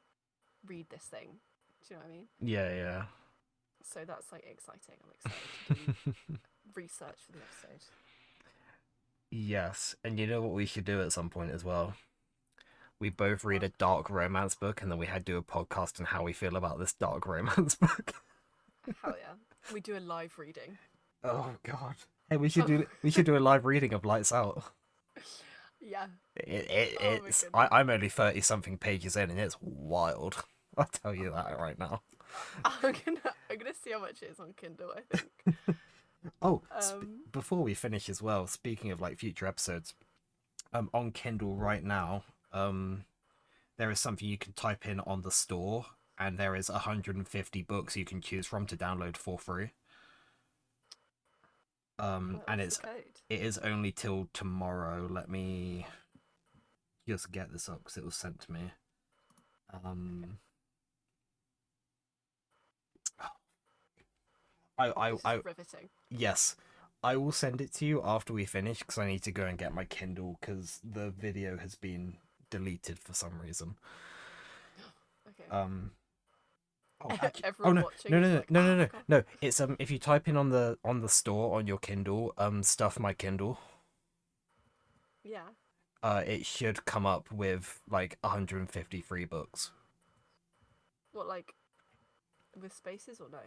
read this thing. Do you know what I mean? yeah, So that's like exciting. I'm excited to do yeah. research for the episode. Yes, and you know what we should do at some point as well? We both read What? a dark romance book, and then we had to do a podcast on how we feel about this dark romance book. Hell yeah. We do a live reading. Oh God! Hey, we should Oh, do we should do a live reading of Lights Out. yeah. Oh my It's goodness. I'm only 30 something pages in, and it's wild. I'll tell Oh you my that god. right now. I'm gonna see how much it is on Kindle, I think. Oh, Um before we finish as well, speaking of like future episodes, on Kindle right now, there is something you can type in on the store, and there is 150 books you can choose from to download for free. And what's the code? it is only till tomorrow. Let me just get this up because it was sent to me. Okay. Um, This is I riveting. yes, I will send it to you after we finish because I need to go and get my Kindle because the video has been deleted for some reason. Okay. Um, oh, actually, oh Everyone no, watching no, is no, no, like, no, oh no, my no, god. no. It's if you type in on the store on your Kindle, stuff my Kindle, Yeah. it should come up with like 150 free books. What, like with spaces or no?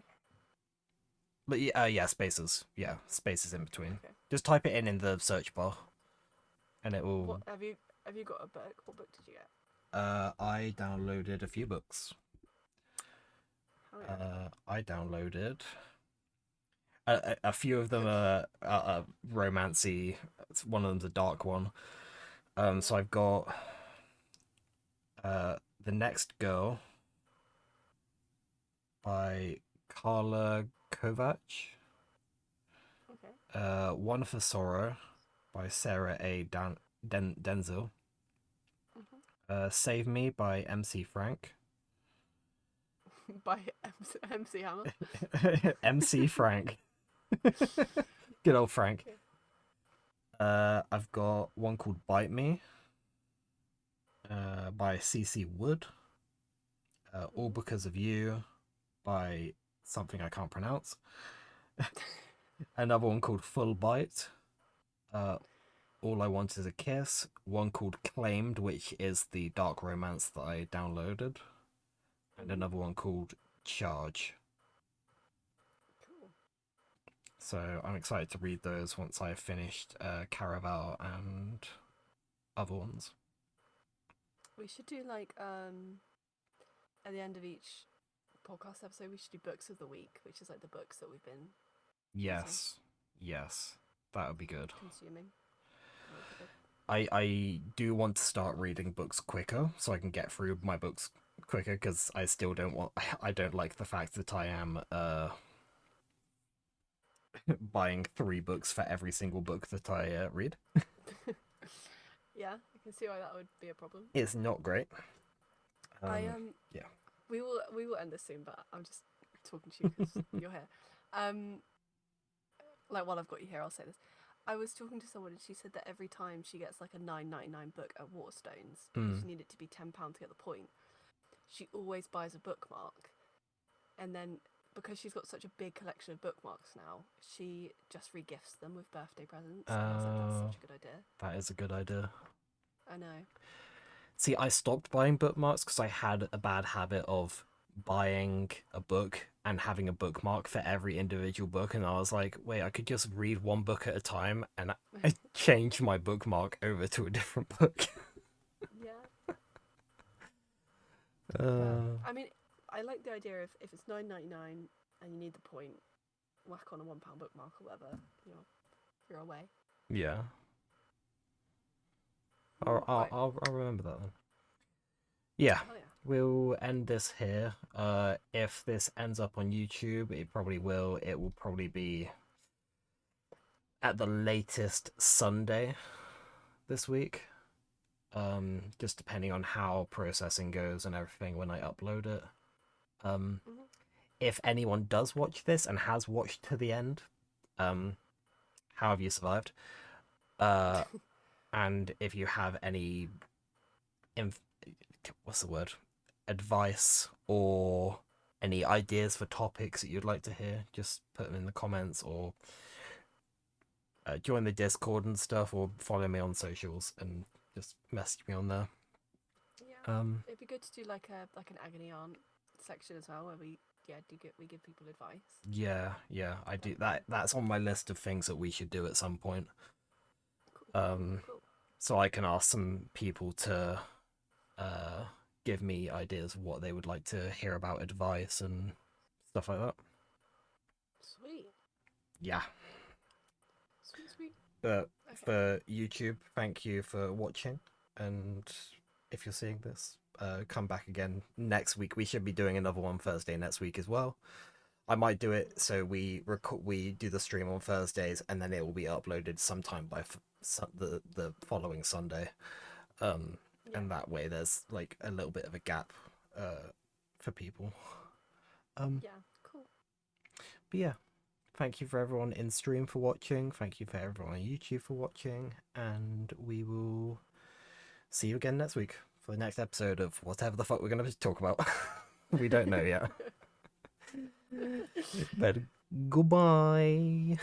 But yeah, spaces, yeah, spaces in between. Okay. Just type it in the search bar, and it What will. have you got a book? What book did you get? I downloaded a few books. Oh yeah. I downloaded a few of them are romancy. One of them's a dark one. So Yeah. I've got The Next Girl by Carla Kovac. Okay. One for Sorrow by Sarah A. Denzel. Hmm. Save Me by MC Frank. By MC Hammer. MC Frank. Good old Frank. Okay. I've got one called Bite Me by CC Wood. All Hmm. Because of You by something I can't pronounce. Another one called Full Bite. Uh, All I Want Is a Kiss. One called Claimed, which is the dark romance that I downloaded. And Hmm. another one called Charge. Cool. So I'm excited to read those once I've finished Caraval and other ones. We should do like at the end of each podcast episode, we should do books of the week, which is like the books that we've been reading, Yes, yes, that would be good. consuming. That would be good. I do want to start reading books quicker so I can get through my books quicker because I still don't want I don't like the fact that I am buying 3 books for every single book that I read. Yeah, I can see why that would be a problem. It's not great. I Yeah. we will end this soon, but I'm just talking to you because you're here. Um, like while I've got you here, I'll say this. I was talking to someone and she said that every time she gets like a £9.99 book at Waterstones, because Mm. you need it to be £10 to get the point, she always buys a bookmark, and then because she's got such a big collection of bookmarks now, she just regifts them with birthday presents. And I was like, that's Uh, such a good idea. that is a good idea. I know. See, I stopped buying bookmarks because I had a bad habit of buying a book and having a bookmark for every individual book, and I was like, wait, I could just read one book at a time, and I changed my bookmark over to a different book. Yeah. Uh, I mean, I like the idea of if it's £9.99 and you need the point, whack on a £1 bookmark or whatever. You're away. yeah, I'll, Right. I'll remember that then. Yeah, Oh yeah. we'll end this here. If this ends up on YouTube, it probably will. It will probably be at the latest Sunday this week. Just depending on how processing goes and everything when I upload it. Um, Hmm. if anyone does watch this and has watched to the end, um, how have you survived? Uh, and if you have any, inf- what's the word, advice or any ideas for topics that you'd like to hear, just put them in the comments or join the Discord and stuff, or follow me on socials and just message me on there. Yeah. Um, It'd be good to do like an agony aunt section as well, where we give people advice. yeah, I do That'd be that. fun. That's on my list of things that we should do at some point. Cool. Um, Cool. so I can ask some people to uh give me ideas of what they would like to hear about, advice and stuff like that. Sweet. Yeah. Sweet. Sweet. But Okay. for YouTube, thank you for watching. And if you're seeing this, come back again next week. We should be doing another one Thursday next week as well. I might do it so we do the stream on Thursdays and then it will be uploaded sometime by the following Sunday. Yeah. And that way there's like a little bit of a gap for people. Yeah. Cool. But yeah, thank you for everyone in stream for watching. Thank you for everyone on YouTube for watching, and we will see you again next week for the next episode of whatever the fuck we're gonna talk about. We don't know yet. But goodbye.